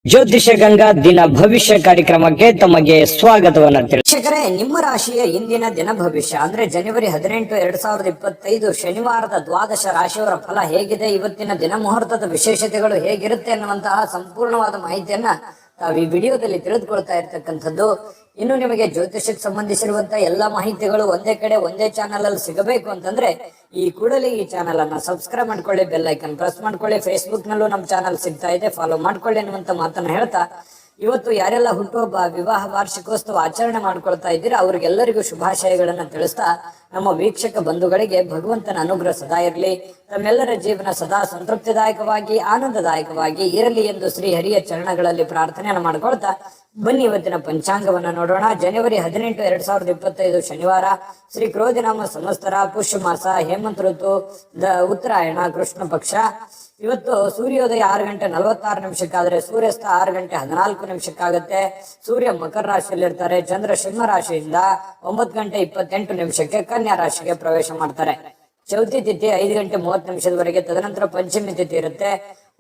ಜ್ಯೋತಿಷ ಗಂಗಾ ದಿನ ಭವಿಷ್ಯ ಕಾರ್ಯಕ್ರಮಕ್ಕೆ ತಮಗೆ ಸ್ವಾಗತವನ್ನ ವೀಕ್ಷಕರೇ, ನಿಮ್ಮ ರಾಶಿಯ ಇಂದಿನ ದಿನ ಭವಿಷ್ಯ ಅಂದ್ರೆ ಜನವರಿ 18, 2025 ಶನಿವಾರದ ದ್ವಾದಶ ರಾಶಿಯವರ ಫಲ ಹೇಗಿದೆ, ಇವತ್ತಿನ ದಿನ ಮುಹೂರ್ತದ ವಿಶೇಷತೆಗಳು ಹೇಗಿರುತ್ತೆ ಅನ್ನುವಂತಹ ಸಂಪೂರ್ಣವಾದ ಮಾಹಿತಿಯನ್ನ ತಾವು ಈ ವಿಡಿಯೋದಲ್ಲಿ ತಿಳಿದುಕೊಳ್ತಾ ಇರ್ತಕ್ಕಂಥದ್ದು. ಇನ್ನು ನಿಮಗೆ ಜ್ಯೋತಿಷಕ್ಕೆ ಸಂಬಂಧಿಸಿರುವಂತಹ ಎಲ್ಲಾ ಮಾಹಿತಿಗಳು ಒಂದೇ ಕಡೆ ಒಂದೇ ಚಾನಲ್ ಅಲ್ಲಿ ಸಿಗಬೇಕು ಅಂತಂದ್ರೆ ಈ ಕೂಡಲೇ ಈ ಚಾನಲ್ ಅನ್ನ ಸಬ್ಸ್ಕ್ರೈಬ್ ಮಾಡ್ಕೊಳ್ಳಿ, ಬೆಲ್ ಐಕನ್ ಪ್ರೆಸ್ ಮಾಡ್ಕೊಳ್ಳಿ. ಫೇಸ್ಬುಕ್ ನಲ್ಲೂ ನಮ್ಮ ಚಾನಲ್ ಸಿಗ್ತಾ ಇದೆ, ಫಾಲೋ ಮಾಡ್ಕೊಳ್ಳಿ ಅನ್ನುವಂತ ಮಾತನ್ನ ಹೇಳ್ತಾ, ಇವತ್ತು ಯಾರೆಲ್ಲ ಹುಟ್ಟುಹಬ್ಬ, ವಿವಾಹ ವಾರ್ಷಿಕೋತ್ಸವ ಆಚರಣೆ ಮಾಡ್ಕೊಳ್ತಾ ಇದ್ದೀರಾ ಅವರಿಗೆಲ್ಲರಿಗೂ ಶುಭಾಶಯಗಳನ್ನ ತಿಳಿಸ್ತಾ, ನಮ್ಮ ವೀಕ್ಷಕ ಬಂಧುಗಳಿಗೆ ಭಗವಂತನ ಅನುಗ್ರಹ ಸದಾ ಇರಲಿ, ತಮ್ಮೆಲ್ಲರ ಜೀವನ ಸದಾ ಸಂತೃಪ್ತಿದಾಯಕವಾಗಿ ಆನಂದದಾಯಕವಾಗಿ ಇರಲಿ ಎಂದು ಶ್ರೀ ಹರಿಯ ಚರಣಗಳಲ್ಲಿ ಪ್ರಾರ್ಥನೆಯನ್ನು ಮಾಡ್ಕೊಳ್ತಾ ಬನ್ನಿ ಇವತ್ತಿನ ಪಂಚಾಂಗವನ್ನ ನೋಡೋಣ. ಜನವರಿ 18, 2025 ಶನಿವಾರ, ಶ್ರೀ ಕ್ರೋಧಿನಾಮ ಸಂವತ್ಸರ, ಪುಷ್ಯ ಮಾಸ, ಹೇಮಂತ ಋತು, ಉತ್ತರಾಯಣ, ಕೃಷ್ಣ ಪಕ್ಷ. ಇವತ್ತು ಸೂರ್ಯೋದಯ 6 ಗಂಟೆ 46 ನಿಮಿಷಕ್ಕಾದ್ರೆ ಸೂರ್ಯಾಸ್ತ 6 ಗಂಟೆ 14 ನಿಮಿಷಕ್ಕಾಗತ್ತೆ. ಸೂರ್ಯ ಮಕರ ರಾಶಿಯಲ್ಲಿ ಇರ್ತಾರೆ. ಚಂದ್ರ ಸಿಂಹ ರಾಶಿಯಿಂದ 9 ಗಂಟೆ 28 ನಿಮಿಷಕ್ಕೆ ಕನ್ಯಾ ರಾಶಿಗೆ ಪ್ರವೇಶ ಮಾಡ್ತಾರೆ. ಚೌತಿ ತಿಥಿ 5 ಗಂಟೆ 30 ನಿಮಿಷದವರೆಗೆ, ತದನಂತರ ಪಂಚಮಿ ತಿಥಿ ಇರುತ್ತೆ.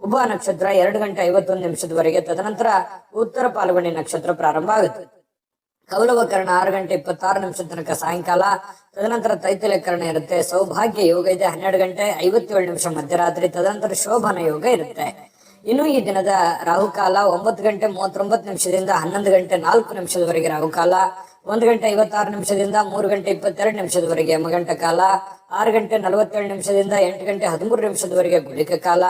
ಉಭ ನಕ್ಷತ್ರ 2 ಗಂಟೆ 51 ನಿಮಿಷದವರೆಗೆ, ತದನಂತರ ಉತ್ತರ ಪಾಲ್ಗುಣಿ ನಕ್ಷತ್ರ ಪ್ರಾರಂಭ ಆಗುತ್ತೆ. ಕೌಲವಕರಣ 6 ಗಂಟೆ 26 ನಿಮಿಷದ ತನಕ ಸಾಯಂಕಾಲ, ತದನಂತರ ತೈತಲಕರಣ ಇರುತ್ತೆ. ಸೌಭಾಗ್ಯ ಯೋಗ ಇದೆ 12 ಗಂಟೆ 57 ನಿಮಿಷ ಮಧ್ಯರಾತ್ರಿ, ತದನಂತರ ಶೋಭನ ಯೋಗ ಇರುತ್ತೆ. ಇನ್ನು ಈ ದಿನದ ರಾಹುಕಾಲ 9 ಗಂಟೆ 39 ನಿಮಿಷದಿಂದ 11 ಗಂಟೆ 4 ನಿಮಿಷದವರೆಗೆ ರಾಹುಕಾಲ, 1 ಗಂಟೆ 56 ನಿಮಿಷದಿಂದ 3 ಗಂಟೆ 22 ನಿಮಿಷದವರೆಗೆ ಯಮಗಂಟ ಕಾಲ, 6 ಗಂಟೆ 47 ನಿಮಿಷದಿಂದ 8 ಗಂಟೆ 13 ನಿಮಿಷದವರೆಗೆ ಗುಳಿಕ ಕಾಲ,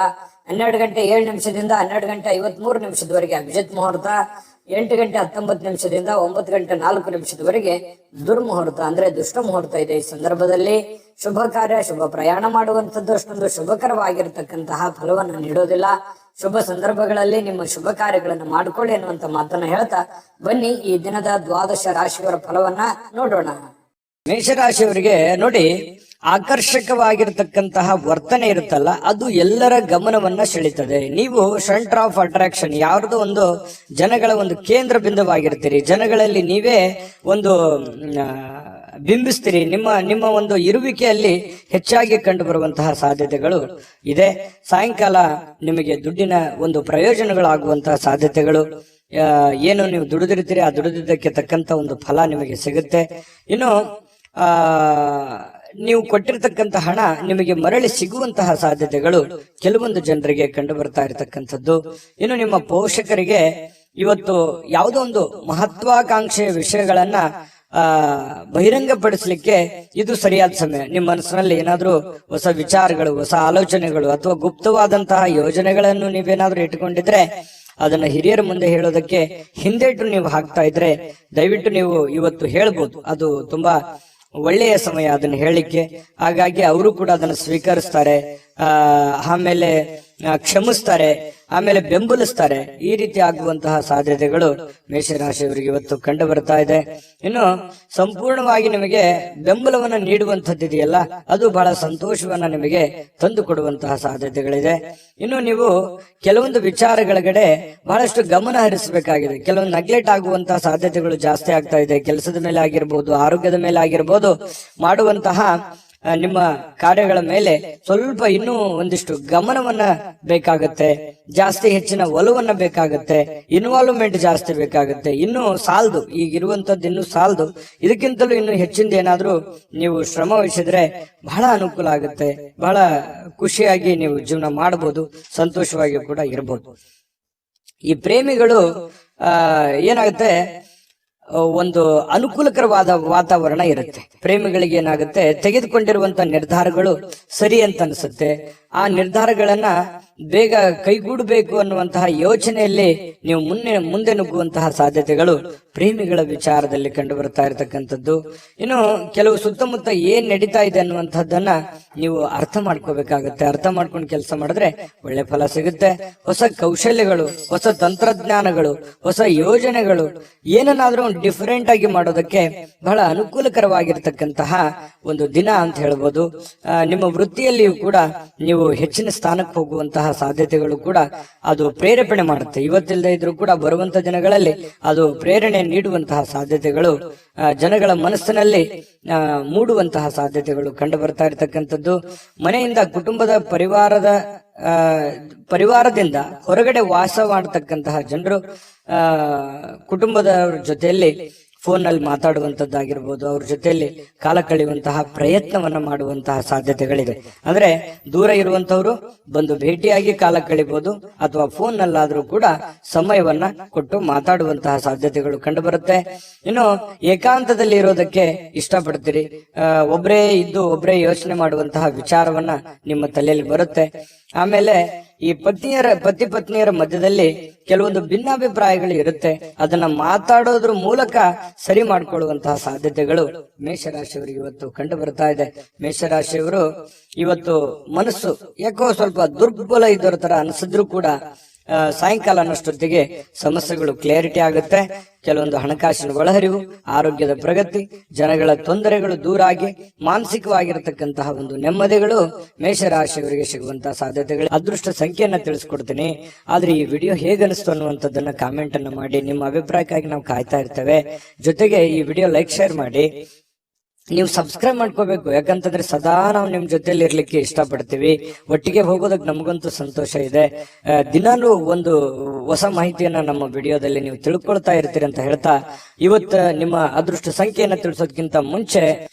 12 ಗಂಟೆ 7 ನಿಮಿಷದಿಂದ 12 ಗಂಟೆ 53 ನಿಮಿಷದವರೆಗೆ ಅಭಿಜಿತ್ ಮುಹೂರ್ತ, 8 ಗಂಟೆ 19 ನಿಮಿಷದಿಂದ 9 ಗಂಟೆ 4 ನಿಮಿಷದವರೆಗೆ ದುರ್ಮುಹೂರ್ತ ಅಂದ್ರೆ ದುಷ್ಟ ಮುಹೂರ್ತ ಇದೆ. ಈ ಸಂದರ್ಭದಲ್ಲಿ ಶುಭ ಕಾರ್ಯ, ಶುಭ ಪ್ರಯಾಣ ಮಾಡುವಂಥದ್ದು ಅಷ್ಟೊಂದು ಶುಭಕರವಾಗಿರತಕ್ಕಂತಹ ಫಲವನ್ನು ನೀಡೋದಿಲ್ಲ. ಶುಭ ಸಂದರ್ಭಗಳಲ್ಲಿ ನಿಮ್ಮ ಶುಭ ಕಾರ್ಯಗಳನ್ನು ಮಾಡಿಕೊಳ್ಳಿ ಅನ್ನುವಂತ ಮಾತನ್ನ ಹೇಳ್ತಾ ಬನ್ನಿ ಈ ದಿನದ ದ್ವಾದಶ ರಾಶಿಯವರ ಫಲವನ್ನ ನೋಡೋಣ. ಮೇಷರಾಶಿಯವರಿಗೆ ನೋಡಿ, ಆಕರ್ಷಕವಾಗಿರತಕ್ಕಂತಹ ವರ್ತನೆ ಇರುತ್ತಲ್ಲ, ಅದು ಎಲ್ಲರ ಗಮನವನ್ನ ಸೆಳೀತದೆ. ನೀವು ಸೆಂಟರ್ ಆಫ್ ಅಟ್ರಾಕ್ಷನ್, ಯಾವ್ದೋ ಒಂದು ಜನಗಳ ಒಂದು ಕೇಂದ್ರ ಬಿಂದುವಾಗಿರ್ತೀರಿ. ಜನಗಳಲ್ಲಿ ನೀವೇ ಒಂದು ಬಿಂಬಿಸ್ತೀರಿ. ನಿಮ್ಮ ಒಂದು ಇರುವಿಕೆಯಲ್ಲಿ ಹೆಚ್ಚಾಗಿ ಕಂಡು ಬರುವಂತಹ ಸಾಧ್ಯತೆಗಳು ಇದೆ. ಸಾಯಂಕಾಲ ನಿಮಗೆ ದುಡ್ಡಿನ ಒಂದು ಪ್ರಯೋಜನಗಳಾಗುವಂತಹ ಸಾಧ್ಯತೆಗಳು, ಏನು ನೀವು ದುಡಿದಿರ್ತೀರಿ ಆ ದುಡಿದಿದ್ದಕ್ಕೆ ತಕ್ಕಂತ ಒಂದು ಫಲ ನಿಮಗೆ ಸಿಗುತ್ತೆ. ಇನ್ನು ನೀವು ಕೊಟ್ಟಿರ್ತಕ್ಕಂಥ ಹಣ ನಿಮಗೆ ಮರಳಿ ಸಿಗುವಂತಹ ಸಾಧ್ಯತೆಗಳು ಕೆಲವೊಂದು ಜನರಿಗೆ ಕಂಡು ಬರ್ತಾ ಇರತಕ್ಕಂಥದ್ದು. ಇನ್ನು ನಿಮ್ಮ ಪೋಷಕರಿಗೆ ಇವತ್ತು ಯಾವುದೋ ಒಂದು ಮಹತ್ವಾಕಾಂಕ್ಷೆಯ ವಿಷಯಗಳನ್ನ ಬಹಿರಂಗಪಡಿಸಲಿಕ್ಕೆ ಇದು ಸರಿಯಾದ ಸಮಯ. ನಿಮ್ಮ ಮನಸ್ಸಿನಲ್ಲಿ ಏನಾದ್ರೂ ಹೊಸ ವಿಚಾರಗಳು, ಹೊಸ ಆಲೋಚನೆಗಳು ಅಥವಾ ಗುಪ್ತವಾದಂತಹ ಯೋಜನೆಗಳನ್ನು ನೀವೇನಾದ್ರೂ ಇಟ್ಟುಕೊಂಡಿದ್ರೆ ಅದನ್ನ ಹಿರಿಯರ ಮುಂದೆ ಹೇಳೋದಕ್ಕೆ ಹಿಂದೇಟು ನೀವು ಹಾಕ್ತಾ ಇದ್ರೆ ದಯವಿಟ್ಟು ನೀವು ಇವತ್ತು ಹೇಳ್ಬೋದು. ಅದು ತುಂಬಾ ಒಳ್ಳೆಯ ಸಮಯ ಅದನ್ನ ಹೇಳಿಕ್ಕೆ. ಹಾಗಾಗಿ ಅವರು ಕೂಡ ಅದನ್ನು ಸ್ವೀಕರಿಸ್ತಾರೆ, ಆಮೇಲೆ ಕ್ಷಮಿಸ್ತಾರೆ, ಆಮೇಲೆ ಬೆಂಬಲಿಸ್ತಾರೆ. ಈ ರೀತಿ ಆಗುವಂತಹ ಸಾಧ್ಯತೆಗಳು ಮೇಷರಾಶಿಯವರಿಗೆ ಇವತ್ತು ಕಂಡು ಬರ್ತಾ ಇದೆ. ಇನ್ನು ಸಂಪೂರ್ಣವಾಗಿ ನಿಮಗೆ ಬೆಂಬಲವನ್ನ ನೀಡುವಂತದ್ದಿದೆಯಲ್ಲ, ಅದು ಬಹಳ ಸಂತೋಷವನ್ನ ನಿಮಗೆ ತಂದು ಕೊಡುವಂತಹ ಸಾಧ್ಯತೆಗಳಿದೆ. ಇನ್ನು ನೀವು ಕೆಲವೊಂದು ವಿಚಾರಗಳ ಬಹಳಷ್ಟು ಗಮನ ಹರಿಸಬೇಕಾಗಿದೆ. ಕೆಲವೊಂದು ನೆಗ್ಲೆಕ್ಟ್ ಆಗುವಂತಹ ಸಾಧ್ಯತೆಗಳು ಜಾಸ್ತಿ ಆಗ್ತಾ ಇದೆ. ಕೆಲಸದ ಮೇಲೆ ಆಗಿರ್ಬೋದು, ಆರೋಗ್ಯದ ಮೇಲೆ ಆಗಿರ್ಬೋದು, ಮಾಡುವಂತಹ ನಿಮ್ಮ ಕಾರ್ಯಗಳ ಮೇಲೆ ಸ್ವಲ್ಪ ಇನ್ನೂ ಒಂದಿಷ್ಟು ಗಮನವನ್ನ ಬೇಕಾಗತ್ತೆ, ಜಾಸ್ತಿ ಹೆಚ್ಚಿನ ಒಲವನ್ನ ಬೇಕಾಗತ್ತೆ, ಇನ್ವಾಲ್ವ್ಮೆಂಟ್ ಜಾಸ್ತಿ ಬೇಕಾಗತ್ತೆ. ಇನ್ನು ಸಾಲದು, ಈಗಿರುವಂತದ್ದು ಇನ್ನು ಸಾಲದು. ಇದಕ್ಕಿಂತಲೂ ಇನ್ನು ಹೆಚ್ಚಿಂದ ಏನಾದ್ರೂ ನೀವು ಶ್ರಮ ವಹಿಸಿದ್ರೆ ಬಹಳ ಅನುಕೂಲ ಆಗುತ್ತೆ. ಬಹಳ ಖುಷಿಯಾಗಿ ನೀವು ಜೀವನ ಮಾಡಬಹುದು, ಸಂತೋಷವಾಗಿ ಕೂಡ ಇರಬಹುದು. ಈ ಪ್ರೇಮಿಗಳು ಏನಾಗುತ್ತೆ, ಒಂದು ಅನುಕೂಲಕರವಾದ ವಾತಾವರಣ ಇರುತ್ತೆ. ಪ್ರೇಮಿಗಳಿಗೆ ಏನಾಗುತ್ತೆ, ತೆಗೆದುಕೊಂಡಿರುವಂತ ನಿರ್ಧಾರಗಳು ಸರಿ ಅಂತ ಅನ್ಸುತ್ತೆ. ಆ ನಿರ್ಧಾರಗಳನ್ನ ಬೇಗ ಕೈಗೂಡಬೇಕು ಅನ್ನುವಂತಹ ಯೋಚನೆಯಲ್ಲಿ ನೀವು ಮುಂದೆ ನುಗ್ಗುವಂತಹ ಸಾಧ್ಯತೆಗಳು ಪ್ರೇಮಿಗಳ ವಿಚಾರದಲ್ಲಿ ಕಂಡು ಬರ್ತಾ ಇರತಕ್ಕಂಥದ್ದು. ಇನ್ನು ಕೆಲವು ಸುತ್ತಮುತ್ತ ಏನ್ ನಡೀತಾ ಇದೆ ಅನ್ನುವಂಥದ್ದನ್ನ ನೀವು ಅರ್ಥ ಮಾಡ್ಕೋಬೇಕಾಗತ್ತೆ. ಅರ್ಥ ಮಾಡ್ಕೊಂಡು ಕೆಲಸ ಮಾಡಿದ್ರೆ ಒಳ್ಳೆ ಫಲ ಸಿಗುತ್ತೆ. ಹೊಸ ಕೌಶಲ್ಯಗಳು, ಹೊಸ ತಂತ್ರಜ್ಞಾನಗಳು, ಹೊಸ ಯೋಜನೆಗಳು, ಏನನ್ನಾದ್ರೂ ಡಿಫರೆಂಟ್ ಆಗಿ ಮಾಡೋದಕ್ಕೆ ಬಹಳ ಅನುಕೂಲಕರವಾಗಿರ್ತಕ್ಕಂತಹ ಒಂದು ದಿನ ಅಂತ ಹೇಳ್ಬೋದು. ನಿಮ್ಮ ವೃತ್ತಿಯಲ್ಲಿಯೂ ಕೂಡ ನೀವು ಹೆಚ್ಚಿನ ಸ್ಥಾನಕ್ಕೆ ಹೋಗುವಂತಹ ಸಾಧ್ಯತೆಗಳು ಕೂಡ ಅದು ಪ್ರೇರೇಪಣೆ ಮಾಡುತ್ತೆ. ಇವತ್ತಿಲ್ಲದೆ ಇದ್ರೂ ಕೂಡ ಬರುವಂತ ದಿನಗಳಲ್ಲಿ ಅದು ಪ್ರೇರಣೆ ನೀಡುವಂತಹ ಸಾಧ್ಯತೆಗಳು ಜನಗಳ ಮನಸ್ಸಿನಲ್ಲಿ ಮೂಡುವಂತಹ ಸಾಧ್ಯತೆಗಳು ಕಂಡು ಬರ್ತಾ ಇರತಕ್ಕಂಥದ್ದು. ಮನೆಯಿಂದ ಕುಟುಂಬದ ಪರಿವಾರದ ಪರಿವಾರದಿಂದ ಹೊರಗಡೆ ವಾಸ ಮಾಡತಕ್ಕಂತಹ ಜನರು ಕುಟುಂಬದ ಜೊತೆಯಲ್ಲಿ ಫೋನ್ ನಲ್ಲಿ ಮಾತಾಡುವಂತದ್ದಾಗಿರ್ಬೋದು, ಅವ್ರ ಜೊತೆಯಲ್ಲಿ ಕಾಲ ಕಳೆಯುವಂತಹ ಪ್ರಯತ್ನವನ್ನ ಮಾಡುವಂತಹ ಸಾಧ್ಯತೆಗಳಿದೆ. ಅಂದ್ರೆ ದೂರ ಇರುವಂತವ್ರು ಬಂದು ಭೇಟಿಯಾಗಿ ಕಾಲ ಕಳಿಬಹುದು, ಅಥವಾ ಫೋನ್ ನಲ್ಲಾದ್ರೂ ಕೂಡ ಸಮಯವನ್ನ ಕೊಟ್ಟು ಮಾತಾಡುವಂತಹ ಸಾಧ್ಯತೆಗಳು ಕಂಡು ಬರುತ್ತೆ. ಇನ್ನು ಏಕಾಂತದಲ್ಲಿ ಇರೋದಕ್ಕೆ ಇಷ್ಟಪಡ್ತೀರಿ, ಒಬ್ರೇ ಇದ್ದು ಒಬ್ರೇ ಯೋಚನೆ ಮಾಡುವಂತಹ ವಿಚಾರವನ್ನ ನಿಮ್ಮ ತಲೆಯಲ್ಲಿ ಬರುತ್ತೆ. ಆಮೇಲೆ ಈ ಪತಿ ಪತ್ನಿಯರ ಮಧ್ಯದಲ್ಲಿ ಕೆಲವೊಂದು ಭಿನ್ನಾಭಿಪ್ರಾಯಗಳು ಇರುತ್ತೆ, ಅದನ್ನ ಮಾತಾಡೋದ್ರ ಮೂಲಕ ಸರಿ ಮಾಡ್ಕೊಳ್ಳುವಂತಹ ಸಾಧ್ಯತೆಗಳು ಮೇಷರಾಶಿಯವರಿಗೆ ಇವತ್ತು ಕಂಡು ಬರ್ತಾ ಇದೆ. ಮೇಷರಾಶಿಯವರು ಇವತ್ತು ಮನಸ್ಸು ಯಾಕೋ ಸ್ವಲ್ಪ ದುರ್ಬಲ ಇದ್ದರ ತರ ಅನಿಸಿದ್ರು ಕೂಡ ಸಾಯಂಕಾಲ ಅನ್ನೋಷ್ಟೊತ್ತಿಗೆ ಸಮಸ್ಯೆಗಳು ಕ್ಲಿಯರಿಟಿ ಆಗುತ್ತೆ. ಕೆಲವೊಂದು ಹಣಕಾಸಿನ ಒಳಹರಿವು, ಆರೋಗ್ಯದ ಪ್ರಗತಿ, ಜನಗಳ ತೊಂದರೆಗಳು ದೂರ ಆಗಿ ಮಾನಸಿಕವಾಗಿರತಕ್ಕಂತಹ ಒಂದು ನೆಮ್ಮದಿಗಳು ಮೇಷರಾಶಿಯವರಿಗೆ ಸಿಗುವಂತಹ ಸಾಧ್ಯತೆಗಳು. ಅದೃಷ್ಟ ಸಂಖ್ಯೆಯನ್ನ ತಿಳಿಸ್ಕೊಡ್ತೀನಿ, ಆದ್ರೆ ಈ ವಿಡಿಯೋ ಹೇಗನಿಸ್ತು ಅನ್ನುವಂಥದ್ದನ್ನ ಕಾಮೆಂಟ್ ಅನ್ನ ಮಾಡಿ. ನಿಮ್ಮ ಅಭಿಪ್ರಾಯಕ್ಕಾಗಿ ನಾವು ಕಾಯ್ತಾ ಇರ್ತೇವೆ. ಜೊತೆಗೆ ಈ ವಿಡಿಯೋ ಲೈಕ್ ಶೇರ್ ಮಾಡಿ. ನೀವು ಸಬ್ಸ್ಕ್ರೈಬ್ ಮಾಡ್ಕೋಬೇಕು, ಯಾಕಂತಂದ್ರೆ ಸದಾ ನಾವು ನಿಮ್ ಜೊತೆಲಿ ಇರ್ಲಿಕ್ಕೆ ಇಷ್ಟಪಡ್ತೀವಿ. ಒಟ್ಟಿಗೆ ಹೋಗೋದಕ್ಕೆ ನಮಗಂತೂ ಸಂತೋಷ ಇದೆ. ದಿನಾಲೂ ಒಂದು ಹೊಸ ಮಾಹಿತಿಯನ್ನ ನಮ್ಮ ವಿಡಿಯೋದಲ್ಲಿ ನೀವು ತಿಳ್ಕೊಳ್ತಾ ಇರ್ತೀರಿ ಅಂತ ಹೇಳ್ತಾ, ಇವತ್ತು ನಿಮ್ಮ ಅದೃಷ್ಟ ಸಂಖ್ಯೆಯನ್ನ ತಿಳಿಸೋದಕ್ಕಿಂತ ಮುಂಚೆ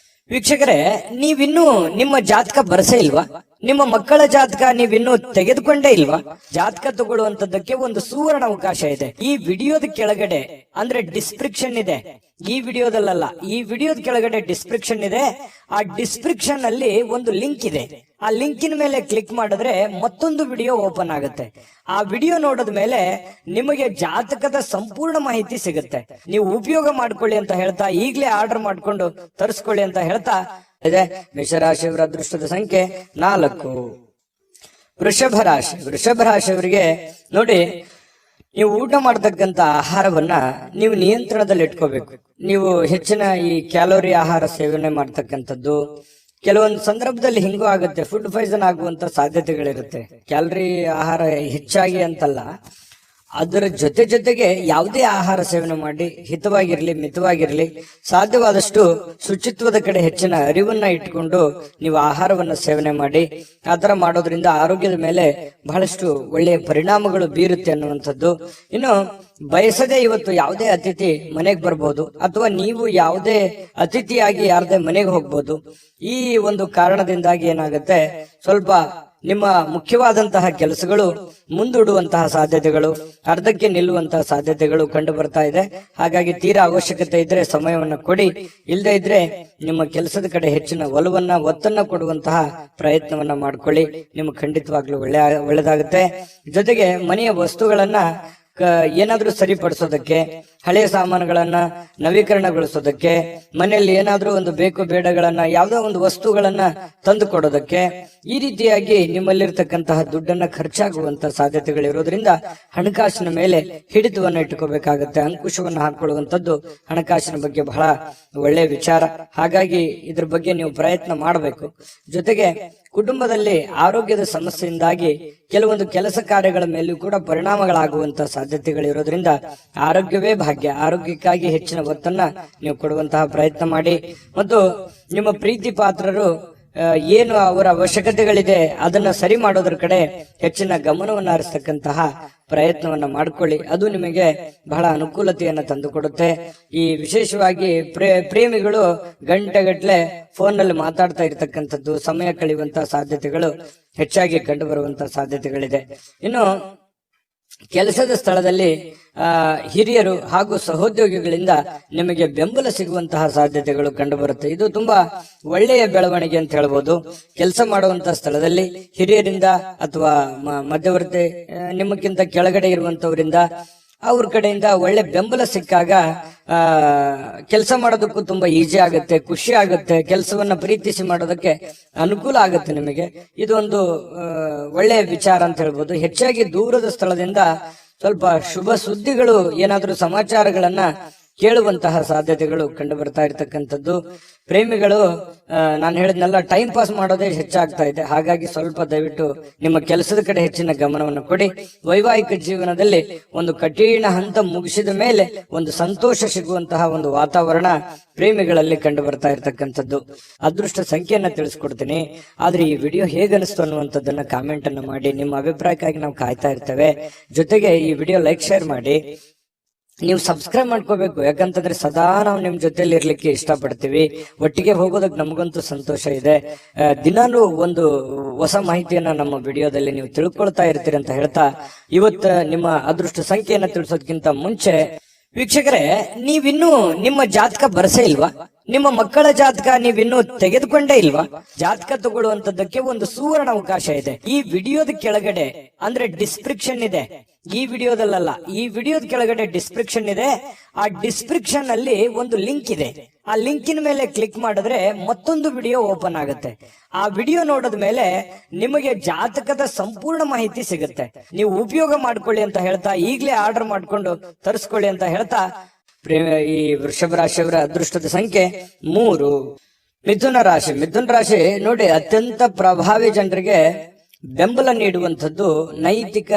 ವೀಕ್ಷಕರೇ, ನೀವಿನ್ನೂ ನಿಮ್ಮ ಜಾತಕ ಬರಸೇ ಇಲ್ವಾ? ನಿಮ್ಮ ಮಕ್ಕಳ ಜಾತಕ ನೀವಿನ್ನೂ ತೆಗೆದುಕೊಂಡೇ ಇಲ್ವಾ? ಜಾತಕ ತಗೊಳ್ಳುವಂತದ್ದಕ್ಕೆ ಒಂದು ಸುವರ್ಣ ಅವಕಾಶ ಇದೆ. ಈ ವಿಡಿಯೋದ ಕೆಳಗಡೆ ಅಂದ್ರೆ ಡಿಸ್ಕ್ರಿಪ್ಷನ್ ಇದೆ, ಈ ವಿಡಿಯೋದಲ್ಲ, ಈ ವಿಡಿಯೋದ ಕೆಳಗಡೆ ಡಿಸ್ಕ್ರಿಪ್ಷನ್ ಇದೆ. ಆ ಡಿಸ್ಕ್ರಿಪ್ಷನ್ ಅಲ್ಲಿ ಒಂದು ಲಿಂಕ್ ಇದೆ. ಆ ಲಿಂಕಿನ ಮೇಲೆ ಕ್ಲಿಕ್ ಮಾಡಿದ್ರೆ ಮತ್ತೊಂದು ವಿಡಿಯೋ ಓಪನ್ ಆಗುತ್ತೆ. ಆ ವಿಡಿಯೋ ನೋಡಿದ ಮೇಲೆ ನಿಮಗೆ ಜಾತಕದ ಸಂಪೂರ್ಣ ಮಾಹಿತಿ ಸಿಗುತ್ತೆ. ನೀವು ಉಪಯೋಗ ಮಾಡ್ಕೊಳ್ಳಿ ಅಂತ ಹೇಳ್ತಾ, ಈಗಲೇ ಆರ್ಡರ್ ಮಾಡ್ಕೊಂಡು ತರಿಸ್ಕೊಳ್ಳಿ ಅಂತ ಹೇಳ್ತಾ ಇದೆ. ಮೇಷರಾಶಿಯವರ ಅದೃಷ್ಟದ ಸಂಖ್ಯೆ 4. ವೃಷಭ ರಾಶಿಯವರಿಗೆ ನೋಡಿ, ನೀವು ಊಟ ಮಾಡತಕ್ಕಂತ ಆಹಾರವನ್ನ ನೀವು ನಿಯಂತ್ರಣದಲ್ಲಿ ಇಟ್ಕೋಬೇಕು. ನೀವು ಹೆಚ್ಚಿನ ಈ ಕ್ಯಾಲೋರಿ ಆಹಾರ ಸೇವನೆ ಮಾಡ್ತಕ್ಕಂಥದ್ದು ಕೆಲವೊಂದು ಸಂದರ್ಭದಲ್ಲಿ ಹಿಂಗೂ ಆಗುತ್ತೆ, ಫುಡ್ ಪಾಯ್ಸನ್ ಆಗುವಂತ ಸಾಧ್ಯತೆಗಳಿರುತ್ತೆ. ಕ್ಯಾಲರಿ ಆಹಾರ ಹೆಚ್ಚಾಗಿ ಅಂತಲ್ಲ, ಅದರ ಜೊತೆಗೆ ಯಾವುದೇ ಆಹಾರ ಸೇವನೆ ಮಾಡಿ ಹಿತವಾಗಿರ್ಲಿ ಮಿತವಾಗಿರ್ಲಿ, ಸಾಧ್ಯವಾದಷ್ಟು ಶುಚಿತ್ವದ ಕಡೆ ಹೆಚ್ಚಿನ ಅರಿವನ್ನ ಇಟ್ಕೊಂಡು ನೀವು ಆಹಾರವನ್ನ ಸೇವನೆ ಮಾಡಿ. ಆತರ ಮಾಡೋದ್ರಿಂದ ಆರೋಗ್ಯದ ಮೇಲೆ ಬಹಳಷ್ಟು ಒಳ್ಳೆಯ ಪರಿಣಾಮಗಳು ಬೀರುತ್ತೆ ಅನ್ನುವಂಥದ್ದು. ಇನ್ನು ಬಯಸದೆ ಇವತ್ತು ಯಾವುದೇ ಅತಿಥಿ ಮನೆಗೆ ಬರ್ಬೋದು, ಅಥವಾ ನೀವು ಯಾವುದೇ ಅತಿಥಿಯಾಗಿ ಯಾರದೇ ಮನೆಗೆ ಹೋಗ್ಬೋದು. ಈ ಒಂದು ಕಾರಣದಿಂದಾಗಿ ಏನಾಗುತ್ತೆ, ಸ್ವಲ್ಪ ನಿಮ್ಮ ಮುಖ್ಯವಾದಂತಹ ಕೆಲಸಗಳು ಮುಂದೂಡುವಂತಹ ಸಾಧ್ಯತೆಗಳು, ಅರ್ಧಕ್ಕೆ ನಿಲ್ಲುವಂತಹ ಸಾಧ್ಯತೆಗಳು ಕಂಡು ಬರ್ತಾ ಇದೆ. ಹಾಗಾಗಿ ತೀರಾ ಅವಶ್ಯಕತೆ ಇದ್ರೆ ಸಮಯವನ್ನ ಕೊಡಿ, ಇಲ್ಲದೆ ಇದ್ರೆ ನಿಮ್ಮ ಕೆಲಸದ ಕಡೆ ಹೆಚ್ಚಿನ ಒತ್ತನ್ನ ಕೊಡುವಂತಹ ಪ್ರಯತ್ನವನ್ನ ಮಾಡ್ಕೊಳ್ಳಿ. ನಿಮ್ಗೆ ಖಂಡಿತವಾಗ್ಲೂ ಒಳ್ಳೆದಾಗುತ್ತೆ. ಜೊತೆಗೆ ಮನೆಯ ವಸ್ತುಗಳನ್ನ ಏನಾದ್ರೂ ಸರಿಪಡಿಸೋದಕ್ಕೆ, ಹಳೆಯ ಸಾಮಾನುಗಳನ್ನ ನವೀಕರಣಗೊಳಿಸೋದಕ್ಕೆ, ಮನೆಯಲ್ಲಿ ಏನಾದ್ರೂ ಒಂದು ಬೇಕು ಬೇಡಗಳನ್ನ ಯಾವ್ದೋ ಒಂದು ವಸ್ತುಗಳನ್ನ ತಂದು ಕೊಡೋದಕ್ಕೆ, ಈ ರೀತಿಯಾಗಿ ನಿಮ್ಮಲ್ಲಿರ್ತಕ್ಕಂತಹ ದುಡ್ಡನ್ನ ಖರ್ಚಾಗುವಂತ ಸಾಧ್ಯತೆಗಳಿರೋದ್ರಿಂದ ಹಣಕಾಸಿನ ಮೇಲೆ ಹಿಡಿತವನ್ನ ಇಟ್ಟುಕೋಬೇಕಾಗತ್ತೆ. ಅಂಕುಶವನ್ನ ಹಾಕೊಳ್ಳುವಂತದ್ದು ಹಣಕಾಸಿನ ಬಗ್ಗೆ ಬಹಳ ಒಳ್ಳೆಯ ವಿಚಾರ. ಹಾಗಾಗಿ ಇದ್ರ ಬಗ್ಗೆ ನೀವು ಪ್ರಯತ್ನ ಮಾಡಬೇಕು. ಜೊತೆಗೆ ಕುಟುಂಬದಲ್ಲಿ ಆರೋಗ್ಯದ ಸಮಸ್ಯೆಯಿಂದಾಗಿ ಕೆಲವೊಂದು ಕೆಲಸ ಕಾರ್ಯಗಳ ಮೇಲೂ ಕೂಡ ಪರಿಣಾಮಗಳಾಗುವಂತಹ ಸಾಧ್ಯತೆಗಳಿರೋದ್ರಿಂದ ಆರೋಗ್ಯವೇ ಭಾಗ್ಯ. ಆರೋಗ್ಯಕ್ಕಾಗಿ ಹೆಚ್ಚಿನ ಒತ್ತನ್ನ ನೀವು ಕೊಡುವಂತಹ ಪ್ರಯತ್ನ ಮಾಡಿ. ಮತ್ತು ನಿಮ್ಮ ಪ್ರೀತಿ ಪಾತ್ರರು ಏನು ಅವರ ಅವಶ್ಯಕತೆಗಳಿದೆ ಅದನ್ನ ಸರಿ ಮಾಡೋದ್ರ ಕಡೆ ಹೆಚ್ಚಿನ ಗಮನವನ್ನು ಹರಿಸ್ತಕ್ಕಂತಹ ಪ್ರಯತ್ನವನ್ನ ಮಾಡ್ಕೊಳ್ಳಿ. ಅದು ನಿಮಗೆ ಬಹಳ ಅನುಕೂಲತೆಯನ್ನ ತಂದುಕೊಡುತ್ತೆ. ಈ ವಿಶೇಷವಾಗಿ ಪ್ರೇಮಿಗಳು ಗಂಟೆಗಟ್ಲೆ ಫೋನ್ ನಲ್ಲಿ ಮಾತಾಡ್ತಾ ಇರ್ತಕ್ಕಂಥದ್ದು, ಸಮಯ ಕಳೆಯುವಂತಹ ಸಾಧ್ಯತೆಗಳು ಹೆಚ್ಚಾಗಿ ಕಂಡು ಬರುವಂತಹ ಸಾಧ್ಯತೆಗಳಿದೆ. ಇನ್ನು ಕೆಲಸದ ಸ್ಥಳದಲ್ಲಿ ಹಿರಿಯರು ಹಾಗೂ ಸಹೋದ್ಯೋಗಿಗಳಿಂದ ನಿಮಗೆ ಬೆಂಬಲ ಸಿಗುವಂತಹ ಸಾಧ್ಯತೆಗಳು ಕಂಡು ಬರುತ್ತೆ. ಇದು ತುಂಬಾ ಒಳ್ಳೆಯ ಬೆಳವಣಿಗೆ ಅಂತ ಹೇಳ್ಬೋದು. ಕೆಲಸ ಮಾಡುವಂತಹ ಸ್ಥಳದಲ್ಲಿ ಹಿರಿಯರಿಂದ ಅಥವಾ ಮಧ್ಯವರ್ತಿ ನಿಮ್ಮಕ್ಕಿಂತ ಕೆಳಗಡೆ ಇರುವಂತವರಿಂದ ಅವ್ರ ಕಡೆಯಿಂದ ಒಳ್ಳೆ ಬೆಂಬಲ ಸಿಕ್ಕಾಗ ಕೆಲಸ ಮಾಡೋದಕ್ಕೂ ತುಂಬಾ ಈಜಿ ಆಗುತ್ತೆ, ಖುಷಿ ಆಗುತ್ತೆ. ಕೆಲಸವನ್ನ ಪ್ರೀತಿಸಿ ಮಾಡೋದಕ್ಕೆ ಅನುಕೂಲ ಆಗುತ್ತೆ ನಿಮಗೆ. ಇದೊಂದು ಒಳ್ಳೆಯ ವಿಚಾರ ಅಂತ ಹೇಳ್ಬೋದು. ಹೆಚ್ಚಾಗಿ ದೂರದ ಸ್ಥಳದಿಂದ ಸ್ವಲ್ಪ ಶುಭ ಸುದ್ದಿಗಳು, ಏನಾದ್ರೂ ಸಮಾಚಾರಗಳನ್ನ ಕೇಳುವಂತಹ ಸಾಧ್ಯತೆಗಳು ಕಂಡು ಬರ್ತಾ ಇರತಕ್ಕಂಥದ್ದು. ಪ್ರೇಮಿಗಳು ನಾನು ಹೇಳಿದ್ನೆಲ್ಲ ಟೈಮ್ ಪಾಸ್ ಮಾಡೋದೇ ಹೆಚ್ಚಾಗ್ತಾ ಇದೆ. ಹಾಗಾಗಿ ಸ್ವಲ್ಪ ದಯವಿಟ್ಟು ನಿಮ್ಮ ಕೆಲಸದ ಕಡೆ ಹೆಚ್ಚಿನ ಗಮನವನ್ನು ಕೊಡಿ. ವೈವಾಹಿಕ ಜೀವನದಲ್ಲಿ ಒಂದು ಕಠಿಣ ಹಂತ ಮುಗಿಸಿದ ಮೇಲೆ ಒಂದು ಸಂತೋಷ ಸಿಗುವಂತಹ ಒಂದು ವಾತಾವರಣ ಪ್ರೇಮಿಗಳಲ್ಲಿ ಕಂಡು ಬರ್ತಾ ಇರತಕ್ಕಂಥದ್ದು. ಅದೃಷ್ಟ ಸಂಖ್ಯೆಯನ್ನ ತಿಳಿಸ್ಕೊಡ್ತೀನಿ. ಆದ್ರೆ ಈ ವಿಡಿಯೋ ಹೇಗನಿಸ್ತು ಅನ್ನುವಂಥದ್ದನ್ನ ಕಾಮೆಂಟ್ ಅನ್ನು ಮಾಡಿ. ನಿಮ್ಮ ಅಭಿಪ್ರಾಯಕ್ಕಾಗಿ ನಾವು ಕಾಯ್ತಾ ಇರ್ತೇವೆ. ಜೊತೆಗೆ ಈ ವಿಡಿಯೋ ಲೈಕ್ ಶೇರ್ ಮಾಡಿ. ನೀವು ಸಬ್ಸ್ಕ್ರೈಬ್ ಮಾಡ್ಕೋಬೇಕು. ಯಾಕಂತಂದ್ರೆ ಸದಾ ನಾವು ನಿಮ್ ಜೊತೆಲಿ ಇರ್ಲಿಕ್ಕೆ ಇಷ್ಟಪಡ್ತೀವಿ. ಒಟ್ಟಿಗೆ ಹೋಗೋದಕ್ಕೆ ನಮಗಂತೂ ಸಂತೋಷ ಇದೆ. ದಿನಾನು ಒಂದು ಹೊಸ ಮಾಹಿತಿಯನ್ನ ನಮ್ಮ ವಿಡಿಯೋದಲ್ಲಿ ನೀವು ತಿಳ್ಕೊಳ್ತಾ ಇರ್ತೀರಿ ಅಂತ ಹೇಳ್ತಾ, ಇವತ್ತು ನಿಮ್ಮ ಅದೃಷ್ಟ ಸಂಖ್ಯೆಯನ್ನ ತಿಳಿಸೋದಕ್ಕಿಂತ ಮುಂಚೆ ವೀಕ್ಷಕರೇ, ನೀವಿನ್ನೂ ನಿಮ್ಮ ಜಾತಕ ಬರಸೇ ಇಲ್ವಾ? ನಿಮ್ಮ ಮಕ್ಕಳ ಜಾತಕ ನೀವಿನ್ನೂ ತೆಗೆದುಕೊಂಡೇ ಇಲ್ವಾ? ಜಾತಕ ತಗೊಳ್ಳುವಂತದ್ದಕ್ಕೆ ಒಂದು ಸುವರ್ಣ ಅವಕಾಶ ಇದೆ. ಈ ವಿಡಿಯೋದ ಕೆಳಗಡೆ ಅಂದ್ರೆ ಡಿಸ್ಕ್ರಿಪ್ಷನ್ ಇದೆ. ಈ ವಿಡಿಯೋದಲ್ಲ, ಈ ವಿಡಿಯೋದ ಕೆಳಗಡೆ ಡಿಸ್ಕ್ರಿಪ್ಷನ್ ಇದೆ. ಆ ಡಿಸ್ಕ್ರಿಪ್ಷನ್ ಅಲ್ಲಿ ಒಂದು ಲಿಂಕ್ ಇದೆ. ಆ ಲಿಂಕಿನ ಮೇಲೆ ಕ್ಲಿಕ್ ಮಾಡಿದ್ರೆ ಮತ್ತೊಂದು ವಿಡಿಯೋ ಓಪನ್ ಆಗುತ್ತೆ. ಆ ವಿಡಿಯೋ ನೋಡಿದ ಮೇಲೆ ನಿಮಗೆ ಜಾತಕದ ಸಂಪೂರ್ಣ ಮಾಹಿತಿ ಸಿಗುತ್ತೆ. ನೀವು ಉಪಯೋಗ ಮಾಡ್ಕೊಳ್ಳಿ ಅಂತ ಹೇಳ್ತಾ, ಈಗಲೇ ಆರ್ಡರ್ ಮಾಡ್ಕೊಂಡು ತರಿಸ್ಕೊಳ್ಳಿ ಅಂತ ಹೇಳ್ತಾ, ಈ ವೃಷಭ ರಾಶಿಯವರ ಅದೃಷ್ಟದ ಸಂಖ್ಯೆ 3. ಮಿಥುನ ರಾಶಿ ನೋಡಿ, ಅತ್ಯಂತ ಪ್ರಭಾವಿ ಜನರಿಗೆ ಬೆಂಬಲ ನೀಡುವಂಥದ್ದು ನೈತಿಕ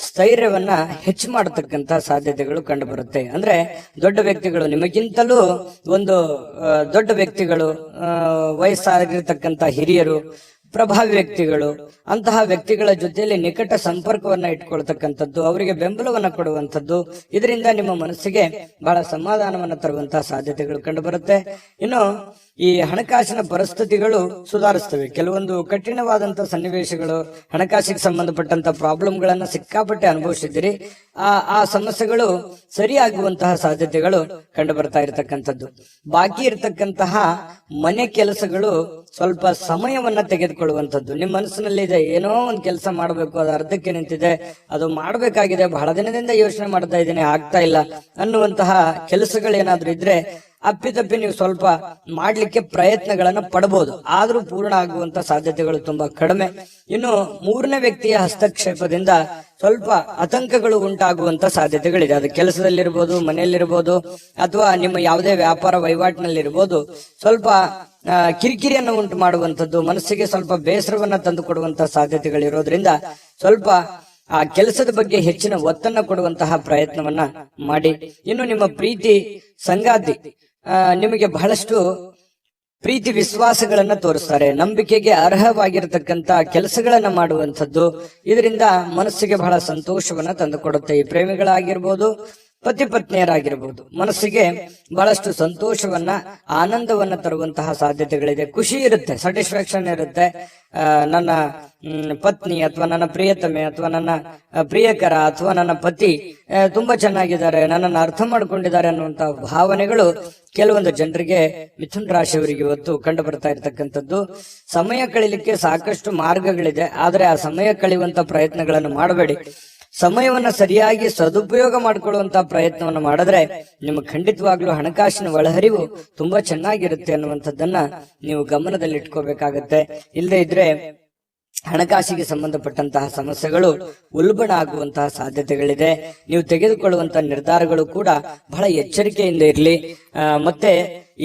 ಸ್ಥೈರ್ಯವನ್ನ ಹೆಚ್ಚು ಮಾಡತಕ್ಕಂತ ಸಾಧ್ಯತೆಗಳು ಕಂಡು ಬರುತ್ತೆ. ಅಂದ್ರೆ ದೊಡ್ಡ ವ್ಯಕ್ತಿಗಳು, ನಿಮಗಿಂತಲೂ ಒಂದು ದೊಡ್ಡ ವ್ಯಕ್ತಿಗಳು, ವಯಸ್ಸಾಗಿರ್ತಕ್ಕಂಥ ಹಿರಿಯರು, ಪ್ರಭಾವಿ ವ್ಯಕ್ತಿಗಳು, ಅಂತಹ ವ್ಯಕ್ತಿಗಳ ಜೊತೆಯಲ್ಲಿ ನಿಕಟ ಸಂಪರ್ಕವನ್ನ ಇಟ್ಕೊಳ್ತಕ್ಕಂಥದ್ದು, ಅವರಿಗೆ ಬೆಂಬಲವನ್ನ ಕೊಡುವಂಥದ್ದು, ಇದರಿಂದ ನಿಮ್ಮ ಮನಸ್ಸಿಗೆ ಬಹಳ ಸಮಾಧಾನವನ್ನ ತರುವಂತಹ ಸಾಧ್ಯತೆಗಳು ಕಂಡು ಬರುತ್ತೆ. ಇನ್ನು ಈ ಹಣಕಾಸಿನ ಪರಿಸ್ಥಿತಿಗಳು ಸುಧಾರಿಸ್ತವೆ. ಕೆಲವೊಂದು ಕಠಿಣವಾದಂತಹ ಸನ್ನಿವೇಶಗಳು, ಹಣಕಾಸಿಗೆ ಸಂಬಂಧಪಟ್ಟಂತ ಪ್ರಾಬ್ಲಮ್ಗಳನ್ನ ಸಿಕ್ಕಾಪಟ್ಟೆ ಅನುಭವಿಸಿದ್ದೀರಿ. ಆ ಸಮಸ್ಯೆಗಳು ಸರಿಯಾಗುವಂತಹ ಸಾಧ್ಯತೆಗಳು ಕಂಡು ಬರ್ತಾ ಇರತಕ್ಕಂಥದ್ದು. ಬಾಕಿ ಇರತಕ್ಕಂತಹ ಮನೆ ಕೆಲಸಗಳು ಸ್ವಲ್ಪ ಸಮಯವನ್ನ ತೆಗೆದುಕೊಳ್ಳುವಂಥದ್ದು. ನಿಮ್ಮ ಮನಸ್ಸಿನಲ್ಲಿ ಇದೆ, ಏನೋ ಒಂದು ಕೆಲಸ ಮಾಡಬೇಕು, ಅದು ಅರ್ಧಕ್ಕೆ ನಿಂತಿದೆ, ಅದು ಮಾಡಬೇಕಾಗಿದೆ, ಬಹಳ ದಿನದಿಂದ ಯೋಚನೆ ಮಾಡ್ತಾ ಇದ್ದೀನಿ, ಆಗ್ತಾ ಇಲ್ಲ ಅನ್ನುವಂತಹ ಕೆಲಸಗಳೇನಾದ್ರೂ ಇದ್ರೆ ಅಪ್ಪಿತಪ್ಪಿ ನೀವು ಸ್ವಲ್ಪ ಮಾಡ್ಲಿಕ್ಕೆ ಪ್ರಯತ್ನಗಳನ್ನ ಪಡಬಹುದು. ಆದ್ರೂ ಪೂರ್ಣ ಆಗುವಂತ ಸಾಧ್ಯತೆಗಳು ತುಂಬಾ ಕಡಿಮೆ. ಇನ್ನು 3ನೇ ವ್ಯಕ್ತಿಯ ಹಸ್ತಕ್ಷೇಪದಿಂದ ಸ್ವಲ್ಪ ಆತಂಕಗಳು ಉಂಟಾಗುವಂತ ಸಾಧ್ಯತೆಗಳಿದೆ. ಅದು ಕೆಲಸದಲ್ಲಿರ್ಬೋದು, ಮನೆಯಲ್ಲಿರ್ಬೋದು, ಅಥವಾ ನಿಮ್ಮ ಯಾವುದೇ ವ್ಯಾಪಾರ ವಹಿವಾಟಿನಲ್ಲಿರ್ಬೋದು. ಸ್ವಲ್ಪ ಕಿರಿಕಿರಿಯನ್ನು ಉಂಟು ಮಾಡುವಂಥದ್ದು, ಮನಸ್ಸಿಗೆ ಸ್ವಲ್ಪ ಬೇಸರವನ್ನ ತಂದು ಕೊಡುವಂತಹ ಸಾಧ್ಯತೆಗಳಿರೋದ್ರಿಂದ ಸ್ವಲ್ಪ ಆ ಕೆಲಸದ ಬಗ್ಗೆ ಹೆಚ್ಚಿನ ಒತ್ತನ್ನು ಕೊಡುವಂತಹ ಪ್ರಯತ್ನವನ್ನ ಮಾಡಿ. ಇನ್ನು ನಿಮ್ಮ ಪ್ರೀತಿ ಸಂಗಾತಿ ನಿಮಗೆ ಬಹಳಷ್ಟು ಪ್ರೀತಿ ವಿಶ್ವಾಸಗಳನ್ನ ತೋರಿಸ್ತಾರೆ. ನಂಬಿಕೆಗೆ ಅರ್ಹವಾಗಿರತಕ್ಕಂತ ಕೆಲಸಗಳನ್ನ ಮಾಡುವಂಥದ್ದು, ಇದರಿಂದ ಮನಸ್ಸಿಗೆ ಬಹಳ ಸಂತೋಷವನ್ನ ತಂದುಕೊಡುತ್ತೆ. ಈ ಪ್ರೇಮಿಗಳಾಗಿರ್ಬೋದು, ಪತಿ ಪತ್ನಿಯರಾಗಿರ್ಬೋದು, ಮನಸ್ಸಿಗೆ ಬಹಳಷ್ಟು ಸಂತೋಷವನ್ನ, ಆನಂದವನ್ನ ತರುವಂತಹ ಸಾಧ್ಯತೆಗಳಿದೆ. ಖುಷಿ ಇರುತ್ತೆ, ಸ್ಯಾಟಿಸ್ಫ್ಯಾಕ್ಷನ್ ಇರುತ್ತೆ. ನನ್ನ ಪತ್ನಿ ಅಥವಾ ನನ್ನ ಪ್ರಿಯತಮೆ ಅಥವಾ ನನ್ನ ಪ್ರಿಯಕರ ಅಥವಾ ನನ್ನ ಪತಿ ತುಂಬಾ ಚೆನ್ನಾಗಿದ್ದಾರೆ, ನನ್ನನ್ನು ಅರ್ಥ ಮಾಡ್ಕೊಂಡಿದ್ದಾರೆ ಅನ್ನುವಂತಹ ಭಾವನೆಗಳು ಕೆಲವೊಂದು ಜನರಿಗೆ, ಮಿಥುನ ರಾಶಿಯವರಿಗೆ ಇವತ್ತು ಕಂಡು ಬರ್ತಾ ಇರತಕ್ಕಂಥದ್ದು. ಸಮಯ ಕಳಿಲಿಕ್ಕೆ ಸಾಕಷ್ಟು ಮಾರ್ಗಗಳಿದೆ, ಆದ್ರೆ ಆ ಸಮಯ ಕಳೆಯುವಂತ ಪ್ರಯತ್ನಗಳನ್ನು ಮಾಡಬೇಡಿ. ಸಮಯವನ್ನ ಸರಿಯಾಗಿ ಸದುಪಯೋಗ ಮಾಡಿಕೊಳ್ಳುವಂತಹ ಪ್ರಯತ್ನವನ್ನು ಮಾಡಿದ್ರೆ ನಿಮಗೆ ಖಂಡಿತವಾಗ್ಲೂ ಹಣಕಾಸಿನ ಒಳಹರಿವು ತುಂಬಾ ಚೆನ್ನಾಗಿರುತ್ತೆ ಅನ್ನುವಂಥದ್ದನ್ನ ನೀವು ಗಮನದಲ್ಲಿ ಇಟ್ಕೋಬೇಕಾಗತ್ತೆ. ಇಲ್ಲದೆ ಇದ್ರೆ ಹಣಕಾಸಿಗೆ ಸಂಬಂಧಪಟ್ಟಂತಹ ಸಮಸ್ಯೆಗಳು ಉಲ್ಬಣ ಆಗುವಂತಹ ಸಾಧ್ಯತೆಗಳಿದೆ. ನೀವು ತೆಗೆದುಕೊಳ್ಳುವಂತಹ ನಿರ್ಧಾರಗಳು ಕೂಡ ಬಹಳ ಎಚ್ಚರಿಕೆಯಿಂದ ಇರಲಿ. ಮತ್ತೆ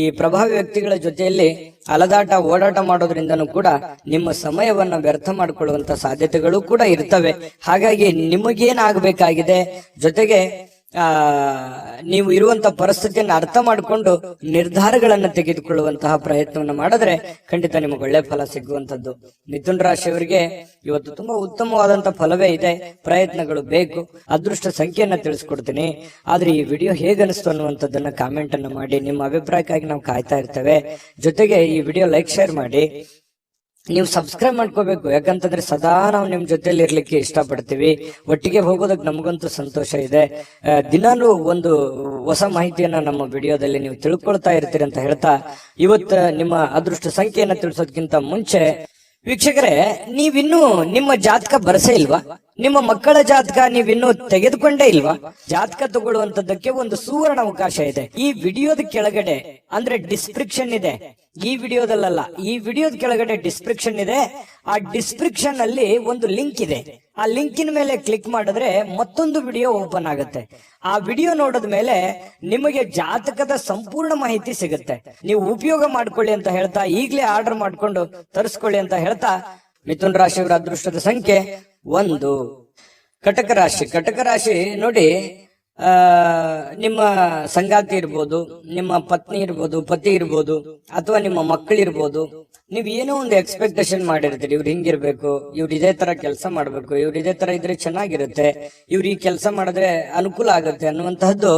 ಈ ಪ್ರಭಾವಿ ವ್ಯಕ್ತಿಗಳ ಜೊತೆಯಲ್ಲಿ ಅಲದಾಟ ಓಡಾಟ ಮಾಡೋದ್ರಿಂದನೂ ಕೂಡ ನಿಮ್ಮ ಸಮಯವನ್ನ ವ್ಯರ್ಥ ಮಾಡಿಕೊಳ್ಳುವಂತ ಸಾಧ್ಯತೆಗಳು ಕೂಡ ಇರ್ತವೆ. ಹಾಗಾಗಿ ನಿಮಗೇನಾಗಬೇಕಾಗಿದೆ, ಜೊತೆಗೆ ನೀವು ಇರುವಂತಹ ಪರಿಸ್ಥಿತಿಯನ್ನು ಅರ್ಥ ಮಾಡಿಕೊಂಡು ನಿರ್ಧಾರಗಳನ್ನ ತೆಗೆದುಕೊಳ್ಳುವಂತಹ ಪ್ರಯತ್ನವನ್ನು ಮಾಡಿದ್ರೆ ಖಂಡಿತ ನಿಮಗೆ ಒಳ್ಳೆ ಫಲ ಸಿಗುವಂತದ್ದು. ಮಿಥುನ ರಾಶಿಯವರಿಗೆ ಇವತ್ತು ತುಂಬಾ ಉತ್ತಮವಾದಂತಹ ಫಲವೇ ಇದೆ. ಪ್ರಯತ್ನಗಳು ಬೇಕು. ಅದೃಷ್ಟ ಸಂಖ್ಯೆಯನ್ನ ತಿಳಿಸ್ಕೊಡ್ತೀನಿ. ಆದ್ರೆ ಈ ವಿಡಿಯೋ ಹೇಗನಿಸ್ತು ಅನ್ನುವಂಥದ್ದನ್ನ ಕಾಮೆಂಟ್ ಅನ್ನು ಮಾಡಿ. ನಿಮ್ಮ ಅಭಿಪ್ರಾಯಕ್ಕಾಗಿ ನಾವು ಕಾಯ್ತಾ ಇರ್ತೇವೆ. ಜೊತೆಗೆ ಈ ವಿಡಿಯೋ ಲೈಕ್ ಶೇರ್ ಮಾಡಿ. ನೀವು ಸಬ್ಸ್ಕ್ರೈಬ್ ಮಾಡ್ಕೋಬೇಕು. ಯಾಕಂತಂದ್ರೆ ಸದಾ ನಾವು ನಿಮ್ ಜೊತೆಲಿ ಇರ್ಲಿಕ್ಕೆ ಇಷ್ಟಪಡ್ತೀವಿ. ಒಟ್ಟಿಗೆ ಹೋಗೋದಕ್ಕೆ ನಮಗಂತೂ ಸಂತೋಷ ಇದೆ. ದಿನಾನು ಒಂದು ಹೊಸ ಮಾಹಿತಿಯನ್ನ ನಮ್ಮ ವಿಡಿಯೋದಲ್ಲಿ ನೀವು ತಿಳ್ಕೊಳ್ತಾ ಇರ್ತೀರಿ ಅಂತ ಹೇಳ್ತಾ, ಇವತ್ತು ನಿಮ್ಮ ಅದೃಷ್ಟ ಸಂಖ್ಯೆಯನ್ನ ತಿಳಿಸೋದಕ್ಕಿಂತ ಮುಂಚೆ ವೀಕ್ಷಕರೇ, ನೀವಿನ್ನೂ ನಿಮ್ಮ ಜಾತಕ ಬರಸೇ ಇಲ್ವಾ? ನಿಮ್ಮ ಮಕ್ಕಳ ಜಾತಕ ನೀವಿನ್ನೂ ತೆಗೆದುಕೊಂಡೇ ಇಲ್ವಾ? ಜಾತಕ ತಗೊಳ್ಳುವಂತದ್ದಕ್ಕೆ ಒಂದು ಸುವರ್ಣ ಅವಕಾಶ ಇದೆ. ಈ ವಿಡಿಯೋದ ಕೆಳಗಡೆ ಅಂದ್ರೆ ಡಿಸ್ಕ್ರಿಪ್ಷನ್ ಇದೆ. ಈ ವಿಡಿಯೋದಲ್ಲ, ಈ ವಿಡಿಯೋದ ಕೆಳಗಡೆ ಡಿಸ್ಕ್ರಿಪ್ಷನ್ ಇದೆ. ಆ ಡಿಸ್ಕ್ರಿಪ್ಷನ್ ಅಲ್ಲಿ ಒಂದು ಲಿಂಕ್ ಇದೆ. ಆ ಲಿಂಕಿನ ಮೇಲೆ ಕ್ಲಿಕ್ ಮಾಡಿದ್ರೆ ಮತ್ತೊಂದು ವಿಡಿಯೋ ಓಪನ್ ಆಗುತ್ತೆ. ಆ ವಿಡಿಯೋ ನೋಡಿದ ಮೇಲೆ ನಿಮಗೆ ಜಾತಕದ ಸಂಪೂರ್ಣ ಮಾಹಿತಿ ಸಿಗುತ್ತೆ. ನೀವು ಉಪಯೋಗ ಮಾಡ್ಕೊಳ್ಳಿ ಅಂತ ಹೇಳ್ತಾ, ಈಗಲೇ ಆರ್ಡರ್ ಮಾಡ್ಕೊಂಡು ತರಿಸ್ಕೊಳ್ಳಿ ಅಂತ ಹೇಳ್ತಾ, ಮಿಥುನ ರಾಶಿಯವರ ಅದೃಷ್ಟದ ಸಂಖ್ಯೆ 1. ಕಟಕ ರಾಶಿ ನೋಡಿ, ನಿಮ್ಮ ಸಂಗಾತಿ ಇರ್ಬೋದು, ನಿಮ್ಮ ಪತ್ನಿ ಇರ್ಬೋದು, ಪತಿ ಇರ್ಬೋದು, ಅಥವಾ ನಿಮ್ಮ ಮಕ್ಕಳಿರ್ಬೋದು. ನೀವ್ ಏನೋ ಒಂದು ಎಕ್ಸ್ಪೆಕ್ಟೇಷನ್ ಮಾಡಿರ್ತೀರಿ, ಇವ್ರು ಹಿಂಗಿರ್ಬೇಕು, ಇವ್ರು ಇದೇ ತರ ಕೆಲಸ ಮಾಡ್ಬೇಕು, ಇವ್ರು ಇದೇ ತರ ಇದ್ರೆ ಚೆನ್ನಾಗಿರುತ್ತೆ, ಇವ್ರು ಈ ಕೆಲಸ ಮಾಡಿದ್ರೆ ಅನುಕೂಲ ಆಗುತ್ತೆ ಅನ್ನುವಂತಹದ್ದು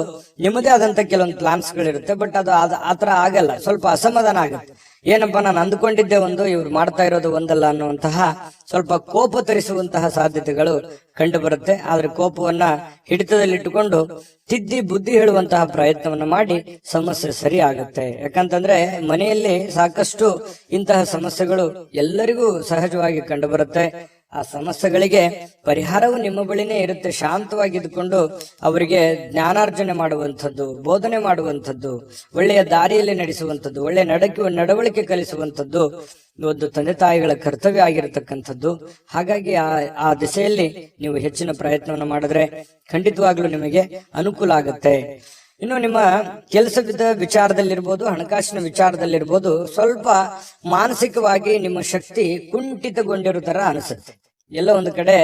ನಿಮ್ಮದೇ ಆದಂತ ಕೆಲವೊಂದು ಪ್ಲಾನ್ಸ್ ಗಳಿರುತ್ತೆ. ಬಟ್ ಅದು ಆತರ ಆಗಲ್ಲ, ಸ್ವಲ್ಪ ಅಸಮಾಧಾನ ಆಗುತ್ತೆ. ಏನಪ್ಪಾ, ನಾನು ಅಂದ್ಕೊಂಡಿದ್ದೆ ಒಂದು, ಇವ್ರು ಮಾಡ್ತಾ ಇರೋದು ಒಂದಲ್ಲ ಅನ್ನುವಂತಹ ಸ್ವಲ್ಪ ಕೋಪ ತರಿಸುವಂತಹ ಸಾಧ್ಯತೆಗಳು ಕಂಡು ಬರುತ್ತೆ. ಆದ್ರೆ ಕೋಪವನ್ನ ಹಿಡಿತದಲ್ಲಿಟ್ಟುಕೊಂಡು ತಿದ್ದಿ ಬುದ್ಧಿ ಹೇಳುವಂತಹ ಪ್ರಯತ್ನವನ್ನ ಮಾಡಿ ಸಮಸ್ಯೆ ಸರಿ ಆಗುತ್ತೆ. ಯಾಕಂತಂದ್ರೆ ಮನೆಯಲ್ಲಿ ಸಾಕಷ್ಟು ಇಂತಹ ಸಮಸ್ಯೆಗಳು ಎಲ್ಲರಿಗೂ ಸಹಜವಾಗಿ ಕಂಡು ಬರುತ್ತೆ. ಆ ಸಮಸ್ಯೆಗಳಿಗೆ ಪರಿಹಾರವು ನಿಮ್ಮ ಬಳಿನೇ ಇರುತ್ತೆ. ಶಾಂತವಾಗಿದ್ದುಕೊಂಡು ಅವರಿಗೆ ಜ್ಞಾನಾರ್ಜನೆ ಮಾಡುವಂಥದ್ದು, ಬೋಧನೆ ಮಾಡುವಂಥದ್ದು, ಒಳ್ಳೆಯ ದಾರಿಯಲ್ಲಿ ನಡೆಸುವಂಥದ್ದು, ಒಳ್ಳೆಯ ನಡವಳಿಕೆ ಕಲಿಸುವಂಥದ್ದು ಒಂದು ತಂದೆ ತಾಯಿಗಳ ಕರ್ತವ್ಯ ಆಗಿರತಕ್ಕಂಥದ್ದು. ಹಾಗಾಗಿ ಆ ದಿಸೆಯಲ್ಲಿ ನೀವು ಹೆಚ್ಚಿನ ಪ್ರಯತ್ನವನ್ನು ಮಾಡಿದ್ರೆ ಖಂಡಿತವಾಗ್ಲೂ ನಿಮಗೆ ಅನುಕೂಲ ಆಗುತ್ತೆ. ಇನ್ನು ನಿಮ್ಮ ಕೆಲಸದ ವಿಚಾರದಲ್ಲಿರ್ಬೋದು, ಹಣಕಾಸಿನ ವಿಚಾರದಲ್ಲಿರ್ಬೋದು, ಸ್ವಲ್ಪ ಮಾನಸಿಕವಾಗಿ ನಿಮ್ಮ ಶಕ್ತಿ ಕುಂಠಿತಗೊಂಡಿರೋ ತರ ಅನಿಸುತ್ತೆ. ಎಲ್ಲ ಒಂದು ಕಡೆ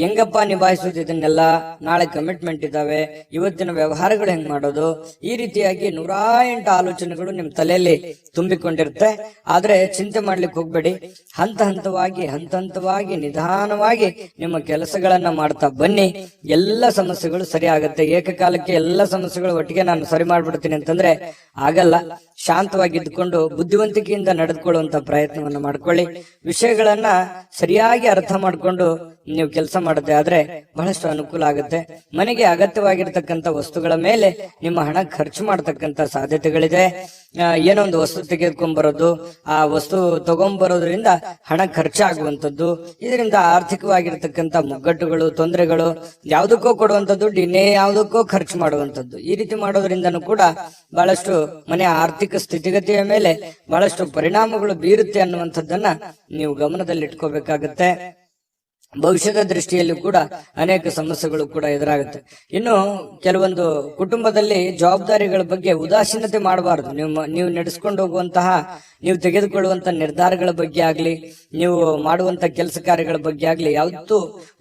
ಹೆಂಗಪ್ಪ ನಿಭಾಯಿಸೋದು ಇದನ್ನೆಲ್ಲ, ನಾಳೆ ಕಮಿಟ್ಮೆಂಟ್ ಇದಾವೆ, ಇವತ್ತಿನ ವ್ಯವಹಾರಗಳು ಹೆಂಗ್ ಮಾಡೋದು, ಈ ರೀತಿಯಾಗಿ 108 ಆಲೋಚನೆಗಳು ನಿಮ್ ತಲೆಯಲ್ಲಿ ತುಂಬಿಕೊಂಡಿರುತ್ತೆ. ಆದ್ರೆ ಚಿಂತೆ ಮಾಡ್ಲಿಕ್ಕೆ ಹೋಗ್ಬೇಡಿ. ಹಂತ ಹಂತವಾಗಿ ನಿಧಾನವಾಗಿ ನಿಮ್ಮ ಕೆಲಸಗಳನ್ನ ಮಾಡ್ತಾ ಬನ್ನಿ. ಎಲ್ಲ ಸಮಸ್ಯೆಗಳು ಸರಿ ಆಗುತ್ತೆ. ಏಕಕಾಲಕ್ಕೆ ಎಲ್ಲ ಸಮಸ್ಯೆಗಳು ಒಟ್ಟಿಗೆ ನಾನು ಸರಿ ಮಾಡ್ಬಿಡ್ತೀನಿ ಅಂತಂದ್ರೆ ಆಗಲ್ಲ. ಶಾಂತವಾಗಿದ್ದುಕೊಂಡು ಬುದ್ಧಿವಂತಿಕೆಯಿಂದ ನಡೆದುಕೊಳ್ಳುವಂತ ಪ್ರಯತ್ನವನ್ನ ಮಾಡ್ಕೊಳ್ಳಿ. ವಿಷಯಗಳನ್ನ ಸರಿಯಾಗಿ ಅರ್ಥ ಮಾಡ್ಕೊಂಡು ನೀವು ಕೆಲಸ ಮಾಡುತ್ತೆ ಆದ್ರೆ ಬಹಳಷ್ಟು ಅನುಕೂಲ ಆಗುತ್ತೆ. ಮನೆಗೆ ಅಗತ್ಯವಾಗಿರ್ತಕ್ಕಂಥ ವಸ್ತುಗಳ ಮೇಲೆ ನಿಮ್ಮ ಹಣ ಖರ್ಚು ಮಾಡತಕ್ಕಂತ ಸಾಧ್ಯತೆಗಳಿದೆ. ಏನೋ ಒಂದು ವಸ್ತು ತೆಗೆದುಕೊಂಡ್ಬರೋದು, ಆ ವಸ್ತು ತಗೊಂಡ್ಬರೋದ್ರಿಂದ ಹಣ ಖರ್ಚಾಗುವಂಥದ್ದು, ಇದರಿಂದ ಆರ್ಥಿಕವಾಗಿರ್ತಕ್ಕಂಥ ಮುಗ್ಗಟ್ಟುಗಳು, ತೊಂದರೆಗಳು, ಯಾವುದಕ್ಕೋ ಕೊಡುವಂತ ದುಡ್ಡು ಇನ್ನೇ ಯಾವುದಕ್ಕೋ ಖರ್ಚು ಮಾಡುವಂಥದ್ದು, ಈ ರೀತಿ ಮಾಡೋದ್ರಿಂದನೂ ಕೂಡ ಬಹಳಷ್ಟು ಮನೆಯ ಆರ್ಥಿಕ ಸ್ಥಿತಿಗತಿಯ ಮೇಲೆ ಬಹಳಷ್ಟು ಪರಿಣಾಮಗಳು ಬೀರುತ್ತೆ ಅನ್ನುವಂಥದ್ದನ್ನ ನೀವು ಗಮನದಲ್ಲಿಟ್ಕೋಬೇಕಾಗತ್ತೆ. ಭವಿಷ್ಯದ ದೃಷ್ಟಿಯಲ್ಲಿ ಕೂಡ ಅನೇಕ ಸಮಸ್ಯೆಗಳು ಕೂಡ ಎದುರಾಗುತ್ತೆ. ಇನ್ನು ಕೆಲವೊಂದು ಕುಟುಂಬದಲ್ಲಿ ಜವಾಬ್ದಾರಿಗಳ ಬಗ್ಗೆ ಉದಾಸೀನತೆ ಮಾಡಬಾರದು. ನೀವು ನಡೆಸ್ಕೊಂಡು ಹೋಗುವಂತಹ, ನೀವು ತೆಗೆದುಕೊಳ್ಳುವಂತ ನಿರ್ಧಾರಗಳ ಬಗ್ಗೆ ಆಗ್ಲಿ, ನೀವು ಮಾಡುವಂತ ಕೆಲಸ ಕಾರ್ಯಗಳ ಬಗ್ಗೆ ಆಗ್ಲಿ ಯಾವತ್ತೂ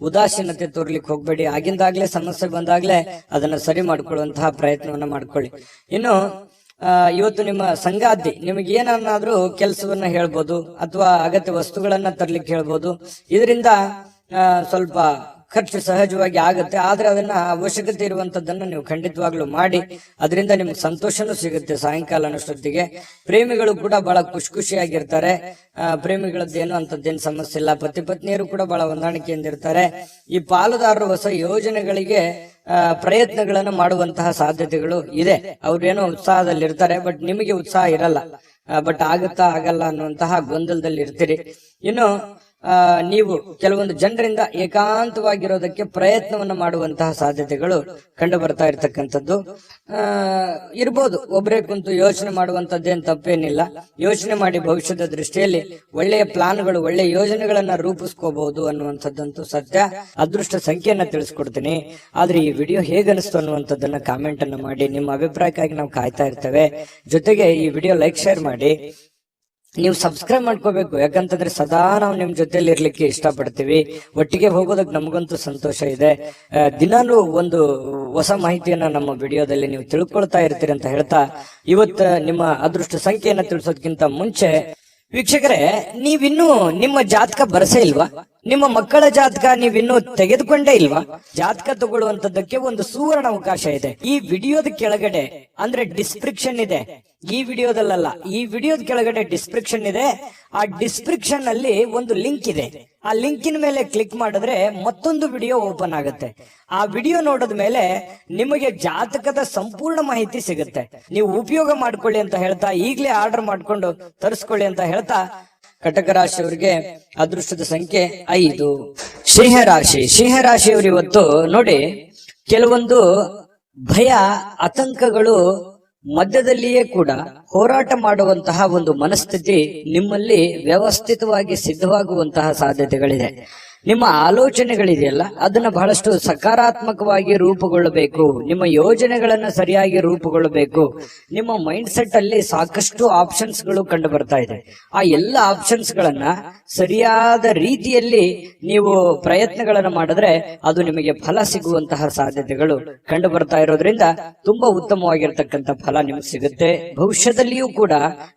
ಉದಾಸೀನತೆ ತೋರ್ಲಿಕ್ಕೆ ಹೋಗ್ಬೇಡಿ. ಆಗಿಂದಾಗ್ಲೇ ಸಮಸ್ಯೆ ಬಂದಾಗ್ಲೇ ಅದನ್ನ ಸರಿ ಮಾಡ್ಕೊಳ್ಳುವಂತಹ ಪ್ರಯತ್ನವನ್ನ ಮಾಡ್ಕೊಳ್ಳಿ. ಇನ್ನು ಇವತ್ತು ನಿಮ್ಮ ಸಂಗಾತಿ ನಿಮಗೆ ಏನನ್ನಾದ್ರೂ ಕೆಲಸವನ್ನ ಹೇಳ್ಬೋದು, ಅಥವಾ ಅಗತ್ಯ ವಸ್ತುಗಳನ್ನ ತರ್ಲಿಕ್ಕೆ ಹೇಳ್ಬೋದು. ಇದರಿಂದ ಸ್ವಲ್ಪ ಖರ್ಚು ಸಹಜವಾಗಿ ಆಗುತ್ತೆ. ಆದ್ರೆ ಅದನ್ನ ಅವಶ್ಯಕತೆ ಇರುವಂತದ್ದನ್ನ ನೀವು ಖಂಡಿತವಾಗ್ಲೂ ಮಾಡಿ. ಅದರಿಂದ ನಿಮ್ಗೆ ಸಂತೋಷನೂ ಸಿಗುತ್ತೆ. ಸಾಯಂಕಾಲ ಅನ್ನೋಷ್ಟೊತ್ತಿಗೆ ಪ್ರೇಮಿಗಳು ಕೂಡ ಬಹಳ ಖುಷಿಯಾಗಿರ್ತಾರೆ. ಪ್ರೇಮಿಗಳದ್ದೇನು ಅಂತದ್ದೇನು ಸಮಸ್ಯೆ ಇಲ್ಲ. ಪತಿ ಪತ್ನಿಯರು ಕೂಡ ಬಹಳ ಹೊಂದಾಣಿಕೆಯಿಂದ ಇರ್ತಾರೆ. ಈ ಪಾಲುದಾರರು ಹೊಸ ಯೋಜನೆಗಳಿಗೆ ಪ್ರಯತ್ನಗಳನ್ನು ಮಾಡುವಂತಹ ಸಾಧ್ಯತೆಗಳು ಇದೆ. ಅವ್ರೇನೋ ಉತ್ಸಾಹದಲ್ಲಿ ಇರ್ತಾರೆ, ಬಟ್ ನಿಮಗೆ ಉತ್ಸಾಹ ಇರಲ್ಲ. ಬಟ್ ಆಗುತ್ತಾ ಆಗಲ್ಲ ಅನ್ನುವಂತಹ ಗೊಂದಲದಲ್ಲಿ ಇರ್ತೀರಿ. ಇನ್ನು ನೀವು ಕೆಲವೊಂದು ಜನರಿಂದ ಏಕಾಂತವಾಗಿರೋದಕ್ಕೆ ಪ್ರಯತ್ನವನ್ನು ಮಾಡುವಂತಹ ಸಾಧ್ಯತೆಗಳು ಕಂಡು ಬರ್ತಾ ಇರ್ತಕ್ಕಂಥದ್ದು ಇರ್ಬೋದು. ಒಬ್ಬರೇ ಕುಂತು ಯೋಚನೆ ಮಾಡುವಂತದ್ದೇನು ತಪ್ಪೇನಿಲ್ಲ. ಯೋಚನೆ ಮಾಡಿ ಭವಿಷ್ಯದ ದೃಷ್ಟಿಯಲ್ಲಿ ಒಳ್ಳೆಯ ಪ್ಲಾನ್ಗಳು, ಒಳ್ಳೆಯ ಯೋಜನೆಗಳನ್ನ ರೂಪಿಸ್ಕೋಬಹುದು ಅನ್ನುವಂಥದ್ದಂತೂ ಸತ್ಯ. ಅದೃಷ್ಟ ಸಂಖ್ಯೆಯನ್ನ ತಿಳಿಸ್ಕೊಡ್ತೀನಿ. ಆದ್ರೆ ಈ ವಿಡಿಯೋ ಹೇಗನಿಸ್ತು ಅನ್ನುವಂಥದ್ದನ್ನ ಕಾಮೆಂಟ್ ಅನ್ನು ಮಾಡಿ. ನಿಮ್ಮ ಅಭಿಪ್ರಾಯಕ್ಕಾಗಿ ನಾವು ಕಾಯ್ತಾ ಇರ್ತೇವೆ. ಜೊತೆಗೆ ಈ ವಿಡಿಯೋ ಲೈಕ್, ಶೇರ್ ಮಾಡಿ. ನೀವು ಸಬ್ಸ್ಕ್ರೈಬ್ ಮಾಡ್ಕೋಬೇಕು. ಯಾಕಂತಂದ್ರೆ ಸದಾ ನಾವು ನಿಮ್ ಜೊತೆಲಿ ಇರ್ಲಿಕ್ಕೆ ಇಷ್ಟಪಡ್ತೀವಿ. ಒಟ್ಟಿಗೆ ಹೋಗೋದಕ್ಕೆ ನಮಗಂತೂ ಸಂತೋಷ ಇದೆ. ದಿನಾಲೂ ಒಂದು ಹೊಸ ಮಾಹಿತಿಯನ್ನ ನಮ್ಮ ವಿಡಿಯೋದಲ್ಲಿ ನೀವು ತಿಳ್ಕೊಳ್ತಾ ಇರ್ತೀರಿ ಅಂತ ಹೇಳ್ತಾ, ಇವತ್ತು ನಿಮ್ಮ ಅದೃಷ್ಟ ಸಂಖ್ಯೆಯನ್ನ ತಿಳಿಸೋದಕ್ಕಿಂತ ಮುಂಚೆ ವೀಕ್ಷಕರೇ, ನೀವಿನ್ನೂ ನಿಮ್ಮ ಜಾತಕ ಬರಸೇ ಇಲ್ವಾ? ನಿಮ್ಮ ಮಕ್ಕಳ ಜಾತಕ ನೀವಿನ್ನೂ ತೆಗೆದುಕೊಂಡೇ ಇಲ್ವಾ? ಜಾತಕ ತಗೊಳ್ಳುವಂತದ್ದಕ್ಕೆ ಒಂದು ಸುವರ್ಣ ಅವಕಾಶ ಇದೆ. ಈ ವಿಡಿಯೋದ ಕೆಳಗಡೆ ಅಂದ್ರೆ ಡಿಸ್ಕ್ರಿಪ್ಷನ್ ಇದೆ. ಈ ವಿಡಿಯೋದಲ್ಲ, ಈ ವಿಡಿಯೋದ ಕೆಳಗಡೆ ಡಿಸ್ಕ್ರಿಪ್ಷನ್ ಇದೆ. ಆ ಡಿಸ್ಕ್ರಿಪ್ಷನ್ ಅಲ್ಲಿ ಒಂದು ಲಿಂಕ್ ಇದೆ. ಆ ಲಿಂಕಿನ ಮೇಲೆ ಕ್ಲಿಕ್ ಮಾಡಿದ್ರೆ ಮತ್ತೊಂದು ವಿಡಿಯೋ ಓಪನ್ ಆಗುತ್ತೆ. ಆ ವಿಡಿಯೋ ನೋಡಿದ ಮೇಲೆ ನಿಮಗೆ ಜಾತಕದ ಸಂಪೂರ್ಣ ಮಾಹಿತಿ ಸಿಗುತ್ತೆ. ನೀವು ಉಪಯೋಗ ಮಾಡ್ಕೊಳ್ಳಿ ಅಂತ ಹೇಳ್ತಾ, ಈಗಲೇ ಆರ್ಡರ್ ಮಾಡ್ಕೊಂಡು ತರಿಸ್ಕೊಳ್ಳಿ ಅಂತ ಹೇಳ್ತಾ, ಕಟಕ ರಾಶಿಯವರಿಗೆ ಅದೃಷ್ಟದ ಸಂಖ್ಯೆ 5. ಸಿಂಹರಾಶಿಯವರು ಇವತ್ತು ನೋಡಿ, ಕೆಲವೊಂದು ಭಯ, ಆತಂಕಗಳು ಮಧ್ಯದಲ್ಲಿಯೇ ಕೂಡ ಹೋರಾಟ ಮಾಡುವಂತಹ ಒಂದು ಮನಸ್ಥಿತಿ ನಿಮ್ಮಲ್ಲಿ ವ್ಯವಸ್ಥಿತವಾಗಿ ಸಿದ್ಧವಾಗುವಂತಹ ಸಾಧ್ಯತೆಗಳಿದೆ. ನಿಮ್ಮ ಆಲೋಚನೆಗಳಿದೆಯಲ್ಲ ಅದನ್ನ ಬಹಳಷ್ಟು ಸಕಾರಾತ್ಮಕವಾಗಿ ರೂಪುಗೊಳ್ಳಬೇಕು. ನಿಮ್ಮ ಯೋಜನೆಗಳನ್ನ ಸರಿಯಾಗಿ ರೂಪುಗೊಳ್ಳಬೇಕು. ನಿಮ್ಮ ಮೈಂಡ್ ಸೆಟ್ ಅಲ್ಲಿ ಸಾಕಷ್ಟು ಆಪ್ಷನ್ಸ್ ಗಳು ಕಂಡು ಬರ್ತಾ ಇದೆ. ಆ ಎಲ್ಲ ಆಪ್ಷನ್ಸ್ ಗಳನ್ನ ಸರಿಯಾದ ರೀತಿಯಲ್ಲಿ ನೀವು ಪ್ರಯತ್ನಗಳನ್ನ ಮಾಡಿದ್ರೆ ಅದು ನಿಮಗೆ ಫಲ ಸಿಗುವಂತಹ ಸಾಧ್ಯತೆಗಳು ಕಂಡು ಬರ್ತಾ ಇರೋದ್ರಿಂದ ತುಂಬಾ ಉತ್ತಮವಾಗಿರ್ತಕ್ಕಂಥ ಫಲ ನಿಮಗೆ ಸಿಗುತ್ತೆ. ಭವಿಷ್ಯದಲ್ಲಿಯೂ ಕೂಡ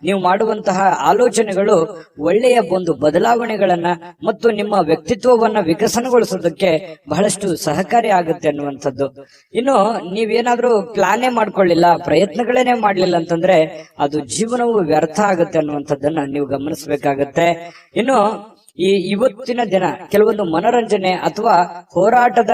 ನೀವು ಮಾಡುವಂತಹ ಆಲೋಚನೆಗಳು ಒಳ್ಳೆಯ ಒಂದು ಬದಲಾವಣೆಗಳನ್ನ ಮತ್ತು ನಿಮ್ಮ ವ್ಯಕ್ತಿತ್ವವನ್ನ ವಿಕಸನಗೊಳಿಸೋದಕ್ಕೆ ಬಹಳಷ್ಟು ಸಹಕಾರಿ ಆಗುತ್ತೆ ಅನ್ನುವಂಥದ್ದು. ಇನ್ನು ನೀವೇನಾದ್ರೂ ಪ್ಲಾನೇ ಮಾಡ್ಕೊಳ್ಳಿಲ್ಲ, ಪ್ರಯತ್ನಗಳೇನೆ ಮಾಡ್ಲಿಲ್ಲ ಅಂತಂದ್ರೆ ಅದು ಜೀವನವು ವ್ಯರ್ಥ ಆಗುತ್ತೆ ಅನ್ನುವಂಥದ್ದನ್ನ ನೀವು ಗಮನಿಸಬೇಕಾಗತ್ತೆ. ಇನ್ನು ಇವತ್ತಿನ ದಿನ ಕೆಲವೊಂದು ಮನೋರಂಜನೆ ಅಥವಾ ಹೋರಾಟದ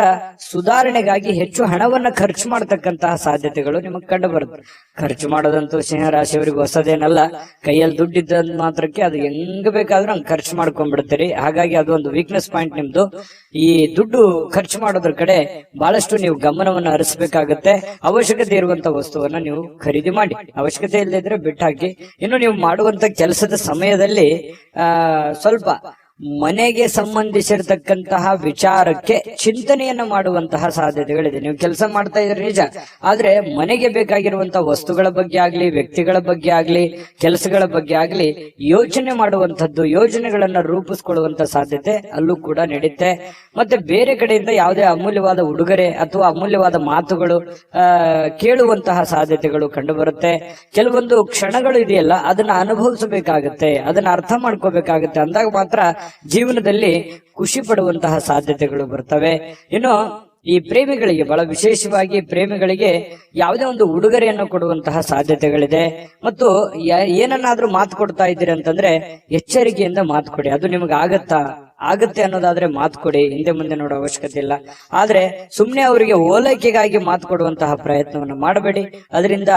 ಸುಧಾರಣೆಗಾಗಿ ಹೆಚ್ಚು ಹಣವನ್ನ ಖರ್ಚು ಮಾಡತಕ್ಕಂತಹ ಸಾಧ್ಯತೆಗಳು ನಿಮಗೆ ಕಂಡು ಬರುತ್ತೆ. ಖರ್ಚು ಮಾಡೋದಂತೂ ಸಿಂಹ ರಾಶಿಯವರಿಗೆ ಹೊಸದೇನಲ್ಲ. ಕೈಯಲ್ಲಿ ದುಡ್ಡಿದ್ದ ಮಾತ್ರಕ್ಕೆ ಅದು ಹೆಂಗ್ ಬೇಕಾದ್ರೂ ಹಂಗ್ ಖರ್ಚು ಮಾಡ್ಕೊಂಡ್ಬಿಡ್ತೀರಿ. ಹಾಗಾಗಿ ಅದು ಒಂದು ವೀಕ್ನೆಸ್ ಪಾಯಿಂಟ್ ನಿಮ್ದು. ಈ ದುಡ್ಡು ಖರ್ಚು ಮಾಡೋದ್ರ ಕಡೆ ಬಹಳಷ್ಟು ನೀವು ಗಮನವನ್ನು ಹರಿಸಬೇಕಾಗತ್ತೆ. ಅವಶ್ಯಕತೆ ಇರುವಂತ ವಸ್ತುವನ್ನ ನೀವು ಖರೀದಿ ಮಾಡಿ, ಅವಶ್ಯಕತೆ ಇಲ್ಲದಿದ್ರೆ ಬಿಟ್ಟು ಹಾಕಿ. ಇನ್ನು ನೀವು ಮಾಡುವಂತ ಕೆಲಸದ ಸಮಯದಲ್ಲಿ ಸ್ವಲ್ಪ ಮನೆಗೆ ಸಂಬಂಧಿಸಿರ್ತಕ್ಕಂತಹ ವಿಚಾರಕ್ಕೆ ಚಿಂತನೆಯನ್ನ ಮಾಡುವಂತಹ ಸಾಧ್ಯತೆಗಳಿದೆ. ನೀವು ಕೆಲಸ ಮಾಡ್ತಾ ಇದ್ರೆ ನಿಜ, ಆದ್ರೆ ಮನೆಗೆ ಬೇಕಾಗಿರುವಂತಹ ವಸ್ತುಗಳ ಬಗ್ಗೆ ಆಗ್ಲಿ, ವ್ಯಕ್ತಿಗಳ ಬಗ್ಗೆ ಆಗ್ಲಿ, ಕೆಲಸಗಳ ಬಗ್ಗೆ ಆಗ್ಲಿ ಯೋಚನೆ ಮಾಡುವಂತದ್ದು, ಯೋಜನೆಗಳನ್ನ ರೂಪಿಸ್ಕೊಳ್ಳುವಂತ ಸಾಧ್ಯತೆ ಅಲ್ಲೂ ಕೂಡ ನಡೆಯುತ್ತೆ. ಮತ್ತೆ ಬೇರೆ ಕಡೆಯಿಂದ ಯಾವುದೇ ಅಮೂಲ್ಯವಾದ ಉಡುಗೊರೆ ಅಥವಾ ಅಮೂಲ್ಯವಾದ ಮಾತುಗಳು ಕೇಳುವಂತಹ ಸಾಧ್ಯತೆಗಳು ಕಂಡು ಬರುತ್ತೆ. ಕೆಲವೊಂದು ಕ್ಷಣಗಳು ಇದೆಯಲ್ಲ ಅದನ್ನ ಅನುಭವಿಸಬೇಕಾಗತ್ತೆ, ಅದನ್ನ ಅರ್ಥ ಮಾಡ್ಕೋಬೇಕಾಗತ್ತೆ. ಅಂದಾಗ ಮಾತ್ರ ಜೀವನದಲ್ಲಿ ಖುಷಿ ಪಡುವಂತಹ ಸಾಧ್ಯತೆಗಳು ಬರ್ತವೆ. ಇನ್ನು ಈ ಪ್ರೇಮಿಗಳಿಗೆ, ಬಹಳ ವಿಶೇಷವಾಗಿ ಪ್ರೇಮಿಗಳಿಗೆ ಯಾವುದೇ ಒಂದು ಉಡುಗೊರೆಯನ್ನು ಕೊಡುವಂತಹ ಸಾಧ್ಯತೆಗಳಿದೆ. ಮತ್ತು ಏನನ್ನಾದ್ರೂ ಮಾತು ಕೊಡ್ತಾ ಇದ್ದೀರಿ ಅಂತಂದ್ರೆ ಎಚ್ಚರಿಕೆಯಿಂದ ಮಾತು ಕೊಡಿ. ಅದು ನಿಮ್ಗೆ ಆಗತ್ತೆ ಅನ್ನೋದಾದ್ರೆ ಮಾತು ಕೊಡಿ, ಹಿಂದೆ ಮುಂದೆ ನೋಡೋ ಅವಶ್ಯಕತೆ ಇಲ್ಲ. ಆದ್ರೆ ಸುಮ್ನೆ ಅವರಿಗೆ ಓಲೈಕೆಗಾಗಿ ಮಾತು ಕೊಡುವಂತಹ ಪ್ರಯತ್ನವನ್ನು ಮಾಡಬೇಡಿ. ಅದರಿಂದ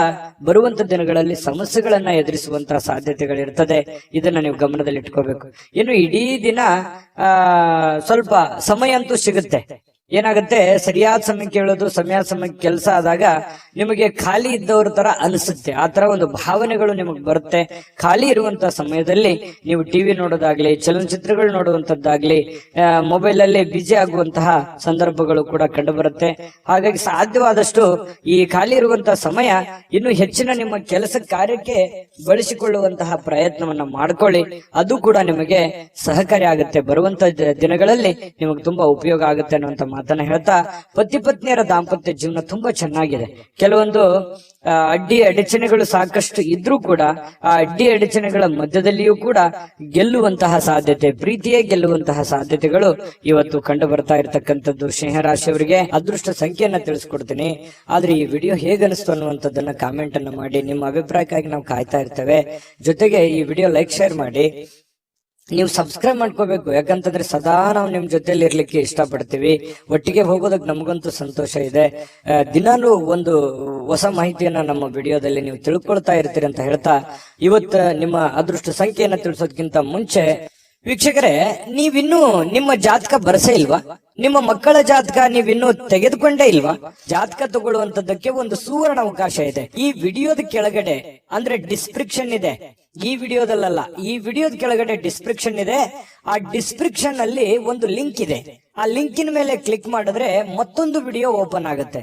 ಬರುವಂತ ದಿನಗಳಲ್ಲಿ ಸಮಸ್ಯೆಗಳನ್ನ ಎದುರಿಸುವಂತಹ ಸಾಧ್ಯತೆಗಳಿರ್ತದೆ. ಇದನ್ನ ನೀವು ಗಮನದಲ್ಲಿ ಇಟ್ಕೋಬೇಕು. ಇನ್ನು ಇಡೀ ದಿನ ಸ್ವಲ್ಪ ಸಮಯ ಅಂತೂ ಸಿಗುತ್ತೆ. ಏನಾಗುತ್ತೆ, ಸರಿಯಾದ ಸಮಯಕ್ಕೆ ಹೇಳೋದು, ಸಮಯಕ್ಕೆ ಕೆಲಸ ಆದಾಗ ನಿಮಗೆ ಖಾಲಿ ಇದ್ದವ್ರ ತರ ಅನಿಸುತ್ತೆ. ಆ ತರ ಒಂದು ಭಾವನೆಗಳು ನಿಮಗೆ ಬರುತ್ತೆ. ಖಾಲಿ ಇರುವಂತಹ ಸಮಯದಲ್ಲಿ ನೀವು ಟಿವಿ ನೋಡೋದಾಗ್ಲಿ, ಚಲನಚಿತ್ರಗಳು ನೋಡುವಂತದ್ದಾಗ್ಲಿ, ಮೊಬೈಲ್ ಅಲ್ಲಿ ಬಿಜಿ ಆಗುವಂತಹ ಸಂದರ್ಭಗಳು ಕೂಡ ಕಂಡು ಬರುತ್ತೆ. ಹಾಗಾಗಿ ಸಾಧ್ಯವಾದಷ್ಟು ಈ ಖಾಲಿ ಇರುವಂತಹ ಸಮಯ ಇನ್ನು ಹೆಚ್ಚಿನ ನಿಮ್ಮ ಕೆಲಸ ಕಾರ್ಯಕ್ಕೆ ಬಳಸಿಕೊಳ್ಳುವಂತಹ ಪ್ರಯತ್ನವನ್ನ ಮಾಡ್ಕೊಳ್ಳಿ. ಅದು ಕೂಡ ನಿಮಗೆ ಸಹಕಾರಿ ಆಗುತ್ತೆ. ಬರುವಂತ ದಿನಗಳಲ್ಲಿ ನಿಮಗೆ ತುಂಬಾ ಉಪಯೋಗ ಆಗುತ್ತೆ ಅನ್ನುವಂತ ಮಾತನ್ನ ಹೇಳ್ತಾ, ಪತಿ ಪತ್ನಿಯರ ದಾಂಪತ್ಯ ಜೀವನ ತುಂಬಾ ಚೆನ್ನಾಗಿದೆ. ಕೆಲವೊಂದು ಅಡ್ಡಿ ಅಡಚಣೆಗಳು ಸಾಕಷ್ಟು ಇದ್ರೂ ಕೂಡ ಆ ಅಡ್ಡಿ ಅಡಚಣೆಗಳ ಮಧ್ಯದಲ್ಲಿಯೂ ಕೂಡ ಗೆಲ್ಲುವಂತಹ ಸಾಧ್ಯತೆ, ಪ್ರೀತಿಯೇ ಗೆಲ್ಲುವಂತಹ ಸಾಧ್ಯತೆಗಳು ಇವತ್ತು ಕಂಡು ಬರ್ತಾ ಇರತಕ್ಕಂಥದ್ದು. ಸಿಂಹರಾಶಿಯವರಿಗೆ ಅದೃಷ್ಟ ಸಂಖ್ಯೆಯನ್ನ ತಿಳಿಸ್ಕೊಡ್ತೀನಿ. ಆದ್ರೆ ಈ ವಿಡಿಯೋ ಹೇಗನಿಸ್ತು ಅನ್ನುವಂಥದ್ದನ್ನ ಕಾಮೆಂಟ್ ಅನ್ನ ಮಾಡಿ. ನಿಮ್ಮ ಅಭಿಪ್ರಾಯಕ್ಕಾಗಿ ನಾವು ಕಾಯ್ತಾ ಇರ್ತೇವೆ. ಜೊತೆಗೆ ಈ ವಿಡಿಯೋ ಲೈಕ್, ಶೇರ್ ಮಾಡಿ. ನೀವು ಸಬ್ಸ್ಕ್ರೈಬ್ ಮಾಡ್ಕೋಬೇಕು. ಯಾಕಂತಂದ್ರೆ ಸದಾ ನಾವು ನಿಮ್ ಜೊತೆಲಿ ಇರ್ಲಿಕ್ಕೆ ಇಷ್ಟಪಡ್ತೀವಿ. ಒಟ್ಟಿಗೆ ಹೋಗೋದಕ್ಕೆ ನಮಗಂತೂ ಸಂತೋಷ ಇದೆ. ದಿನಾನು ಒಂದು ಹೊಸ ಮಾಹಿತಿಯನ್ನ ನಮ್ಮ ವಿಡಿಯೋದಲ್ಲಿ ನೀವು ತಿಳ್ಕೊಳ್ತಾ ಇರ್ತೀರಿ ಅಂತ ಹೇಳ್ತಾ, ಇವತ್ತು ನಿಮ್ಮ ಅದೃಷ್ಟ ಸಂಖ್ಯೆಯನ್ನ ತಿಳಿಸೋದಕ್ಕಿಂತ ಮುಂಚೆ ವೀಕ್ಷಕರೇ, ನೀವಿನ್ನೂ ನಿಮ್ಮ ಜಾತಕ ಬರಸೇ ಇಲ್ವಾ? ನಿಮ್ಮ ಮಕ್ಕಳ ಜಾತಕ ನೀವಿನ್ನೂ ತೆಗೆದುಕೊಂಡೇ ಇಲ್ವಾ? ಜಾತಕ ತಗೊಳ್ಳುವಂತದ್ದಕ್ಕೆ ಒಂದು ಸುವರ್ಣ ಅವಕಾಶ ಇದೆ. ಈ ವಿಡಿಯೋದ ಕೆಳಗಡೆ ಅಂದ್ರೆ ಡಿಸ್ಕ್ರಿಪ್ಷನ್ ಇದೆ. ಈ ವಿಡಿಯೋದಲ್ಲ, ಈ ವಿಡಿಯೋದ ಕೆಳಗಡೆ ಡಿಸ್ಕ್ರಿಪ್ಷನ್ ಇದೆ. ಆ ಡಿಸ್ಕ್ರಿಪ್ಷನ್ ಅಲ್ಲಿ ಒಂದು ಲಿಂಕ್ ಇದೆ. ಆ ಲಿಂಕಿನ ಮೇಲೆ ಕ್ಲಿಕ್ ಮಾಡಿದ್ರೆ ಮತ್ತೊಂದು ವಿಡಿಯೋ ಓಪನ್ ಆಗುತ್ತೆ.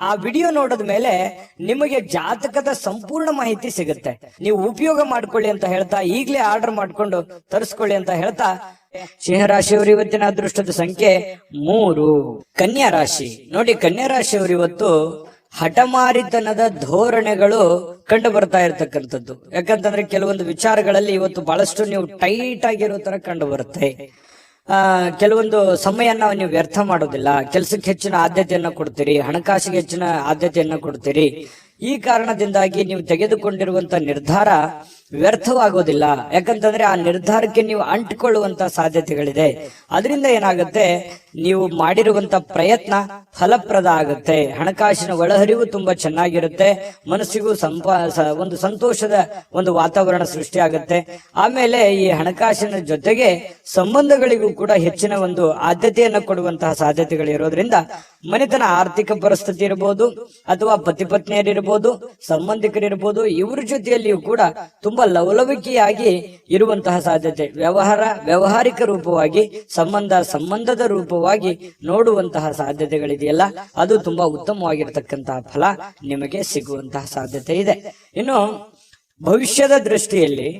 ಆ ವಿಡಿಯೋ ನೋಡಿದ ಮೇಲೆ ನಿಮಗೆ ಜಾತಕದ ಸಂಪೂರ್ಣ ಮಾಹಿತಿ ಸಿಗುತ್ತೆ. ನೀವು ಉಪಯೋಗ ಮಾಡ್ಕೊಳ್ಳಿ ಅಂತ ಹೇಳ್ತಾ, ಈಗಲೇ ಆರ್ಡರ್ ಮಾಡ್ಕೊಂಡು ತರಿಸ್ಕೊಳ್ಳಿ ಅಂತ ಹೇಳ್ತಾ, ಸಿಂಹರಾಶಿಯವರು ಇವತ್ತಿನ ಅದೃಷ್ಟದ ಸಂಖ್ಯೆ 3. ಕನ್ಯಾ ರಾಶಿ ನೋಡಿ, ಕನ್ಯಾ ರಾಶಿಯವರು ಇವತ್ತು ಹಠಮಾರಿತನದ ಧೋರಣೆಗಳು ಕಂಡು ಬರ್ತಾ ಇರತಕ್ಕಂಥದ್ದು. ಯಾಕಂತಂದ್ರೆ ಕೆಲವೊಂದು ವಿಚಾರಗಳಲ್ಲಿ ಇವತ್ತು ಬಹಳಷ್ಟು ನೀವು ಟೈಟ್ ಆಗಿರೋ ತರ ಕಂಡು ಬರುತ್ತೆ. ಕೆಲವೊಂದು ಸಮಯನ ನೀವು ವ್ಯರ್ಥ ಮಾಡೋದಿಲ್ಲ. ಕೆಲಸಕ್ಕೆ ಹೆಚ್ಚಿನ ಆದ್ಯತೆಯನ್ನ ಕೊಡ್ತೀರಿ, ಹಣಕಾಸಿಗೆ ಹೆಚ್ಚಿನ ಆದ್ಯತೆಯನ್ನ ಕೊಡ್ತೀರಿ. ಈ ಕಾರಣದಿಂದಾಗಿ ನೀವು ತೆಗೆದುಕೊಂಡಿರುವಂತ ನಿರ್ಧಾರ ವ್ಯರ್ಥವಾಗೋದಿಲ್ಲ. ಯಾಕಂತಂದ್ರೆ ಆ ನಿರ್ಧಾರಕ್ಕೆ ನೀವು ಅಂಟಿಕೊಳ್ಳುವಂತ ಸಾಧ್ಯತೆಗಳಿದೆ. ಅದರಿಂದ ಏನಾಗುತ್ತೆ, ನೀವು ಮಾಡಿರುವಂತ ಪ್ರಯತ್ನ ಫಲಪ್ರದ ಆಗುತ್ತೆ. ಹಣಕಾಸಿನ ಒಳಹರಿವು ತುಂಬಾ ಚೆನ್ನಾಗಿರುತ್ತೆ. ಮನಸ್ಸಿಗೂ ಒಂದು ಸಂತೋಷದ ಒಂದು ವಾತಾವರಣ ಸೃಷ್ಟಿಯಾಗುತ್ತೆ. ಆಮೇಲೆ ಈ ಹಣಕಾಸಿನ ಜೊತೆಗೆ ಸಂಬಂಧಗಳಿಗೂ ಕೂಡ ಹೆಚ್ಚಿನ ಒಂದು ಆದ್ಯತೆಯನ್ನ ಕೊಡುವಂತಹ ಸಾಧ್ಯತೆಗಳು ಇರೋದ್ರಿಂದ ಮನೆತನ ಆರ್ಥಿಕ ಪರಿಸ್ಥಿತಿ ಇರಬಹುದು, ಅಥವಾ ಪತಿ ಪತ್ನಿಯರಿರ್ಬೋದು, ಸಂಬಂಧಿಕರಿರ್ಬೋದು, ಇವರ ಜೊತೆಯಲ್ಲಿಯೂ ಕೂಡ ತುಂಬಾ ಲವಲವಿಕೆಯಾಗಿ ಇರುವಂತಹ ಸಾಧ್ಯತೆ, ವ್ಯವಹಾರಿಕ ರೂಪವಾಗಿ ಸಂಬಂಧದ ರೂಪವಾಗಿ ನೋಡುವಂತಹ ಸಾಧ್ಯತೆಗಳಿದೆಯಲ್ಲ, ಅದು ತುಂಬಾ ಉತ್ತಮವಾಗಿರ್ತಕ್ಕಂತಹ ಫಲ ನಿಮಗೆ ಸಿಗುವಂತಹ ಸಾಧ್ಯತೆ ಇದೆ. ಇನ್ನು ಭವಿಷ್ಯದ ದೃಷ್ಟಿಯಲ್ಲಿ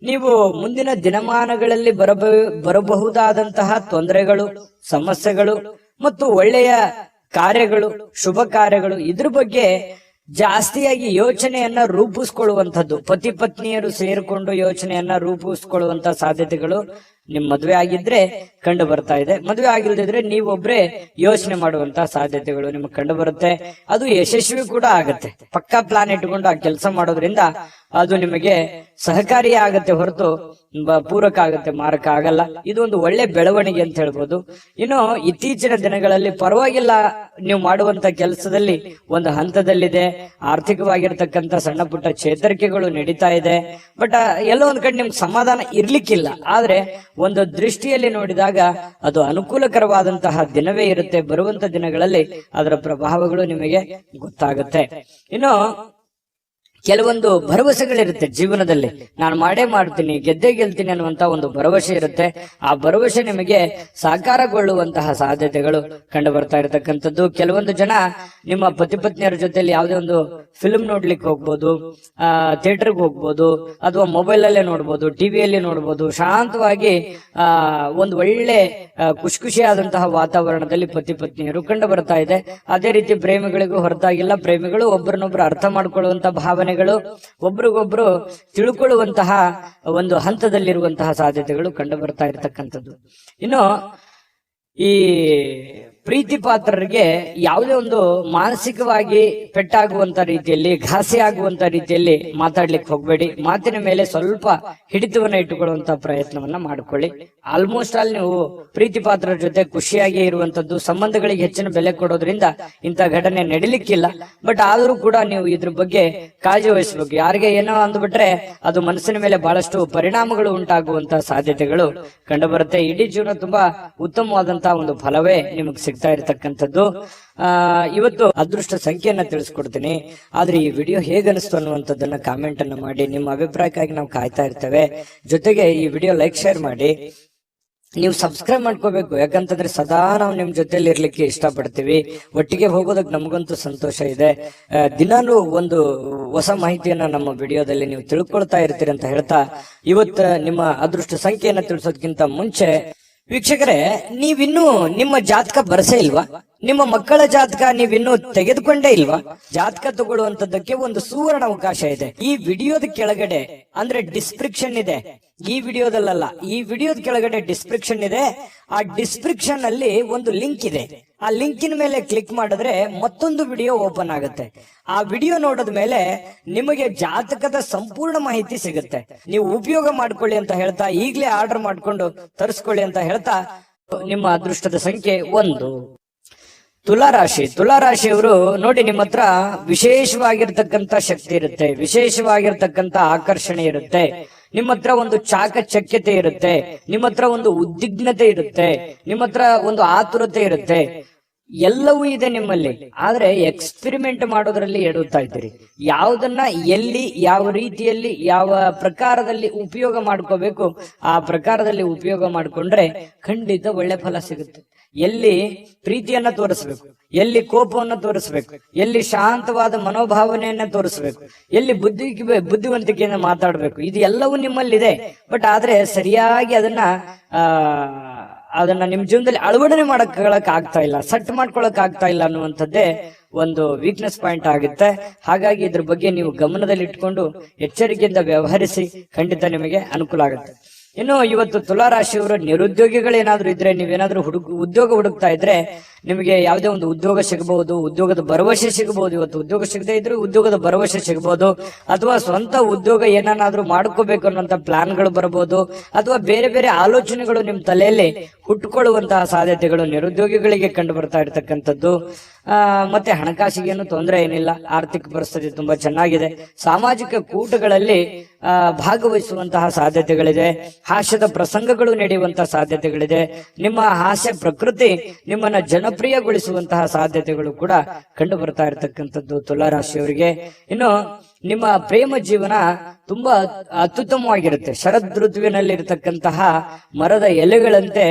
ನೀವು ಮುಂದಿನ ದಿನಮಾನಗಳಲ್ಲಿ ಬರಬಹುದಾದಂತಹ ತೊಂದರೆಗಳು, ಸಮಸ್ಯೆಗಳು ಮತ್ತು ಒಳ್ಳೆಯ ಕಾರ್ಯಗಳು, ಶುಭ ಕಾರ್ಯಗಳು, ಇದ್ರ ಬಗ್ಗೆ ಜಾಸ್ತಿಯಾಗಿ ಯೋಚನೆಯನ್ನ ರೂಪಿಸ್ಕೊಳ್ಳುವಂಥದ್ದು, ಪತಿ ಪತ್ನಿಯರು ಸೇರಿಕೊಂಡು ಯೋಚನೆಯನ್ನ ರೂಪಿಸ್ಕೊಳ್ಳುವಂತಹ ಸಾಧ್ಯತೆಗಳು ನಿಮ್ ಮದುವೆ ಆಗಿದ್ರೆ ಕಂಡು ಬರ್ತಾ ಇದೆ. ಮದುವೆ ಆಗಿಲ್ದಿದ್ರೆ ನೀವೊಬ್ರೇ ಯೋಚನೆ ಮಾಡುವಂತಹ ಸಾಧ್ಯತೆಗಳು ನಿಮ್ಗೆ ಕಂಡು ಬರುತ್ತೆ. ಅದು ಯಶಸ್ವಿ ಕೂಡ ಆಗತ್ತೆ. ಪಕ್ಕಾ ಪ್ಲಾನ್ ಇಟ್ಕೊಂಡು ಆ ಕೆಲಸ ಮಾಡೋದ್ರಿಂದ ಅದು ನಿಮಗೆ ಸಹಕಾರಿ ಆಗತ್ತೆ ಹೊರತು ಪೂರಕ ಆಗತ್ತೆ, ಮಾರಕ ಆಗಲ್ಲ. ಇದು ಒಂದು ಒಳ್ಳೆ ಬೆಳವಣಿಗೆ ಅಂತ ಹೇಳ್ಬೋದು. ಇನ್ನು ಇತ್ತೀಚಿನ ದಿನಗಳಲ್ಲಿ ಪರವಾಗಿಲ್ಲ, ನೀವು ಮಾಡುವಂತ ಕೆಲಸದಲ್ಲಿ ಒಂದು ಹಂತದಲ್ಲಿದೆ, ಆರ್ಥಿಕವಾಗಿರ್ತಕ್ಕಂಥ ಸಣ್ಣ ಪುಟ್ಟ ಚೇತರಿಕೆಗಳು ನಡೀತಾ ಇದೆ. ಬಟ್ ಎಲ್ಲೋ ಒಂದ್ ಕಡೆ ನಿಮ್ಗೆ ಸಮಾಧಾನ ಇರ್ಲಿಕ್ಕಿಲ್ಲ. ಆದ್ರೆ ಒಂದು ದೃಷ್ಟಿಯಲ್ಲಿ ನೋಡಿದಾಗ ಅದು ಅನುಕೂಲಕರವಾದಂತಹ ದಿನವೇ ಇರುತ್ತೆ. ಬರುವಂತ ದಿನಗಳಲ್ಲಿ ಅದರ ಪ್ರಭಾವಗಳು ನಿಮಗೆ ಗೊತ್ತಾಗುತ್ತೆ. ಇನ್ನು ಕೆಲವೊಂದು ಭರವಸೆಗಳಿರುತ್ತೆ ಜೀವನದಲ್ಲಿ, ನಾನು ಮಾಡೇ ಮಾಡ್ತೀನಿ, ಗೆದ್ದೇ ಗೆಲ್ತೀನಿ ಅನ್ನುವಂತ ಒಂದು ಭರವಸೆ ಇರುತ್ತೆ. ಆ ಭರವಸೆ ನಿಮಗೆ ಸಾಕಾರಗೊಳ್ಳುವಂತಹ ಸಾಧ್ಯತೆಗಳು ಕಂಡು ಬರ್ತಾ ಇರತಕ್ಕಂಥದ್ದು. ಕೆಲವೊಂದು ಜನ ನಿಮ್ಮ ಪತಿ ಪತ್ನಿಯರ ಜೊತೆಲಿ ಯಾವುದೇ ಒಂದು ಫಿಲ್ಮ್ ನೋಡ್ಲಿಕ್ಕೆ ಹೋಗ್ಬೋದು, ಥಿಯೇಟರ್ಗೆ ಹೋಗ್ಬೋದು, ಅಥವಾ ಮೊಬೈಲ್ ಅಲ್ಲೇ ನೋಡ್ಬೋದು, ಟಿವಿಯಲ್ಲಿ ನೋಡ್ಬೋದು. ಶಾಂತವಾಗಿ ಒಂದು ಒಳ್ಳೆ ಖುಷಿಯಾದಂತಹ ವಾತಾವರಣದಲ್ಲಿ ಪತಿ ಪತ್ನಿಯರು ಕಂಡು ಬರ್ತಾ ಇದೆ. ಅದೇ ರೀತಿ ಪ್ರೇಮಿಗಳಿಗೂ ಹೊರತಾಗಿಲ್ಲ, ಪ್ರೇಮಿಗಳು ಒಬ್ಬರನ್ನೊಬ್ರು ಅರ್ಥ ಮಾಡ್ಕೊಳ್ಳುವಂತ ಭಾವನೆಗಳು, ಒಬ್ರಿಗೊಬ್ರು ತಿಳ್ಕೊಳ್ಳುವಂತಹ ಒಂದು ಹಂತದಲ್ಲಿರುವಂತಹ ಸಾಧ್ಯತೆಗಳು ಕಂಡು ಬರ್ತಾ ಇರತಕ್ಕಂಥದ್ದು. ಇನ್ನು ಈ ಪ್ರೀತಿ ಪಾತ್ರರಿಗೆ ಯಾವುದೇ ಒಂದು ಮಾನಸಿಕವಾಗಿ ಪೆಟ್ಟಾಗುವಂತ ರೀತಿಯಲ್ಲಿ, ಘಾಸಿ ಆಗುವಂತ ರೀತಿಯಲ್ಲಿ ಮಾತಾಡ್ಲಿಕ್ಕೆ ಹೋಗ್ಬೇಡಿ. ಮಾತಿನ ಮೇಲೆ ಸ್ವಲ್ಪ ಹಿಡಿತವನ್ನ ಇಟ್ಟುಕೊಳ್ಳುವಂತ ಪ್ರಯತ್ನವನ್ನ ಮಾಡ್ಕೊಳ್ಳಿ. ಆಲ್ಮೋಸ್ಟ್ ಆಲ್ ನೀವು ಪ್ರೀತಿ ಪಾತ್ರರ ಜೊತೆ ಖುಷಿಯಾಗಿ ಇರುವಂತದ್ದು, ಸಂಬಂಧಗಳಿಗೆ ಹೆಚ್ಚಿನ ಬೆಲೆ ಕೊಡೋದ್ರಿಂದ ಇಂಥ ಘಟನೆ ನಡಿಲಿಕ್ಕಿಲ್ಲ. ಬಟ್ ಆದ್ರೂ ಕೂಡ ನೀವು ಇದ್ರ ಬಗ್ಗೆ ಕಾಳಜಿ ವಹಿಸಬೇಕು. ಯಾರಿಗೆ ಏನೋ ಅಂದ್ಬಿಟ್ರೆ ಅದು ಮನಸ್ಸಿನ ಮೇಲೆ ಬಹಳಷ್ಟು ಪರಿಣಾಮಗಳು ಉಂಟಾಗುವಂತಹ ಸಾಧ್ಯತೆಗಳು ಕಂಡು ಬರುತ್ತೆ. ಇಡೀ ಜೀವನ ತುಂಬಾ ಉತ್ತಮವಾದಂತಹ ಒಂದು ಫಲವೇ ನಿಮಗೆ ಸಿಗ್ತಾ ಇರತಕ್ಕಂಥದ್ದು. ಇವತ್ತು ಅದೃಷ್ಟ ಸಂಖ್ಯೆಯನ್ನ ತಿಳಿಸ್ಕೊಡ್ತೀನಿ. ಆದ್ರೆ ಈ ವಿಡಿಯೋ ಹೇಗನಿಸ್ತು ಅನ್ನುವಂಥದ್ದನ್ನ ಕಾಮೆಂಟ್ ಅನ್ನ ಮಾಡಿ. ನಿಮ್ಮ ಅಭಿಪ್ರಾಯಕ್ಕಾಗಿ ನಾವು ಕಾಯ್ತಾ ಇರ್ತೇವೆ. ಜೊತೆಗೆ ಈ ವಿಡಿಯೋ ಲೈಕ್, ಶೇರ್ ಮಾಡಿ. ನೀವು ಸಬ್ಸ್ಕ್ರೈಬ್ ಮಾಡ್ಕೋಬೇಕು. ಯಾಕಂತಂದ್ರೆ ಸದಾ ನಾವು ನಿಮ್ ಜೊತೆಲಿ ಇರ್ಲಿಕ್ಕೆ ಇಷ್ಟಪಡ್ತೀವಿ. ಒಟ್ಟಿಗೆ ಹೋಗೋದಕ್ಕೆ ನಮಗಂತೂ ಸಂತೋಷ ಇದೆ. ದಿನಾನು ಒಂದು ಹೊಸ ಮಾಹಿತಿಯನ್ನ ನಮ್ಮ ವಿಡಿಯೋದಲ್ಲಿ ನೀವು ತಿಳ್ಕೊಳ್ತಾ ಇರ್ತೀರಿ ಅಂತ ಹೇಳ್ತಾ, ಇವತ್ತು ನಿಮ್ಮ ಅದೃಷ್ಟ ಸಂಖ್ಯೆಯನ್ನ ತಿಳಿಸೋದಕ್ಕಿಂತ ಮುಂಚೆ ವೀಕ್ಷಕರೇ, ನೀವಿನ್ನೂ ನಿಮ್ಮ ಜಾತಕ ಬರಸೇ ಇಲ್ವಾ? ನಿಮ್ಮ ಮಕ್ಕಳ ಜಾತಕ ನೀವಿನ್ನೂ ತೆಗೆದುಕೊಂಡೇ ಇಲ್ವಾ? ಜಾತಕ ತಗೊಳ್ಳುವಂತದ್ದಕ್ಕೆ ಒಂದು ಸುವರ್ಣ ಅವಕಾಶ ಇದೆ. ಈ ವಿಡಿಯೋದ ಕೆಳಗಡೆ ಅಂದ್ರೆ ಡಿಸ್ಕ್ರಿಪ್ಷನ್ ಇದೆ. ಈ ವಿಡಿಯೋದಲ್ಲ, ಈ ವಿಡಿಯೋದ ಕೆಳಗಡೆ ಡಿಸ್ಕ್ರಿಪ್ಷನ್ ಇದೆ. ಆ ಡಿಸ್ಕ್ರಿಪ್ಷನ್ ಅಲ್ಲಿ ಒಂದು ಲಿಂಕ್ ಇದೆ. ಆ ಲಿಂಕಿನ ಮೇಲೆ ಕ್ಲಿಕ್ ಮಾಡಿದ್ರೆ ಮತ್ತೊಂದು ವಿಡಿಯೋ ಓಪನ್ ಆಗುತ್ತೆ. ಆ ವಿಡಿಯೋ ನೋಡಿದ ಮೇಲೆ ನಿಮಗೆ ಜಾತಕದ ಸಂಪೂರ್ಣ ಮಾಹಿತಿ ಸಿಗುತ್ತೆ. ನೀವು ಉಪಯೋಗ ಮಾಡ್ಕೊಳ್ಳಿ ಅಂತ ಹೇಳ್ತಾ, ಈಗಲೇ ಆರ್ಡರ್ ಮಾಡ್ಕೊಂಡು ತರಿಸ್ಕೊಳ್ಳಿ ಅಂತ ಹೇಳ್ತಾ, ನಿಮ್ಮ ಅದೃಷ್ಟದ ಸಂಖ್ಯೆ 1. ತುಲಾರಾಶಿಯವರು ನೋಡಿ, ನಿಮ್ಮ ಹತ್ರ ವಿಶೇಷವಾಗಿರ್ತಕ್ಕಂಥ ಶಕ್ತಿ ಇರುತ್ತೆ, ವಿಶೇಷವಾಗಿರ್ತಕ್ಕಂಥ ಆಕರ್ಷಣೆ ಇರುತ್ತೆ. ನಿಮ್ಮ ಹತ್ರ ಒಂದು ಚಾಕಚಕ್ಯತೆ ಇರುತ್ತೆ, ನಿಮ್ಮ ಹತ್ರ ಒಂದು ಉದ್ವಿಗ್ನತೆ ಇರುತ್ತೆ, ನಿಮ್ಮ ಹತ್ರ ಒಂದು ಆತುರತೆ ಇರುತ್ತೆ. ಎಲ್ಲವೂ ಇದೆ ನಿಮ್ಮಲ್ಲಿ. ಆದ್ರೆ ಎಕ್ಸ್ಪೆರಿಮೆಂಟ್ ಮಾಡೋದ್ರಲ್ಲಿ ಎಡುತ್ತಾ ಇದ್ದೀರಿ. ಯಾವುದನ್ನ ಎಲ್ಲಿ, ಯಾವ ರೀತಿಯಲ್ಲಿ, ಯಾವ ಪ್ರಕಾರದಲ್ಲಿ ಉಪಯೋಗ ಮಾಡ್ಕೋಬೇಕು ಆ ಪ್ರಕಾರದಲ್ಲಿ ಉಪಯೋಗ ಮಾಡ್ಕೊಂಡ್ರೆ ಖಂಡಿತ ಒಳ್ಳೆ ಫಲ ಸಿಗುತ್ತೆ. ಎಲ್ಲಿ ಪ್ರೀತಿಯನ್ನ ತೋರಿಸ್ಬೇಕು, ಎಲ್ಲಿ ಕೋಪವನ್ನು ತೋರಿಸ್ಬೇಕು, ಎಲ್ಲಿ ಶಾಂತವಾದ ಮನೋಭಾವನೆಯನ್ನ ತೋರಿಸ್ಬೇಕು, ಎಲ್ಲಿ ಬುದ್ಧಿವಂತಿಕೆಯನ್ನ ಮಾತಾಡ್ಬೇಕು, ಇದು ಎಲ್ಲವೂ ನಿಮ್ಮಲ್ಲಿದೆ. ಬಟ್ ಆದ್ರೆ ಸರಿಯಾಗಿ ಅದನ್ನ ನಿಮ್ ಜೀವನದಲ್ಲಿ ಅಳವಡನೆ ಮಾಡಕ್ ಆಗ್ತಾ ಇಲ್ಲ, ಸೆಟ್ ಮಾಡ್ಕೊಳಕ್ ಆಗ್ತಾ ಇಲ್ಲ ಅನ್ನುವಂಥದ್ದೇ ಒಂದು ವೀಕ್ನೆಸ್ ಪಾಯಿಂಟ್ ಆಗುತ್ತೆ. ಹಾಗಾಗಿ ಇದ್ರ ಬಗ್ಗೆ ನೀವು ಗಮನದಲ್ಲಿ ಇಟ್ಕೊಂಡು ಎಚ್ಚರಿಕೆಯಿಂದ ವ್ಯವಹರಿಸಿ, ಖಂಡಿತ ನಿಮಗೆ ಅನುಕೂಲ ಆಗುತ್ತೆ. ಇನ್ನು ಇವತ್ತು ತುಲಾರಾಶಿಯವರು ನಿರುದ್ಯೋಗಿಗಳೇನಾದ್ರೂ ಇದ್ರೆ, ನೀವೇನಾದ್ರೂ ಉದ್ಯೋಗ ಹುಡುಕ್ತಾ ಇದ್ರೆ ನಿಮಗೆ ಯಾವುದೇ ಒಂದು ಉದ್ಯೋಗ ಸಿಗಬಹುದು, ಉದ್ಯೋಗದ ಭರವಸೆ ಸಿಗಬಹುದು. ಇವತ್ತು ಉದ್ಯೋಗ ಸಿಗದೆ ಇದ್ರೆ ಉದ್ಯೋಗದ ಭರವಸೆ ಸಿಗಬಹುದು, ಅಥವಾ ಸ್ವಂತ ಉದ್ಯೋಗ ಏನಾದ್ರೂ ಮಾಡ್ಕೋಬೇಕು ಅನ್ನೋಂತ ಪ್ಲಾನ್ಗಳು ಬರಬಹುದು, ಅಥವಾ ಬೇರೆ ಬೇರೆ ಆಲೋಚನೆಗಳು ನಿಮ್ ತಲೆಯಲ್ಲಿ ಹುಟ್ಟುಕೊಳ್ಳುವಂತಹ ಸಾಧ್ಯತೆಗಳು ನಿರುದ್ಯೋಗಿಗಳಿಗೆ ಕಂಡು ಬರ್ತಾ ಇರತಕ್ಕಂಥದ್ದು. ಮತ್ತೆ ಹಣಕಾಸಿಗೇನು ತೊಂದರೆ ಏನಿಲ್ಲ, ಆರ್ಥಿಕ ಪರಿಸ್ಥಿತಿ ತುಂಬಾ ಚೆನ್ನಾಗಿದೆ. ಸಾಮಾಜಿಕ ಕೂಟಗಳಲ್ಲಿ ಭಾಗವಹಿಸುವಂತಹ ಸಾಧ್ಯತೆಗಳಿದೆ. ಹಾಸ್ಯದ ಪ್ರಸಂಗಗಳು ನಡೆಯುವಂತಹ ಸಾಧ್ಯತೆಗಳಿದೆ. ನಿಮ್ಮ ಹಾಸ್ಯ ಪ್ರಕೃತಿ ನಿಮ್ಮನ್ನ ಜನಪ್ರಿಯಗೊಳಿಸುವಂತಹ ಸಾಧ್ಯತೆಗಳು ಕೂಡ ಕಂಡು ಬರ್ತಾ ಇರತಕ್ಕಂಥದ್ದು ತುಲಾ ರಾಶಿಯವರಿಗೆ. ಇನ್ನು ನಿಮ್ಮ ಪ್ರೇಮ ಜೀವನ ತುಂಬಾ ಅತ್ಯುತ್ತಮವಾಗಿರುತ್ತೆ. ಶರದ್ ಋತುವಿನಲ್ಲಿ ಇರತಕ್ಕಂತಹ ಮರದ ಎಲೆಗಳಂತೆ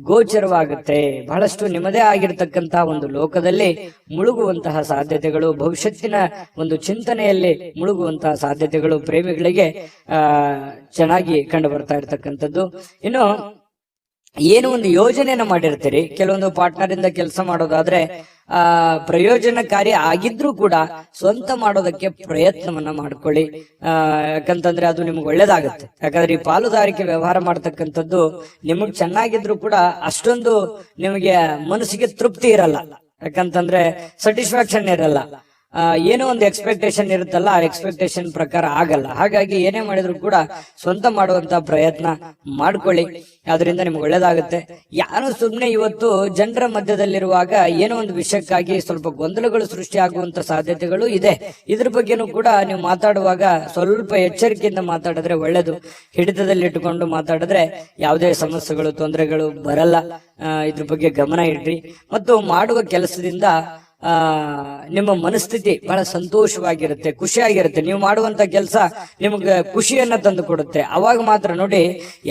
ಗೋಚರವಾಗುತ್ತೆ. ಬಹಳಷ್ಟು ನಿಮ್ಮದೇ ಆಗಿರತಕ್ಕಂತಹ ಒಂದು ಲೋಕದಲ್ಲಿ ಮುಳುಗುವಂತಹ ಸಾಧ್ಯತೆಗಳು, ಭವಿಷ್ಯತ್ತಿನ ಒಂದು ಚಿಂತನೆಯಲ್ಲಿ ಮುಳುಗುವಂತಹ ಸಾಧ್ಯತೆಗಳು ಪ್ರೇಮಿಗಳಿಗೆ ಚೆನ್ನಾಗಿ ಕಂಡು ಬರ್ತಾ ಇರತಕ್ಕಂಥದ್ದು. ಇನ್ನು ಏನು ಒಂದು ಯೋಜನೆಯನ್ನ ಮಾಡಿರ್ತೀರಿ, ಕೆಲವೊಂದು ಪಾರ್ಟ್ನರ್ ಇಂದ ಕೆಲಸ ಮಾಡೋದಾದ್ರೆ ಪ್ರಯೋಜನಕಾರಿ ಆಗಿದ್ರೂ ಕೂಡ ಸ್ವಂತ ಮಾಡೋದಕ್ಕೆ ಪ್ರಯತ್ನವನ್ನ ಮಾಡ್ಕೊಳ್ಳಿ. ಯಾಕಂತಂದ್ರೆ ಅದು ನಿಮ್ಗೆ ಒಳ್ಳೇದಾಗುತ್ತೆ. ಯಾಕಂದ್ರೆ ಈ ಪಾಲುದಾರಿಕೆ ವ್ಯವಹಾರ ಮಾಡ್ತಕ್ಕಂಥದ್ದು ನಿಮಗ್ ಚೆನ್ನಾಗಿದ್ರು ಕೂಡ ಅಷ್ಟೊಂದು ನಿಮಗೆ ಮನಸ್ಸಿಗೆ ತೃಪ್ತಿ ಇರಲ್ಲ. ಯಾಕಂತಂದ್ರೆ ಸ್ಯಾಟಿಸ್ಫ್ಯಾಕ್ಷನ್ ಇರಲ್ಲ. ಏನೋ ಒಂದು ಎಕ್ಸ್ಪೆಕ್ಟೇಷನ್ ಇರುತ್ತಲ್ಲ, ಆ ಎಕ್ಸ್ಪೆಕ್ಟೇಷನ್ ಪ್ರಕಾರ ಆಗಲ್ಲ. ಹಾಗಾಗಿ ಏನೇ ಮಾಡಿದ್ರು ಕೂಡ ಸ್ವಂತ ಮಾಡುವಂತ ಪ್ರಯತ್ನ ಮಾಡ್ಕೊಳ್ಳಿ, ಅದರಿಂದ ನಿಮ್ಗೆ ಒಳ್ಳೇದಾಗುತ್ತೆ. ಯಾರು ಸುಮ್ಮನೆ ಇವತ್ತು ಜನರ ಮಧ್ಯದಲ್ಲಿರುವಾಗ ಏನೋ ಒಂದು ವಿಷಯಕ್ಕಾಗಿ ಸ್ವಲ್ಪ ಗೊಂದಲಗಳು ಸೃಷ್ಟಿಯಾಗುವಂತ ಸಾಧ್ಯತೆಗಳು ಇದೆ. ಇದ್ರ ಬಗ್ಗೆನೂ ಕೂಡ ನೀವು ಮಾತಾಡುವಾಗ ಸ್ವಲ್ಪ ಎಚ್ಚರಿಕೆಯಿಂದ ಮಾತಾಡಿದ್ರೆ ಒಳ್ಳೇದು. ಹಿಡಿತದಲ್ಲಿ ಇಟ್ಟುಕೊಂಡು ಮಾತಾಡಿದ್ರೆ ಯಾವುದೇ ಸಮಸ್ಯೆಗಳು ತೊಂದರೆಗಳು ಬರಲ್ಲ. ಇದ್ರ ಬಗ್ಗೆ ಗಮನ ಇಡ್ರಿ. ಮತ್ತು ಮಾಡುವ ಕೆಲಸದಿಂದ ನಿಮ್ಮ ಮನಸ್ಥಿತಿ ಬಹಳ ಸಂತೋಷವಾಗಿರುತ್ತೆ, ಖುಷಿಯಾಗಿರುತ್ತೆ. ನೀವು ಮಾಡುವಂತ ಕೆಲಸ ನಿಮ್ಗೆ ಖುಷಿಯನ್ನ ತಂದು ಕೊಡುತ್ತೆ. ಅವಾಗ ಮಾತ್ರ ನೋಡಿ,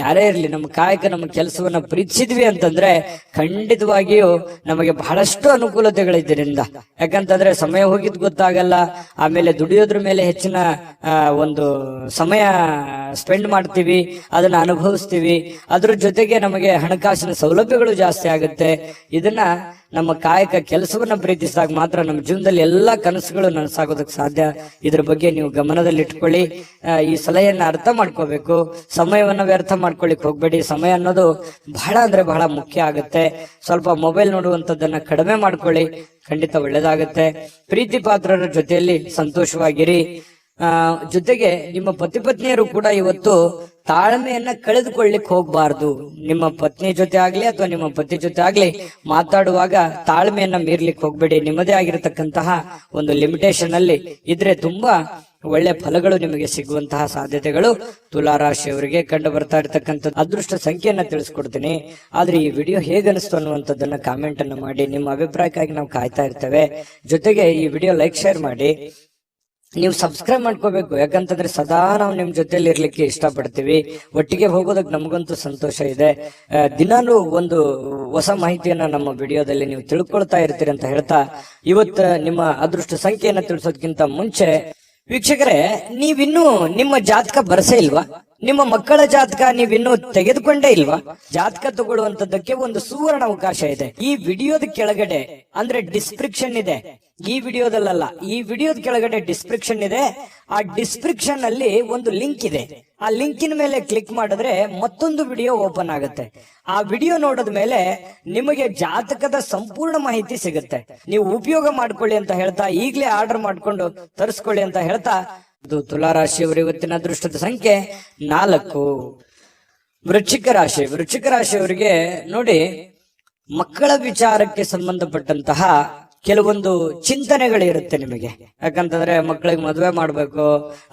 ಯಾರೇ ಇರ್ಲಿ ನಮ್ಮ ಕಾಯಕ ನಮ್ಮ ಕೆಲಸವನ್ನ ಪ್ರೀತಿಸಿದ್ವಿ ಅಂತಂದ್ರೆ ಖಂಡಿತವಾಗಿಯೂ ನಮಗೆ ಬಹಳಷ್ಟು ಅನುಕೂಲತೆಗಳಿದ್ದರಿಂದ. ಯಾಕಂತಂದ್ರೆ ಸಮಯ ಹೋಗಿದ್ ಗೊತ್ತಾಗಲ್ಲ. ಆಮೇಲೆ ದುಡಿಯೋದ್ರ ಮೇಲೆ ಹೆಚ್ಚಿನ ಒಂದು ಸಮಯ ಸ್ಪೆಂಡ್ ಮಾಡ್ತೀವಿ, ಅದನ್ನ ಅನುಭವಿಸ್ತೀವಿ. ಅದ್ರ ಜೊತೆಗೆ ನಮಗೆ ಹಣಕಾಸಿನ ಸೌಲಭ್ಯಗಳು ಜಾಸ್ತಿ ಆಗುತ್ತೆ. ಇದನ್ನ ನಮ್ಮ ಕಾಯಕ ಕೆಲಸವನ್ನ ಪ್ರೀತಿಸಿದಾಗ ಮಾತ್ರ ನಮ್ಮ ಜೀವನದಲ್ಲಿ ಎಲ್ಲಾ ಕನಸುಗಳು ನನಸಾಗೋದಕ್ಕೆ ಸಾಧ್ಯ. ಇದ್ರ ಬಗ್ಗೆ ನೀವು ಗಮನದಲ್ಲಿ ಇಟ್ಕೊಳ್ಳಿ. ಈ ಸಲಹೆಯನ್ನ ಅರ್ಥ ಮಾಡ್ಕೋಬೇಕು. ಸಮಯವನ್ನ ವ್ಯರ್ಥ ಮಾಡ್ಕೊಳ್ಳಿಕ್ ಹೋಗ್ಬೇಡಿ. ಸಮಯ ಅನ್ನೋದು ಬಹಳ ಅಂದ್ರೆ ಬಹಳ ಮುಖ್ಯ ಆಗುತ್ತೆ. ಸ್ವಲ್ಪ ಮೊಬೈಲ್ ನೋಡುವಂತದ್ದನ್ನ ಕಡಿಮೆ ಮಾಡ್ಕೊಳ್ಳಿ, ಖಂಡಿತ ಒಳ್ಳೇದಾಗುತ್ತೆ. ಪ್ರೀತಿ ಪಾತ್ರರ ಜೊತೆಯಲ್ಲಿ ಸಂತೋಷವಾಗಿರಿ. ಜೊತೆಗೆ ನಿಮ್ಮ ಪತಿ ಪತ್ನಿಯರು ಕೂಡ ಇವತ್ತು ತಾಳ್ಮೆಯನ್ನ ಕಳೆದುಕೊಳ್ಳಿಕ್ ಹೋಗ್ಬಾರ್ದು. ನಿಮ್ಮ ಪತ್ನಿ ಜೊತೆ ಆಗ್ಲಿ ಅಥವಾ ನಿಮ್ಮ ಪತಿ ಜೊತೆ ಆಗ್ಲಿ ಮಾತಾಡುವಾಗ ತಾಳ್ಮೆಯನ್ನ ಮೀರ್ಲಿಕ್ಕೆ ಹೋಗ್ಬೇಡಿ. ನಿಮ್ಮದೇ ಆಗಿರತಕ್ಕಂತಹ ಒಂದು ಲಿಮಿಟೇಷನ್ ಅಲ್ಲಿ ಇದ್ರೆ ತುಂಬಾ ಒಳ್ಳೆ ಫಲಗಳು ನಿಮಗೆ ಸಿಗುವಂತಹ ಸಾಧ್ಯತೆಗಳು ತುಲಾರಾಶಿಯವರಿಗೆ ಕಂಡು ಬರ್ತಾ ಇರತಕ್ಕಂಥದ್ದು. ಅದೃಷ್ಟ ಸಂಖ್ಯೆಯನ್ನ ತಿಳಿಸ್ಕೊಡ್ತೀನಿ. ಆದ್ರೆ ಈ ವಿಡಿಯೋ ಹೇಗನಿಸ್ತು ಅನ್ನುವಂಥದ್ದನ್ನ ಕಾಮೆಂಟ್ ಅನ್ನ ಮಾಡಿ. ನಿಮ್ಮ ಅಭಿಪ್ರಾಯಕ್ಕಾಗಿ ನಾವು ಕಾಯ್ತಾ ಇರ್ತೇವೆ. ಜೊತೆಗೆ ಈ ವಿಡಿಯೋ ಲೈಕ್ ಶೇರ್ ಮಾಡಿ. ನೀವು ಸಬ್ಸ್ಕ್ರೈಬ್ ಮಾಡ್ಕೋಬೇಕು. ಯಾಕಂತಂದ್ರೆ ಸದಾ ನಾವು ನಿಮ್ ಜೊತೆಲಿ ಇರ್ಲಿಕ್ಕೆ ಇಷ್ಟಪಡ್ತೀವಿ. ಒಟ್ಟಿಗೆ ಹೋಗೋದಕ್ಕೆ ನಮಗಂತೂ ಸಂತೋಷ ಇದೆ. ದಿನಾನು ಒಂದು ಹೊಸ ಮಾಹಿತಿಯನ್ನ ನಮ್ಮ ವಿಡಿಯೋದಲ್ಲಿ ನೀವು ತಿಳ್ಕೊಳ್ತಾ ಇರ್ತೀರಿ ಅಂತ ಹೇಳ್ತಾ, ಇವತ್ತು ನಿಮ್ಮ ಅದೃಷ್ಟ ಸಂಖ್ಯೆಯನ್ನ ತಿಳಿಸೋದಕ್ಕಿಂತ ಮುಂಚೆ ವೀಕ್ಷಕರೇ, ನೀವಿನ್ನೂ ನಿಮ್ಮ ಜಾತಕ ಬರಸೇ ಇಲ್ವಾ? ನಿಮ್ಮ ಮಕ್ಕಳ ಜಾತಕ ನೀವಿನ್ನೂ ತೆಗೆದುಕೊಂಡೇ ಇಲ್ವಾ? ಜಾತಕ ತಗೊಳ್ಳುವಂತದ್ದಕ್ಕೆ ಒಂದು ಸುವರ್ಣ ಅವಕಾಶ ಇದೆ. ಈ ವಿಡಿಯೋದ ಕೆಳಗಡೆ ಅಂದ್ರೆ ಡಿಸ್ಕ್ರಿಪ್ಷನ್ ಇದೆ. ಈ ವಿಡಿಯೋದಲ್ಲ, ಈ ವಿಡಿಯೋದ ಕೆಳಗಡೆ ಡಿಸ್ಕ್ರಿಪ್ಷನ್ ಇದೆ. ಆ ಡಿಸ್ಕ್ರಿಪ್ಷನ್ ಅಲ್ಲಿ ಒಂದು ಲಿಂಕ್ ಇದೆ. ಆ ಲಿಂಕಿನ ಮೇಲೆ ಕ್ಲಿಕ್ ಮಾಡಿದ್ರೆ ಮತ್ತೊಂದು ವಿಡಿಯೋ ಓಪನ್ ಆಗುತ್ತೆ. ಆ ವಿಡಿಯೋ ನೋಡಿದ ಮೇಲೆ ನಿಮಗೆ ಜಾತಕದ ಸಂಪೂರ್ಣ ಮಾಹಿತಿ ಸಿಗುತ್ತೆ. ನೀವು ಉಪಯೋಗ ಮಾಡ್ಕೊಳ್ಳಿ ಅಂತ ಹೇಳ್ತಾ, ಈಗಲೇ ಆರ್ಡರ್ ಮಾಡ್ಕೊಂಡು ತರಿಸ್ಕೊಳ್ಳಿ ಅಂತ ಹೇಳ್ತಾ, ಇದು ತುಲಾರಾಶಿಯವರು ಇವತ್ತಿನ ಅದೃಷ್ಟದ ಸಂಖ್ಯೆ 4. ವೃಶ್ಚಿಕ ರಾಶಿ. ವೃಶ್ಚಿಕ ರಾಶಿಯವರಿಗೆ ನೋಡಿ, ಮಕ್ಕಳ ವಿಚಾರಕ್ಕೆ ಸಂಬಂಧಪಟ್ಟಂತಹ ಕೆಲವೊಂದು ಚಿಂತನೆಗಳಿರುತ್ತೆ ನಿಮಗೆ. ಯಾಕಂತಂದ್ರೆ ಮಕ್ಕಳಿಗೆ ಮದುವೆ ಮಾಡ್ಬೇಕು,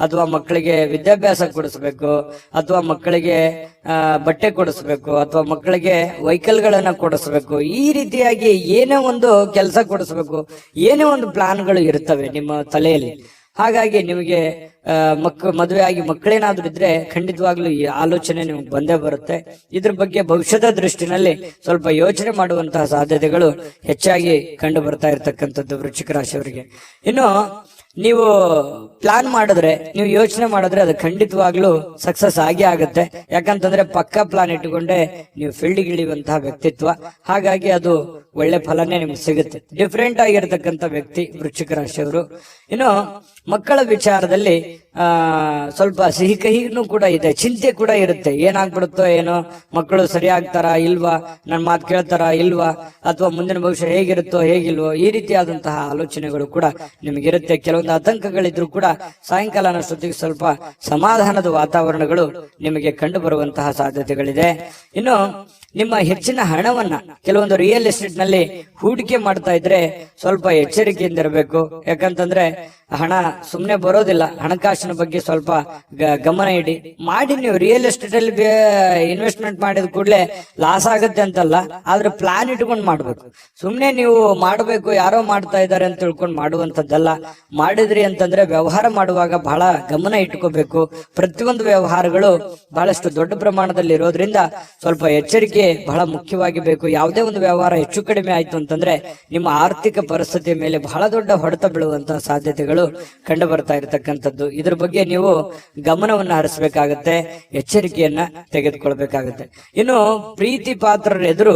ಅಥವಾ ಮಕ್ಕಳಿಗೆ ವಿದ್ಯಾಭ್ಯಾಸ ಕೊಡಿಸ್ಬೇಕು, ಅಥವಾ ಮಕ್ಕಳಿಗೆ ಬಟ್ಟೆ ಕೊಡಿಸ್ಬೇಕು, ಅಥವಾ ಮಕ್ಕಳಿಗೆ ವೆಹಿಕಲ್ಗಳನ್ನ ಕೊಡಿಸ್ಬೇಕು. ಈ ರೀತಿಯಾಗಿ ಏನೇ ಒಂದು ಕೆಲಸ ಕೊಡಿಸ್ಬೇಕು, ಏನೇ ಒಂದು ಪ್ಲಾನ್ಗಳು ಇರ್ತವೆ ನಿಮ್ಮ ತಲೆಯಲ್ಲಿ. ಹಾಗಾಗಿ ನಿಮಗೆ ಮದುವೆ ಆಗಿ ಮಕ್ಕಳೇನಾದ್ರೂ ಇದ್ರೆ ಖಂಡಿತವಾಗ್ಲೂ ಈ ಆಲೋಚನೆ ನಿಮ್ಗೆ ಬಂದೇ ಬರುತ್ತೆ. ಇದ್ರ ಬಗ್ಗೆ ಭವಿಷ್ಯದ ದೃಷ್ಟಿನಲ್ಲಿ ಸ್ವಲ್ಪ ಯೋಚನೆ ಮಾಡುವಂತಹ ಸಾಧ್ಯತೆಗಳು ಹೆಚ್ಚಾಗಿ ಕಂಡು ಬರ್ತಾ ಇರತಕ್ಕಂಥದ್ದು ವೃಶ್ಚಿಕ ರಾಶಿಯವರಿಗೆ. ಇನ್ನು ನೀವು ಪ್ಲಾನ್ ಮಾಡಿದ್ರೆ, ನೀವು ಯೋಚನೆ ಮಾಡಿದ್ರೆ ಅದು ಖಂಡಿತವಾಗ್ಲೂ ಸಕ್ಸಸ್ ಆಗೇ ಆಗುತ್ತೆ. ಯಾಕಂತಂದ್ರೆ ಪಕ್ಕಾ ಪ್ಲಾನ್ ಇಟ್ಟುಕೊಂಡೆ ನೀವು ಫೀಲ್ಡ್ಗೆ ಇಳಿಯುವಂತಹ ವ್ಯಕ್ತಿತ್ವ. ಹಾಗಾಗಿ ಅದು ಒಳ್ಳೆ ಫಲನೇ ನಿಮ್ಗೆ ಸಿಗುತ್ತೆ. ಡಿಫ್ರೆಂಟ್ ಆಗಿರತಕ್ಕಂಥ ವ್ಯಕ್ತಿ ವೃಶ್ಚಿಕ ರಾಶಿಯವರು. ಇನ್ನು ಮಕ್ಕಳ ವಿಚಾರದಲ್ಲಿ ಸ್ವಲ್ಪ ಸಿಹಿ ಕಹಿನೂ ಕೂಡ ಇದೆ, ಚಿಂತೆ ಕೂಡ ಇರುತ್ತೆ. ಏನಾಗ್ಬಿಡುತ್ತೋ ಏನೋ, ಮಕ್ಕಳು ಸರಿ ಆಗ್ತಾರಾ ಇಲ್ವಾ, ನನ್ನ ಮಾತು ಕೇಳ್ತಾರಾ ಇಲ್ವಾ, ಅಥವಾ ಮುಂದಿನ ಭವಿಷ್ಯ ಹೇಗಿರುತ್ತೋ ಹೇಗಿಲ್ವೋ, ಈ ರೀತಿಯಾದಂತಹ ಆಲೋಚನೆಗಳು ಕೂಡ ನಿಮಗಿರುತ್ತೆ. ಕೆಲವೊಂದು ಆತಂಕಗಳಿದ್ರು ಕೂಡ ಸಾಯಂಕಾಲ ಅನ್ನೋಷ್ಟೊತ್ತಿಗೆ ಸ್ವಲ್ಪ ಸಮಾಧಾನದ ವಾತಾವರಣಗಳು ನಿಮಗೆ ಕಂಡು ಬರುವಂತಹ ಸಾಧ್ಯತೆಗಳಿದೆ. ಇನ್ನು ನಿಮ್ಮ ಹೆಚ್ಚಿನ ಹಣವನ್ನ ಕೆಲವೊಂದು ರಿಯಲ್ ಎಸ್ಟೇಟ್ ನಲ್ಲಿ ಹೂಡಿಕೆ ಮಾಡ್ತಾ ಇದ್ರೆ ಸ್ವಲ್ಪ ಎಚ್ಚರಿಕೆಯಿಂದ ಇರಬೇಕು. ಯಾಕಂತಂದ್ರೆ ಹಣ ಸುಮ್ನೆ ಬರೋದಿಲ್ಲ. ಹಣಕಾಸಿನ ಬಗ್ಗೆ ಸ್ವಲ್ಪ ಗಮನ ಇಡಿ. ಮಾಡಿ ನೀವು ರಿಯಲ್ ಎಸ್ಟೇಟ್ ಅಲ್ಲಿ ಇನ್ವೆಸ್ಟ್ಮೆಂಟ್ ಮಾಡಿದ ಕೂಡಲೇ ಲಾಸ್ ಆಗುತ್ತೆ ಅಂತಲ್ಲ, ಆದ್ರೆ ಪ್ಲಾನ್ ಇಟ್ಕೊಂಡು ಮಾಡ್ಬೇಕು. ಸುಮ್ನೆ ನೀವು ಮಾಡಬೇಕು ಯಾರೋ ಮಾಡ್ತಾ ಇದ್ದಾರೆ ಅಂತ ತಿಳ್ಕೊಂಡು ಮಾಡುವಂತದ್ದಲ್ಲ. ಮಾಡಿದ್ರಿ ಅಂತಂದ್ರೆ ವ್ಯವಹಾರ ಮಾಡುವಾಗ ಬಹಳ ಗಮನ ಇಟ್ಕೋಬೇಕು. ಪ್ರತಿಯೊಂದು ವ್ಯವಹಾರಗಳು ಬಹಳಷ್ಟು ದೊಡ್ಡ ಪ್ರಮಾಣದಲ್ಲಿ ಇರೋದ್ರಿಂದ ಸ್ವಲ್ಪ ಎಚ್ಚರಿಕೆ ಬಹಳ ಮುಖ್ಯವಾಗಿ ಬೇಕು. ಯಾವುದೇ ಒಂದು ವ್ಯವಹಾರ ಹೆಚ್ಚು ಕಡಿಮೆ ಆಯ್ತು ಅಂತಂದ್ರೆ ನಿಮ್ಮ ಆರ್ಥಿಕ ಪರಿಸ್ಥಿತಿಯ ಮೇಲೆ ಬಹಳ ದೊಡ್ಡ ಹೊಡೆತ ಬೀಳುವಂತಹ ಸಾಧ್ಯತೆಗಳು ಕಂಡು ಬರ್ತಾ ಇರತಕ್ಕಂಥದ್ದು. ಇದ್ರ ಬಗ್ಗೆ ನೀವು ಗಮನವನ್ನ ಹರಿಸಬೇಕಾಗತ್ತೆ, ಎಚ್ಚರಿಕೆಯನ್ನ ತೆಗೆದುಕೊಳ್ಬೇಕಾಗತ್ತೆ. ಇನ್ನು ಪ್ರೀತಿ ಪಾತ್ರರ ಎದುರು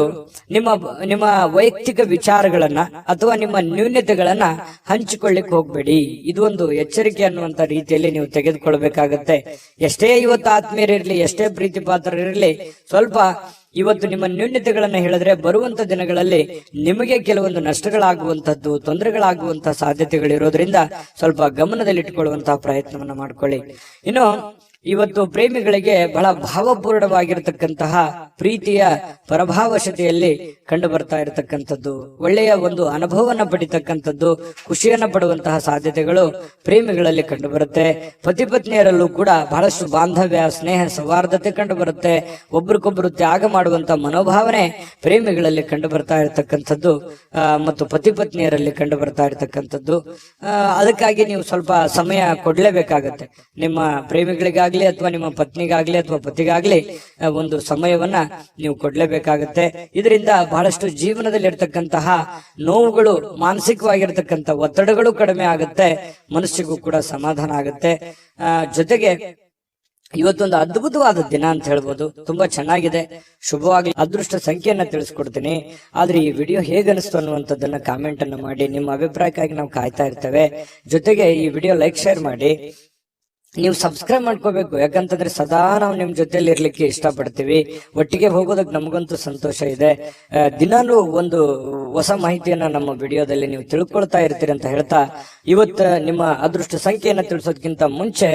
ನಿಮ್ಮ ವೈಯಕ್ತಿಕ ವಿಚಾರಗಳನ್ನ ಅಥವಾ ನಿಮ್ಮ ನ್ಯೂನತೆಗಳನ್ನ ಹಂಚಿಕೊಳ್ಳಿಕ್ ಹೋಗ್ಬೇಡಿ. ಇದು ಒಂದು ಎಚ್ಚರಿಕೆ ಅನ್ನುವಂತ ರೀತಿಯಲ್ಲಿ ನೀವು ತೆಗೆದುಕೊಳ್ಬೇಕಾಗತ್ತೆ. ಎಷ್ಟೇ ಇವತ್ತು ಆತ್ಮೀಯರಿರ್ಲಿ, ಎಷ್ಟೇ ಪ್ರೀತಿ ಪಾತ್ರರಿರ್ಲಿ, ಸ್ವಲ್ಪ ಇವತ್ತು ನಿಮ್ಮ ನ್ಯೂನತೆಗಳನ್ನ ಹೇಳಿದ್ರೆ ಬರುವಂತ ದಿನಗಳಲ್ಲಿ ನಿಮಗೆ ಕೆಲವೊಂದು ನಷ್ಟಗಳಾಗುವಂತದ್ದು, ತೊಂದರೆಗಳಾಗುವಂತಹ ಸಾಧ್ಯತೆಗಳಿರೋದ್ರಿಂದ ಸ್ವಲ್ಪ ಗಮನದಲ್ಲಿಟ್ಟುಕೊಳ್ಳುವಂತಹ ಪ್ರಯತ್ನವನ್ನ ಮಾಡ್ಕೊಳ್ಳಿ. ಇನ್ನು ಇವತ್ತು ಪ್ರೇಮಿಗಳಿಗೆ ಬಹಳ ಭಾವಪೂರ್ಣವಾಗಿರತಕ್ಕಂತಹ ಪ್ರೀತಿಯ ಪರಭಾವಶತೆಯಲ್ಲಿ ಕಂಡು ಬರ್ತಾ ಇರತಕ್ಕಂಥದ್ದು, ಒಳ್ಳೆಯ ಒಂದು ಅನುಭವವನ್ನ ಪಡಿತಕ್ಕಂಥದ್ದು, ಖುಷಿಯನ್ನ ಪಡುವಂತಹ ಸಾಧ್ಯತೆಗಳು ಪ್ರೇಮಿಗಳಲ್ಲಿ ಕಂಡು ಬರುತ್ತೆ. ಪತಿ ಪತ್ನಿಯರಲ್ಲೂ ಕೂಡ ಬಹಳಷ್ಟು ಬಾಂಧವ್ಯ, ಸ್ನೇಹ, ಸೌಹಾರ್ದತೆ ಕಂಡು ಬರುತ್ತೆ. ಒಬ್ರಿಗೊಬ್ರು ತ್ಯಾಗ ಮಾಡುವಂತ ಮನೋಭಾವನೆ ಪ್ರೇಮಿಗಳಲ್ಲಿ ಕಂಡು ಬರ್ತಾ ಇರತಕ್ಕಂಥದ್ದು ಮತ್ತು ಪತಿ ಪತ್ನಿಯರಲ್ಲಿ ಕಂಡು ಬರ್ತಾ ಇರತಕ್ಕಂಥದ್ದು. ಅದಕ್ಕಾಗಿ ನೀವು ಸ್ವಲ್ಪ ಸಮಯ ಕೊಡ್ಲೇಬೇಕಾಗತ್ತೆ. ನಿಮ್ಮ ಪ್ರೇಮಿಗಳಿಗಾಗಿ ಅಥವಾ ನಿಮ್ಮ ಪತ್ನಿಗಾಗ್ಲಿ ಅಥವಾ ಪತಿಗಾಗ್ಲಿ ಒಂದು ಸಮಯವನ್ನ ನೀವು ಕೊಡ್ಲೇಬೇಕಾಗತ್ತೆ. ಇದರಿಂದ ಬಹಳಷ್ಟು ಜೀವನದಲ್ಲಿ ಇರ್ತಕ್ಕಂತಹ ನೋವುಗಳು, ಮಾನಸಿಕವಾಗಿರ್ತಕ್ಕಂಥ ಒತ್ತಡಗಳು ಕಡಿಮೆ ಆಗುತ್ತೆ, ಮನಸ್ಸಿಗೂ ಕೂಡ ಸಮಾಧಾನ ಆಗುತ್ತೆ. ಜೊತೆಗೆ ಇವತ್ತೊಂದು ಅದ್ಭುತವಾದ ದಿನ ಅಂತ ಹೇಳ್ಬೋದು. ತುಂಬಾ ಚೆನ್ನಾಗಿದೆ, ಶುಭವಾಗ್ಲಿ. ಅದೃಷ್ಟ ಸಂಖ್ಯೆಯನ್ನ ತಿಳಿಸ್ಕೊಡ್ತೀನಿ. ಆದ್ರೆ ಈ ವಿಡಿಯೋ ಹೇಗನಿಸ್ತು ಅನ್ನುವಂಥದ್ದನ್ನ ಕಾಮೆಂಟ್ ಅನ್ನ ಮಾಡಿ. ನಿಮ್ಮ ಅಭಿಪ್ರಾಯಕ್ಕಾಗಿ ನಾವು ಕಾಯ್ತಾ ಇರ್ತೇವೆ. ಜೊತೆಗೆ ಈ ವಿಡಿಯೋ ಲೈಕ್, ಶೇರ್ ಮಾಡಿ. ನೀವು ಸಬ್ಸ್ಕ್ರೈಬ್ ಮಾಡ್ಕೋಬೇಕು. ಯಾಕಂತಂದ್ರೆ ಸದಾ ನಾವು ನಿಮ್ ಜೊತೆಲಿ ಇರ್ಲಿಕ್ಕೆ ಇಷ್ಟಪಡ್ತೀವಿ. ಒಟ್ಟಿಗೆ ಹೋಗೋದಕ್ಕೆ ನಮಗಂತೂ ಸಂತೋಷ ಇದೆ. ದಿನಾನು ಒಂದು ಹೊಸ ಮಾಹಿತಿಯನ್ನ ನಮ್ಮ ವಿಡಿಯೋದಲ್ಲಿ ನೀವು ತಿಳ್ಕೊಳ್ತಾ ಇರ್ತೀರಿ ಅಂತ ಹೇಳ್ತಾ, ಇವತ್ತು ನಿಮ್ಮ ಅದೃಷ್ಟ ಸಂಖ್ಯೆಯನ್ನ ತಿಳಿಸೋದಕ್ಕಿಂತ ಮುಂಚೆ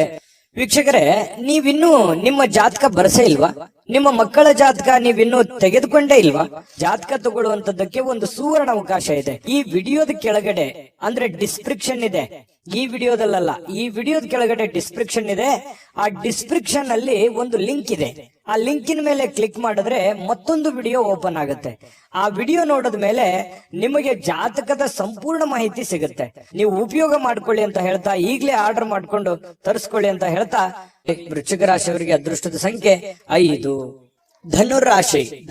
ವೀಕ್ಷಕರೇ, ನೀವಿನ್ನೂ ನಿಮ್ಮ ಜಾತಕ ಬರಸೇ ಇಲ್ವಾ? ನಿಮ್ಮ ಮಕ್ಕಳ ಜಾತಕ ನೀವಿನ್ನೂ ತೆಗೆದುಕೊಂಡೇ ಇಲ್ವಾ? ಜಾತಕ ತಗೊಳ್ಳುವಂತದ್ದಕ್ಕೆ ಒಂದು ಸುವರ್ಣ ಅವಕಾಶ ಇದೆ. ಈ ವಿಡಿಯೋದ ಕೆಳಗಡೆ ಅಂದ್ರೆ ಡಿಸ್ಕ್ರಿಪ್ಷನ್ ಇದೆ. ಈ ವಿಡಿಯೋದಲ್ಲ, ಈ ವಿಡಿಯೋದ ಕೆಳಗಡೆ ಡಿಸ್ಕ್ರಿಪ್ಷನ್ ಇದೆ. ಆ ಡಿಸ್ಕ್ರಿಪ್ಷನ್ ಅಲ್ಲಿ ಒಂದು ಲಿಂಕ್ ಇದೆ. ಆ ಲಿಂಕಿನ ಮೇಲೆ ಕ್ಲಿಕ್ ಮಾಡಿದ್ರೆ ಮತ್ತೊಂದು ವಿಡಿಯೋ ಓಪನ್ ಆಗುತ್ತೆ. ಆ ವಿಡಿಯೋ ನೋಡಿದ ಮೇಲೆ ನಿಮಗೆ ಜಾತಕದ ಸಂಪೂರ್ಣ ಮಾಹಿತಿ ಸಿಗುತ್ತೆ. ನೀವು ಉಪಯೋಗ ಮಾಡ್ಕೊಳ್ಳಿ ಅಂತ ಹೇಳ್ತಾ, ಈಗಲೇ ಆರ್ಡರ್ ಮಾಡ್ಕೊಂಡು ತರಿಸ್ಕೊಳ್ಳಿ ಅಂತ ಹೇಳ್ತಾ, ವೃಶ್ಚಿಕ ರಾಶಿಯವರಿಗೆ ಅದೃಷ್ಟದ ಸಂಖ್ಯೆ 5.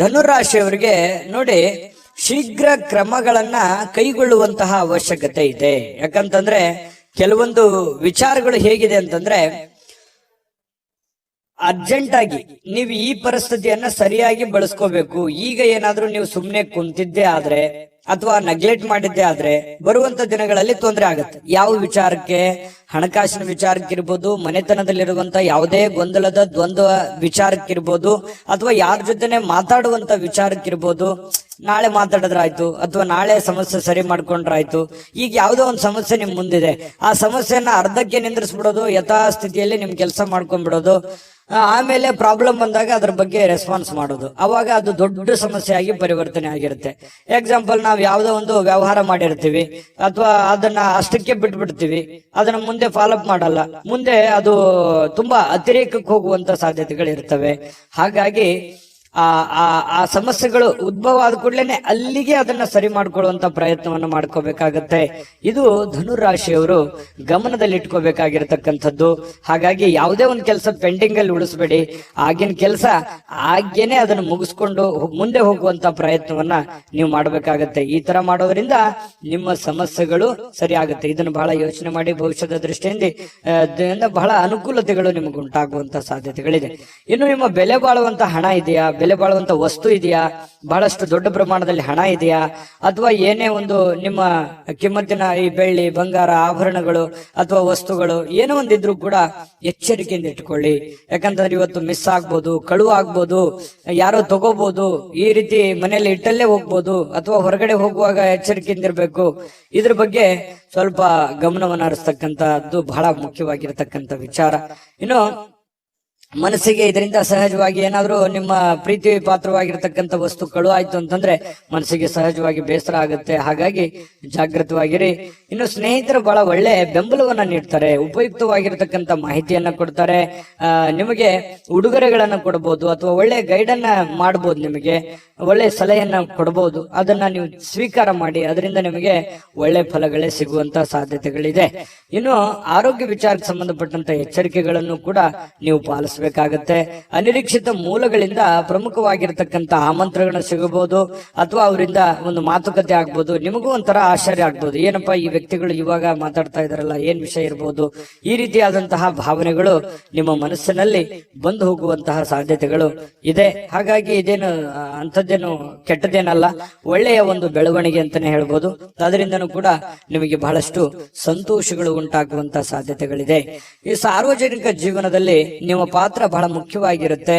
ಧನುರಾಶಿಯವರಿಗೆ ನೋಡಿ, ಶೀಘ್ರ ಕ್ರಮಗಳನ್ನ ಕೈಗೊಳ್ಳುವಂತಹ ಅವಶ್ಯಕತೆ ಇದೆ. ಯಾಕಂತಂದ್ರೆ ಕೆಲವೊಂದು ವಿಚಾರಗಳು ಹೇಗಿದೆ ಅಂತಂದ್ರೆ, ಅರ್ಜೆಂಟ್ ಆಗಿ ನೀವು ಈ ಪರಿಸ್ಥಿತಿಯನ್ನ ಸರಿಯಾಗಿ ಬಳಸ್ಕೋಬೇಕು. ಈಗ ಏನಾದ್ರೂ ನೀವು ಸುಮ್ನೆ ಕುಂತಿದ್ದೇ ಆದ್ರೆ ಅಥವಾ ನೆಗ್ಲೆಕ್ಟ್ ಮಾಡಿದ್ದೇ ಆದ್ರೆ ಬರುವಂತ ದಿನಗಳಲ್ಲಿ ತೊಂದರೆ ಆಗುತ್ತೆ. ಯಾವ ವಿಚಾರಕ್ಕೆ? ಹಣಕಾಸಿನ ವಿಚಾರಕ್ಕಿರ್ಬೋದು, ಮನೆತನದಲ್ಲಿರುವಂತ ಯಾವುದೇ ಗೊಂದಲದ ದ್ವಂದ್ವ ವಿಚಾರಕ್ಕಿರ್ಬೋದು, ಅಥವಾ ಯಾರ ಜೊತೆನೆ ಮಾತಾಡುವಂತ ವಿಚಾರಕ್ಕಿರ್ಬೋದು. ನಾಳೆ ಮಾತಾಡಿದ್ರಾಯ್ತು ಅಥವಾ ನಾಳೆ ಸಮಸ್ಯೆ ಸರಿ ಮಾಡ್ಕೊಂಡ್ರಾಯ್ತು. ಈಗ ಯಾವುದೋ ಒಂದು ಸಮಸ್ಯೆ ನಿಮ್ ಮುಂದಿದೆ, ಆ ಸಮಸ್ಯೆನ ಅರ್ಧಕ್ಕೆ ನಿಂದ್ರಿಸ್ಬಿಡೋದು, ಯಥಾಸ್ಥಿತಿಯಲ್ಲಿ ನಿಮ್ ಕೆಲಸ ಮಾಡ್ಕೊಂಡ್ಬಿಡೋದು. ಆಮೇಲೆ ಪ್ರಾಬ್ಲಮ್ ಬಂದಾಗ ಅದ್ರ ಬಗ್ಗೆ ರೆಸ್ಪಾನ್ಸ್ ಮಾಡೋದು. ಅವಾಗ ಅದು ದೊಡ್ಡ ಸಮಸ್ಯೆ ಆಗಿ ಪರಿವರ್ತನೆ ಆಗಿರುತ್ತೆ. ಎಕ್ಸಾಂಪಲ್, ನಾವು ಯಾವುದೋ ಒಂದು ವ್ಯವಹಾರ ಮಾಡಿರ್ತೀವಿ ಅಥವಾ ಅದನ್ನ ಅಷ್ಟಕ್ಕೆ ಬಿಟ್ಬಿಡ್ತೀವಿ, ಅದನ್ನ ಮುಂದೆ ಫಾಲೋ ಅಪ್ ಮಾಡಲ್ಲ. ಮುಂದೆ ಅದು ತುಂಬಾ ಅತಿರೇಕಕ್ಕೆ ಹೋಗುವಂತ ಸಾಧ್ಯತೆಗಳು ಇರ್ತವೆ. ಹಾಗಾಗಿ ಆ ಸಮಸ್ಯೆಗಳು ಉದ್ಭವ ಆದ ಕೂಡಲೇ ಅಲ್ಲಿಗೆ ಅದನ್ನ ಸರಿ ಮಾಡ್ಕೊಳ್ಳುವಂತ ಪ್ರಯತ್ನವನ್ನು ಮಾಡ್ಕೋಬೇಕಾಗತ್ತೆ. ಇದು ಧನುರಾಶಿಯವರು ಗಮನದಲ್ಲಿ ಇಟ್ಕೋಬೇಕಾಗಿರ್ತಕ್ಕಂಥದ್ದು. ಹಾಗಾಗಿ ಯಾವುದೇ ಒಂದು ಕೆಲಸ ಪೆಂಡಿಂಗ್ ಅಲ್ಲಿ ಉಳಿಸ್ಬೇಡಿ. ಆಗಿನ ಕೆಲಸ ಆಗೇನೆ ಅದನ್ನು ಮುಗಿಸ್ಕೊಂಡು ಮುಂದೆ ಹೋಗುವಂತ ಪ್ರಯತ್ನವನ್ನ ನೀವು ಮಾಡ್ಬೇಕಾಗತ್ತೆ. ಈ ತರ ಮಾಡೋದ್ರಿಂದ ನಿಮ್ಮ ಸಮಸ್ಯೆಗಳು ಸರಿ ಆಗುತ್ತೆ. ಇದನ್ನು ಬಹಳ ಯೋಚನೆ ಮಾಡಿ, ಭವಿಷ್ಯದ ದೃಷ್ಟಿಯಿಂದ ಬಹಳ ಅನುಕೂಲತೆಗಳು ನಿಮಗೆ ಉಂಟಾಗುವಂತ ಸಾಧ್ಯತೆಗಳಿದೆ. ಇನ್ನು ನಿಮ್ಮ ಬೆಲೆ ಬಾಳುವಂತ ಹಣ ಇದೆಯಾ? ಬೆಲೆ ಬಾಳುವಂತ ವಸ್ತು ಇದೆಯಾ? ಬಹಳಷ್ಟು ದೊಡ್ಡ ಪ್ರಮಾಣದಲ್ಲಿ ಹಣ ಇದೆಯಾ? ಅಥವಾ ಏನೇ ಒಂದು ನಿಮ್ಮ ಕಿಮ್ಮತ್ತಿನ ಈ ಬೆಳ್ಳಿ, ಬಂಗಾರ, ಆಭರಣಗಳು ಅಥವಾ ವಸ್ತುಗಳು ಏನೋ ಒಂದಿದ್ರು ಕೂಡ ಎಚ್ಚರಿಕೆಯಿಂದ ಇಟ್ಕೊಳ್ಳಿ. ಯಾಕಂತಂದ್ರೆ ಇವತ್ತು ಮಿಸ್ ಆಗ್ಬೋದು, ಕಳುವು ಆಗ್ಬೋದು, ಯಾರೋ ತಗೋಬಹುದು, ಈ ರೀತಿ ಮನೆಯಲ್ಲಿ ಇಟ್ಟಲ್ಲೇ ಹೋಗ್ಬೋದು, ಅಥವಾ ಹೊರಗಡೆ ಹೋಗುವಾಗ ಎಚ್ಚರಿಕೆಯಿಂದ ಇರಬೇಕು. ಇದ್ರ ಬಗ್ಗೆ ಸ್ವಲ್ಪ ಗಮನವನ್ನು ಹರಿಸ್ತಕ್ಕಂಥದ್ದು ಬಹಳ ಮುಖ್ಯವಾಗಿರ್ತಕ್ಕಂಥ ವಿಚಾರ. ಇನ್ನು ಮನಸ್ಸಿಗೆ ಇದರಿಂದ ಸಹಜವಾಗಿ ಏನಾದ್ರೂ ನಿಮ್ಮ ಪ್ರೀತಿ ಪಾತ್ರವಾಗಿರ್ತಕ್ಕಂಥ ವಸ್ತುಗಳು ಆಯ್ತು ಅಂತಂದ್ರೆ ಮನಸ್ಸಿಗೆ ಸಹಜವಾಗಿ ಬೇಸರ ಆಗುತ್ತೆ. ಹಾಗಾಗಿ ಜಾಗೃತವಾಗಿರಿ. ಇನ್ನು ಸ್ನೇಹಿತರು ಬಹಳ ಒಳ್ಳೆ ಬೆಂಬಲವನ್ನ ನೀಡ್ತಾರೆ, ಉಪಯುಕ್ತವಾಗಿರ್ತಕ್ಕಂಥ ಮಾಹಿತಿಯನ್ನ ಕೊಡ್ತಾರೆ, ನಿಮಗೆ ಉಡುಗೊರೆಗಳನ್ನ ಕೊಡಬಹುದು ಅಥವಾ ಒಳ್ಳೆ ಗೈಡ್ ಅನ್ನ ಮಾಡಬಹುದು, ನಿಮಗೆ ಒಳ್ಳೆ ಸಲಹೆಯನ್ನ ಕೊಡಬಹುದು. ಅದನ್ನ ನೀವು ಸ್ವೀಕಾರ ಮಾಡಿ, ಅದರಿಂದ ನಿಮಗೆ ಒಳ್ಳೆ ಫಲಗಳೇ ಸಿಗುವಂತ ಸಾಧ್ಯತೆಗಳಿದೆ. ಇನ್ನು ಆರೋಗ್ಯ ವಿಚಾರಕ್ಕೆ ಸಂಬಂಧಪಟ್ಟಂತ ಎಚ್ಚರಿಕೆಗಳನ್ನು ಕೂಡ ನೀವು ಪಾಲಿಸಬೇಕಾಗತ್ತೆ. ಅನಿರೀಕ್ಷಿತ ಮೂಲಗಳಿಂದ ಪ್ರಮುಖವಾಗಿರ್ತಕ್ಕಂಥ ಆಮಂತ್ರಣಗಳು ಸಿಗಬಹುದು ಅಥವಾ ಅವರಿಂದ ಒಂದು ಮಾತುಕತೆ ಆಗ್ಬೋದು. ನಿಮಗೂ ಒಂಥರ ಆಶ್ಚರ್ಯ ಆಗ್ಬೋದು, ಏನಪ್ಪಾ ಈ ವ್ಯಕ್ತಿಗಳು ಇವಾಗ ಮಾತಾಡ್ತಾ ಇದಾರಲ್ಲ, ಏನ್ ವಿಷಯ ಇರಬಹುದು. ಈ ರೀತಿಯಾದಂತಹ ಭಾವನೆಗಳು ನಿಮ್ಮ ಮನಸ್ಸಿನಲ್ಲಿ ಬಂದು ಹೋಗುವಂತಹ ಸಾಧ್ಯತೆಗಳು ಇದೆ. ಹಾಗಾಗಿ ಇದೇನು ಅಂಥದ್ದೇನು ಕೆಟ್ಟದೇನಲ್ಲ, ಒಳ್ಳೆಯ ಒಂದು ಬೆಳವಣಿಗೆ ಅಂತಾನೆ ಹೇಳ್ಬೋದು. ಅದರಿಂದನೂ ಕೂಡ ನಿಮಗೆ ಬಹಳಷ್ಟು ಸಂತೋಷಗಳು ಉಂಟಾಗುವಂತಹ ಸಾಧ್ಯತೆಗಳಿದೆ. ಈ ಸಾರ್ವಜನಿಕ ಜೀವನದಲ್ಲಿ ನಿಮ್ಮ ಪಾತ್ರ ಬಹಳ ಮುಖ್ಯವಾಗಿರುತ್ತೆ,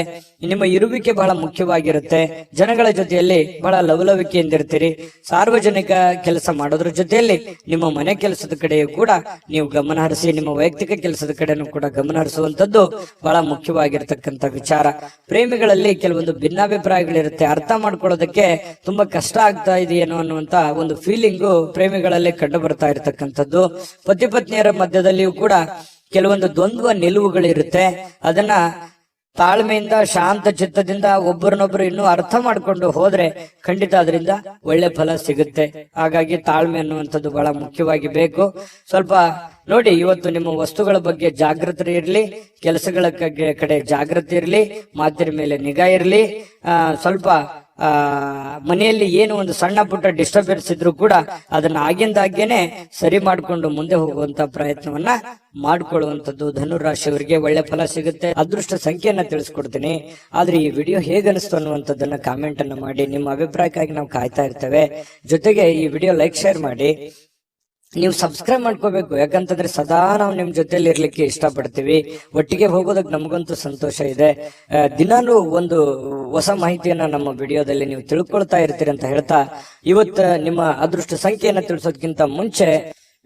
ನಿಮ್ಮ ಇರುವಿಕೆ ಬಹಳ ಮುಖ್ಯವಾಗಿರುತ್ತೆ. ಜನಗಳ ಜೊತೆಯಲ್ಲಿ ಬಹಳ ಲವಲವಿಕೆಯಿಂದಿರ್ತೀರಿ. ಸಾರ್ವಜನಿಕ ಕೆಲಸ ಮಾಡೋದ್ರ ಜೊತೆಯಲ್ಲಿ ನಿಮ್ಮ ಮನೆ ಕೆಲಸದ ಕಡೆಯೂ ಕೂಡ ನೀವು ಗಮನ ಹರಿಸಿ, ನಿಮ್ಮ ವೈಯಕ್ತಿಕ ಕೆಲಸದ ಕಡೆನೂ ಕೂಡ ಗಮನ ಹರಿಸುವಂತದ್ದು ಬಹಳ ಮುಖ್ಯವಾಗಿರ್ತಕ್ಕಂಥ ವಿಚಾರ. ಪ್ರೇಮಿಗಳಲ್ಲಿ ಕೆಲವೊಂದು ಭಿನ್ನಾಭಿಪ್ರಾಯಗಳಿರುತ್ತೆ, ಅರ್ಥ ಮಾಡ್ಕೊಳ್ಳೋದಕ್ಕೆ ತುಂಬಾ ಕಷ್ಟ ಆಗ್ತಾ ಇದೆಯೇನೋ ಅನ್ನುವಂತ ಒಂದು ಫೀಲಿಂಗು ಪ್ರೇಮಿಗಳಲ್ಲಿ ಕಂಡು ಬರ್ತಾ ಇರತಕ್ಕಂಥದ್ದು. ಪತಿ ಪತ್ನಿಯರ ಮಧ್ಯದಲ್ಲಿಯೂ ಕೂಡ ಕೆಲವೊಂದು ದ್ವಂದ್ವ ನಿಲುವುಗಳಿರುತ್ತೆ. ಅದನ್ನ ತಾಳ್ಮೆಯಿಂದ ಶಾಂತ ಚಿತ್ತದಿಂದ ಒಬ್ಬರನ್ನೊಬ್ಬರು ಇನ್ನೂ ಅರ್ಥ ಮಾಡ್ಕೊಂಡು ಹೋದ್ರೆ ಖಂಡಿತ ಅದರಿಂದ ಒಳ್ಳೆ ಫಲ ಸಿಗುತ್ತೆ. ಹಾಗಾಗಿ ತಾಳ್ಮೆ ಅನ್ನುವಂಥದ್ದು ಬಹಳ ಮುಖ್ಯವಾಗಿ ಬೇಕು. ಸ್ವಲ್ಪ ನೋಡಿ, ಇವತ್ತು ನಿಮ್ಮ ವಸ್ತುಗಳ ಬಗ್ಗೆ ಜಾಗೃತಿ ಇರಲಿ, ಕೆಲಸಗಳ ಕಡೆ ಜಾಗೃತಿ ಇರಲಿ, ಮಾತಿನ ಮೇಲೆ ನಿಗಾ ಇರಲಿ. ಸ್ವಲ್ಪ ಮನೆಯಲ್ಲಿ ಏನು ಒಂದು ಸಣ್ಣ ಪುಟ್ಟ ಡಿಸ್ಟರ್ಬೆನ್ಸ್ ಇದ್ರೂ ಕೂಡ ಅದನ್ನ ಆಗಿಂದಾಗೇನೆ ಸರಿ ಮಾಡಿಕೊಂಡು ಮುಂದೆ ಹೋಗುವಂತ ಪ್ರಯತ್ನವನ್ನ ಮಾಡ್ಕೊಳ್ಳುವಂಥದ್ದು. ಧನುರಾಶಿಯವರಿಗೆ ಒಳ್ಳೆ ಫಲ ಸಿಗುತ್ತೆ. ಅದೃಷ್ಟ ಸಂಖ್ಯೆಯನ್ನ ತಿಳಿಸ್ಕೊಡ್ತೀನಿ. ಆದ್ರೆ ಈ ವಿಡಿಯೋ ಹೇಗನಿಸ್ತು ಅನ್ನುವಂಥದ್ದನ್ನ ಕಾಮೆಂಟ್ ಅನ್ನ ಮಾಡಿ. ನಿಮ್ಮ ಅಭಿಪ್ರಾಯಕ್ಕಾಗಿ ನಾವು ಕಾಯ್ತಾ ಇರ್ತೇವೆ. ಜೊತೆಗೆ ಈ ವಿಡಿಯೋ ಲೈಕ್ ಶೇರ್ ಮಾಡಿ. ನೀವು ಸಬ್ಸ್ಕ್ರೈಬ್ ಮಾಡ್ಕೋಬೇಕು, ಯಾಕಂತಂದ್ರೆ ಸದಾ ನಾವು ನಿಮ್ ಜೊತೆಲಿ ಇರ್ಲಿಕ್ಕೆ ಇಷ್ಟಪಡ್ತೀವಿ. ಒಟ್ಟಿಗೆ ಹೋಗೋದಕ್ಕೆ ನಮಗಂತೂ ಸಂತೋಷ ಇದೆ. ದಿನಾನು ಒಂದು ಹೊಸ ಮಾಹಿತಿಯನ್ನ ನಮ್ಮ ವಿಡಿಯೋದಲ್ಲಿ ನೀವು ತಿಳ್ಕೊಳ್ತಾ ಇರ್ತೀರಿ ಅಂತ ಹೇಳ್ತಾ, ಇವತ್ತು ನಿಮ್ಮ ಅದೃಷ್ಟ ಸಂಖ್ಯೆಯನ್ನ ತಿಳಿಸೋದಕ್ಕಿಂತ ಮುಂಚೆ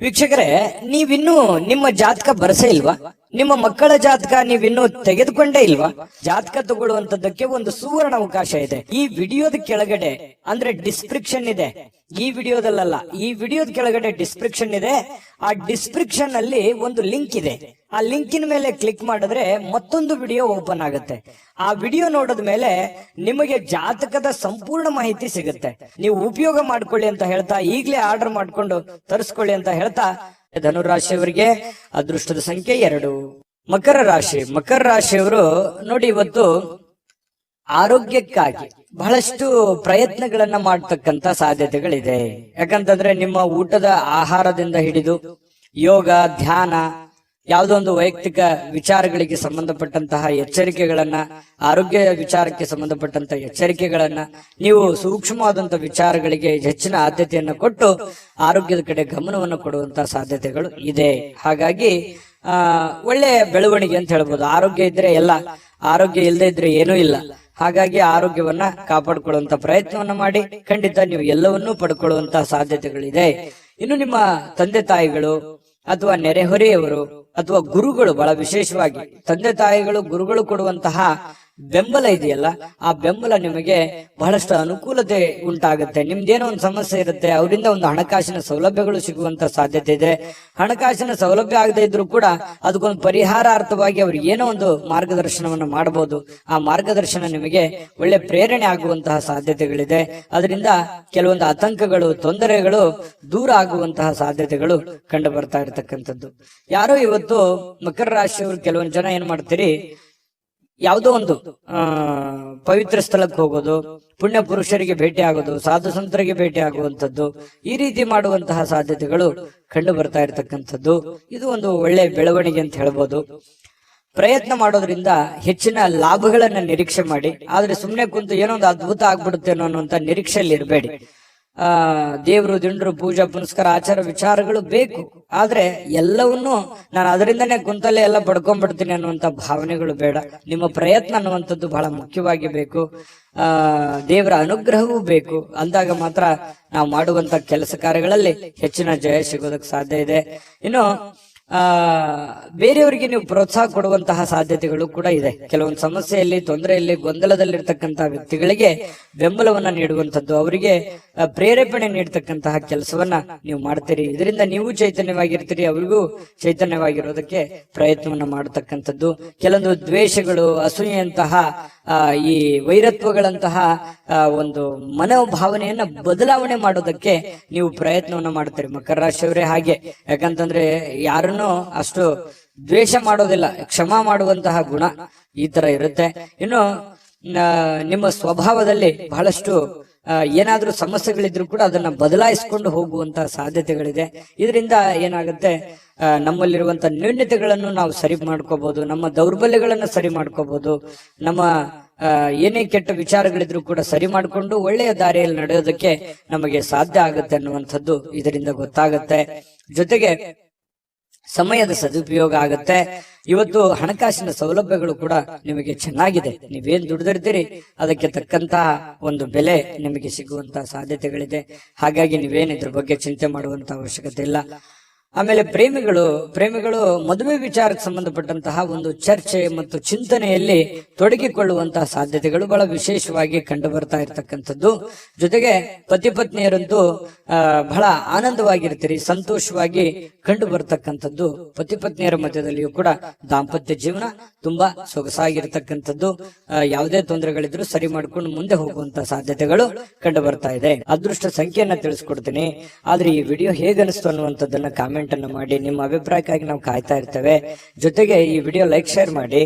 ವೀಕ್ಷಕರೇ, ನೀವಿನ್ನೂ ನಿಮ್ಮ ಜಾತಕ ಬರಸೇ ಇಲ್ವಾ? ನಿಮ್ಮ ಮಕ್ಕಳ ಜಾತಕ ನೀವಿನ್ನೂ ತೆಗೆದುಕೊಂಡೇ ಇಲ್ವಾ? ಜಾತಕ ತಗೊಳ್ಳುವಂತದ್ದಕ್ಕೆ ಒಂದು ಸುವರ್ಣ ಅವಕಾಶ ಇದೆ. ಈ ವಿಡಿಯೋದ ಕೆಳಗಡೆ ಅಂದ್ರೆ ಡಿಸ್ಕ್ರಿಪ್ಷನ್ ಇದೆ, ಈ ವಿಡಿಯೋದಲ್ಲ, ಈ ವಿಡಿಯೋದ ಕೆಳಗಡೆ ಡಿಸ್ಕ್ರಿಪ್ಷನ್ ಇದೆ. ಆ ಡಿಸ್ಕ್ರಿಪ್ಷನ್ ಅಲ್ಲಿ ಒಂದು ಲಿಂಕ್ ಇದೆ. ಆ ಲಿಂಕಿನ ಮೇಲೆ ಕ್ಲಿಕ್ ಮಾಡಿದ್ರೆ ಮತ್ತೊಂದು ವಿಡಿಯೋ ಓಪನ್ ಆಗುತ್ತೆ. ಆ ವಿಡಿಯೋ ನೋಡಿದ ಮೇಲೆ ನಿಮಗೆ ಜಾತಕದ ಸಂಪೂರ್ಣ ಮಾಹಿತಿ ಸಿಗುತ್ತೆ. ನೀವು ಉಪಯೋಗ ಮಾಡ್ಕೊಳ್ಳಿ ಅಂತ ಹೇಳ್ತಾ, ಈಗಲೇ ಆರ್ಡರ್ ಮಾಡ್ಕೊಂಡು ತರಿಸ್ಕೊಳ್ಳಿ ಅಂತ ಹೇಳ್ತಾ, ಧನುರಾಶಿಯವರಿಗೆ ಅದೃಷ್ಟದ ಸಂಖ್ಯೆ 2. ಮಕರ ರಾಶಿ. ಮಕರ ರಾಶಿಯವರು ನೋಡಿ, ಇವತ್ತು ಆರೋಗ್ಯಕ್ಕಾಗಿ ಬಹಳಷ್ಟು ಪ್ರಯತ್ನಗಳನ್ನ ಮಾಡ್ತಕ್ಕಂತ ಸಾಧ್ಯತೆಗಳಿದೆ. ಯಾಕಂತಂದ್ರೆ ನಿಮ್ಮ ಊಟದ ಆಹಾರದಿಂದ ಹಿಡಿದು ಯೋಗ, ಧ್ಯಾನ, ಯಾವುದೋ ಒಂದು ವೈಯಕ್ತಿಕ ವಿಚಾರಗಳಿಗೆ ಸಂಬಂಧಪಟ್ಟಂತಹ ಎಚ್ಚರಿಕೆಗಳನ್ನ, ಆರೋಗ್ಯ ವಿಚಾರಕ್ಕೆ ಸಂಬಂಧಪಟ್ಟಂತಹ ಎಚ್ಚರಿಕೆಗಳನ್ನ, ನೀವು ಸೂಕ್ಷ್ಮವಾದಂತಹ ವಿಚಾರಗಳಿಗೆ ಹೆಚ್ಚಿನ ಆದ್ಯತೆಯನ್ನು ಕೊಟ್ಟು ಆರೋಗ್ಯದ ಕಡೆ ಗಮನವನ್ನು ಕೊಡುವಂತಹ ಸಾಧ್ಯತೆಗಳು ಇದೆ. ಹಾಗಾಗಿ ಒಳ್ಳೆಯ ಬೆಳವಣಿಗೆ ಅಂತ ಹೇಳ್ಬೋದು. ಆರೋಗ್ಯ ಇದ್ರೆ ಎಲ್ಲ, ಆರೋಗ್ಯ ಇಲ್ಲದೆ ಇದ್ರೆ ಏನೂ ಇಲ್ಲ. ಹಾಗಾಗಿ ಆರೋಗ್ಯವನ್ನ ಕಾಪಾಡಿಕೊಳ್ಳುವಂತ ಪ್ರಯತ್ನವನ್ನ ಮಾಡಿ. ಖಂಡಿತ ನೀವು ಎಲ್ಲವನ್ನೂ ಪಡ್ಕೊಳ್ಳುವಂತಹ ಸಾಧ್ಯತೆಗಳಿದೆ. ಇನ್ನು ನಿಮ್ಮ ತಂದೆ ತಾಯಿಗಳು ಅಥವಾ ನೆರೆಹೊರೆಯವರು ಅಥವಾ ಗುರುಗಳು, ಬಹಳ ವಿಶೇಷವಾಗಿ ತಂದೆ ತಾಯಿಗಳು, ಗುರುಗಳು ಕೊಡುವಂತಹ ಬೆಂಬಲ ಇದೆಯಲ್ಲ, ಆ ಬೆಂಬಲ ನಿಮಗೆ ಬಹಳಷ್ಟು ಅನುಕೂಲತೆ ಉಂಟಾಗುತ್ತೆ. ನಿಮ್ದೇನೋ ಒಂದು ಸಮಸ್ಯೆ ಇರುತ್ತೆ, ಅವರಿಂದ ಒಂದು ಹಣಕಾಸಿನ ಸೌಲಭ್ಯಗಳು ಸಿಗುವಂತ ಸಾಧ್ಯತೆ ಇದೆ. ಹಣಕಾಸಿನ ಸೌಲಭ್ಯ ಆಗದೆ ಇದ್ರೂ ಕೂಡ ಅದಕ್ಕೊಂದು ಪರಿಹಾರಾರ್ಥವಾಗಿ ಅವ್ರಿಗೆ ಏನೋ ಒಂದು ಮಾರ್ಗದರ್ಶನವನ್ನು ಮಾಡಬಹುದು. ಆ ಮಾರ್ಗದರ್ಶನ ನಿಮಗೆ ಒಳ್ಳೆ ಪ್ರೇರಣೆ ಆಗುವಂತಹ ಸಾಧ್ಯತೆಗಳಿದೆ. ಅದರಿಂದ ಕೆಲವೊಂದು ಆತಂಕಗಳು, ತೊಂದರೆಗಳು ದೂರ ಆಗುವಂತಹ ಸಾಧ್ಯತೆಗಳು ಕಂಡು ಬರ್ತಾ ಇರತಕ್ಕಂಥದ್ದು. ಯಾರೋ ಇವತ್ತು ಮಕರ ರಾಶಿಯವರು ಕೆಲವೊಂದು ಜನ ಏನ್ ಮಾಡ್ತೀರಿ, ಯಾವುದೋ ಒಂದು ಪವಿತ್ರ ಸ್ಥಳಕ್ಕೆ ಹೋಗೋದು, ಪುಣ್ಯ ಪುರುಷರಿಗೆ ಭೇಟಿ ಆಗೋದು, ಸಾಧು ಸಂತರಿಗೆ ಭೇಟಿ ಆಗುವಂಥದ್ದು, ಈ ರೀತಿ ಮಾಡುವಂತಹ ಸಾಧ್ಯತೆಗಳು ಕಂಡು ಬರ್ತಾ ಇರತಕ್ಕಂಥದ್ದು. ಇದು ಒಂದು ಒಳ್ಳೆ ಬೆಳವಣಿಗೆ ಅಂತ ಹೇಳ್ಬೋದು. ಪ್ರಯತ್ನ ಮಾಡೋದ್ರಿಂದ ಹೆಚ್ಚಿನ ಲಾಭಗಳನ್ನ ನಿರೀಕ್ಷೆ ಮಾಡಿ. ಆದ್ರೆ ಸುಮ್ಮನೆ ಕುಂತು ಏನೋ ಒಂದು ಅದ್ಭುತ ಆಗ್ಬಿಡುತ್ತೇನೋ ಅನ್ನುವಂತ ನಿರೀಕ್ಷೆಯಲ್ಲಿ ಇರಬೇಡಿ. ದೇವರು, ದಿಂಡ್ರು, ಪೂಜಾ ಪುನಸ್ಕಾರ, ಆಚಾರ ವಿಚಾರಗಳು ಬೇಕು. ಆದ್ರೆ ಎಲ್ಲವನ್ನೂ ನಾನು ಅದರಿಂದನೇ ಕುಂತಲ್ಲೇ ಎಲ್ಲ ಪಡ್ಕೊಂಡ್ಬಿಡ್ತೀನಿ ಅನ್ನುವಂತ ಭಾವನೆಗಳು ಬೇಡ. ನಿಮ್ಮ ಪ್ರಯತ್ನ ಅನ್ನುವಂಥದ್ದು ಬಹಳ ಮುಖ್ಯವಾಗಿ ಬೇಕು. ದೇವರ ಅನುಗ್ರಹವೂ ಬೇಕು. ಅಂದಾಗ ಮಾತ್ರ ನಾವು ಮಾಡುವಂತ ಕೆಲಸ ಕಾರ್ಯಗಳಲ್ಲಿ ಹೆಚ್ಚಿನ ಜಯ ಸಿಗೋದಕ್ಕೆ ಸಾಧ್ಯ ಇದೆ. ಇನ್ನು ಬೇರೆಯವರಿಗೆ ನೀವು ಪ್ರೋತ್ಸಾಹ ಕೊಡುವಂತಹ ಸಾಧ್ಯತೆಗಳು ಕೂಡ ಇದೆ. ಕೆಲವೊಂದು ಸಮಸ್ಯೆಯಲ್ಲಿ, ತೊಂದರೆಯಲ್ಲಿ, ಗೊಂದಲದಲ್ಲಿರ್ತಕ್ಕಂತಹ ವ್ಯಕ್ತಿಗಳಿಗೆ ಬೆಂಬಲವನ್ನ ನೀಡುವಂಥದ್ದು, ಅವರಿಗೆ ಪ್ರೇರೇಪಣೆ ನೀಡತಕ್ಕಂತಹ ಕೆಲಸವನ್ನ ನೀವು ಮಾಡ್ತೀರಿ. ಇದರಿಂದ ನೀವು ಚೈತನ್ಯವಾಗಿರ್ತೀರಿ, ಅವರಿಗೂ ಚೈತನ್ಯವಾಗಿರೋದಕ್ಕೆ ಪ್ರಯತ್ನವನ್ನ ಮಾಡತಕ್ಕಂಥದ್ದು. ಕೆಲವೊಂದು ದ್ವೇಷಗಳು, ಅಸೂಯೆಯಂತಹ ಈ ವೈರತ್ವಗಳಂತಹ ಒಂದು ಮನೋಭಾವನೆಯನ್ನ ಬದಲಾವಣೆ ಮಾಡೋದಕ್ಕೆ ನೀವು ಪ್ರಯತ್ನವನ್ನ ಮಾಡ್ತೀರಿ ಮಕರ ರಾಶಿಯವರೇ. ಹಾಗೆ ಯಾಕಂತಂದ್ರೆ ಯಾರನ್ನು ಅಷ್ಟು ದ್ವೇಷ ಮಾಡೋದಿಲ್ಲ, ಕ್ಷಮಾ ಮಾಡುವಂತಹ ಗುಣ ಈ ತರ ಇರುತ್ತೆ. ಇನ್ನು ನಿಮ್ಮ ಸ್ವಭಾವದಲ್ಲಿ ಬಹಳಷ್ಟು ಏನಾದ್ರೂ ಸಮಸ್ಯೆಗಳಿದ್ರು ಕೂಡ ಅದನ್ನ ಬದಲಾಯಿಸಿಕೊಂಡು ಹೋಗುವಂತಹ ಸಾಧ್ಯತೆಗಳಿದೆ. ಇದರಿಂದ ಏನಾಗುತ್ತೆ, ನಮ್ಮಲ್ಲಿರುವಂತಹ ನ್ಯೂನ್ಯತೆಗಳನ್ನು ನಾವು ಸರಿ ಮಾಡ್ಕೋಬಹುದು, ನಮ್ಮ ದೌರ್ಬಲ್ಯಗಳನ್ನು ಸರಿ ಮಾಡ್ಕೋಬಹುದು, ನಮ್ಮ ಏನೇ ಕೆಟ್ಟ ವಿಚಾರಗಳಿದ್ರು ಕೂಡ ಸರಿ ಮಾಡಿಕೊಂಡು ಒಳ್ಳೆಯ ದಾರಿಯಲ್ಲಿ ನಡೆಯೋದಕ್ಕೆ ನಮಗೆ ಸಾಧ್ಯ ಆಗುತ್ತೆ ಅನ್ನುವಂಥದ್ದು ಇದರಿಂದ ಗೊತ್ತಾಗತ್ತೆ. ಜೊತೆಗೆ ಸಮಯದ ಸದುಪಯೋಗ ಆಗತ್ತೆ. ಇವತ್ತು ಹಣಕಾಸಿನ ಸೌಲಭ್ಯಗಳು ಕೂಡ ನಿಮಗೆ ಚೆನ್ನಾಗಿದೆ. ನೀವೇನ್ ದುಡಿದಿರ್ತೀರಿ ಅದಕ್ಕೆ ತಕ್ಕಂತಹ ಒಂದು ಬೆಲೆ ನಿಮಗೆ ಸಿಗುವಂತಹ ಸಾಧ್ಯತೆಗಳಿದೆ. ಹಾಗಾಗಿ ನೀವೇನ್ ಇದ್ರ ಬಗ್ಗೆ ಚಿಂತೆ ಮಾಡುವಂತ ಅವಶ್ಯಕತೆ ಇಲ್ಲ. ಆಮೇಲೆ ಪ್ರೇಮಿಗಳು ಮದುವೆ ವಿಚಾರಕ್ಕೆ ಸಂಬಂಧಪಟ್ಟಂತಹ ಒಂದು ಚರ್ಚೆ ಮತ್ತು ಚಿಂತನೆಯಲ್ಲಿ ತೊಡಗಿಕೊಳ್ಳುವಂತಹ ಸಾಧ್ಯತೆಗಳು ಬಹಳ ವಿಶೇಷವಾಗಿ ಕಂಡು ಬರ್ತಾ ಇರತಕ್ಕಂಥದ್ದು. ಜೊತೆಗೆ ಪತಿ ಪತ್ನಿಯರಂತೂ ಬಹಳ ಆನಂದವಾಗಿರ್ತೀರಿ, ಸಂತೋಷವಾಗಿ ಕಂಡು ಬರ್ತಕ್ಕಂಥದ್ದು. ಪತಿ ಪತ್ನಿಯರ ಮಧ್ಯದಲ್ಲಿಯೂ ಕೂಡ ದಾಂಪತ್ಯ ಜೀವನ ತುಂಬಾ ಸೊಗಸಾಗಿರ್ತಕ್ಕಂಥದ್ದು. ಯಾವುದೇ ತೊಂದರೆಗಳಿದ್ರು ಸರಿ ಮಾಡ್ಕೊಂಡು ಮುಂದೆ ಹೋಗುವಂತ ಸಾಧ್ಯತೆಗಳು ಕಂಡು ಬರ್ತಾ ಇದೆ. ಅದೃಷ್ಟ ಸಂಖ್ಯೆಯನ್ನ ತಿಳಿಸ್ಕೊಡ್ತೀನಿ, ಆದ್ರೆ ಈ ವಿಡಿಯೋ ಹೇಗನಿಸ್ತು ಅನ್ನುವಂಥದ್ದನ್ನ ಕಾಮೆಂಟ್ ಅನ್ನು ಮಾಡಿ. ನಿಮ್ಮ ಅಭಿಪ್ರಾಯಕ್ಕಾಗಿ ನಾವು ಕಾಯ್ತಾ ಇರ್ತೇವೆ. ಜೊತೆಗೆ ಈ ವಿಡಿಯೋ ಲೈಕ್, ಶೇರ್ ಮಾಡಿ.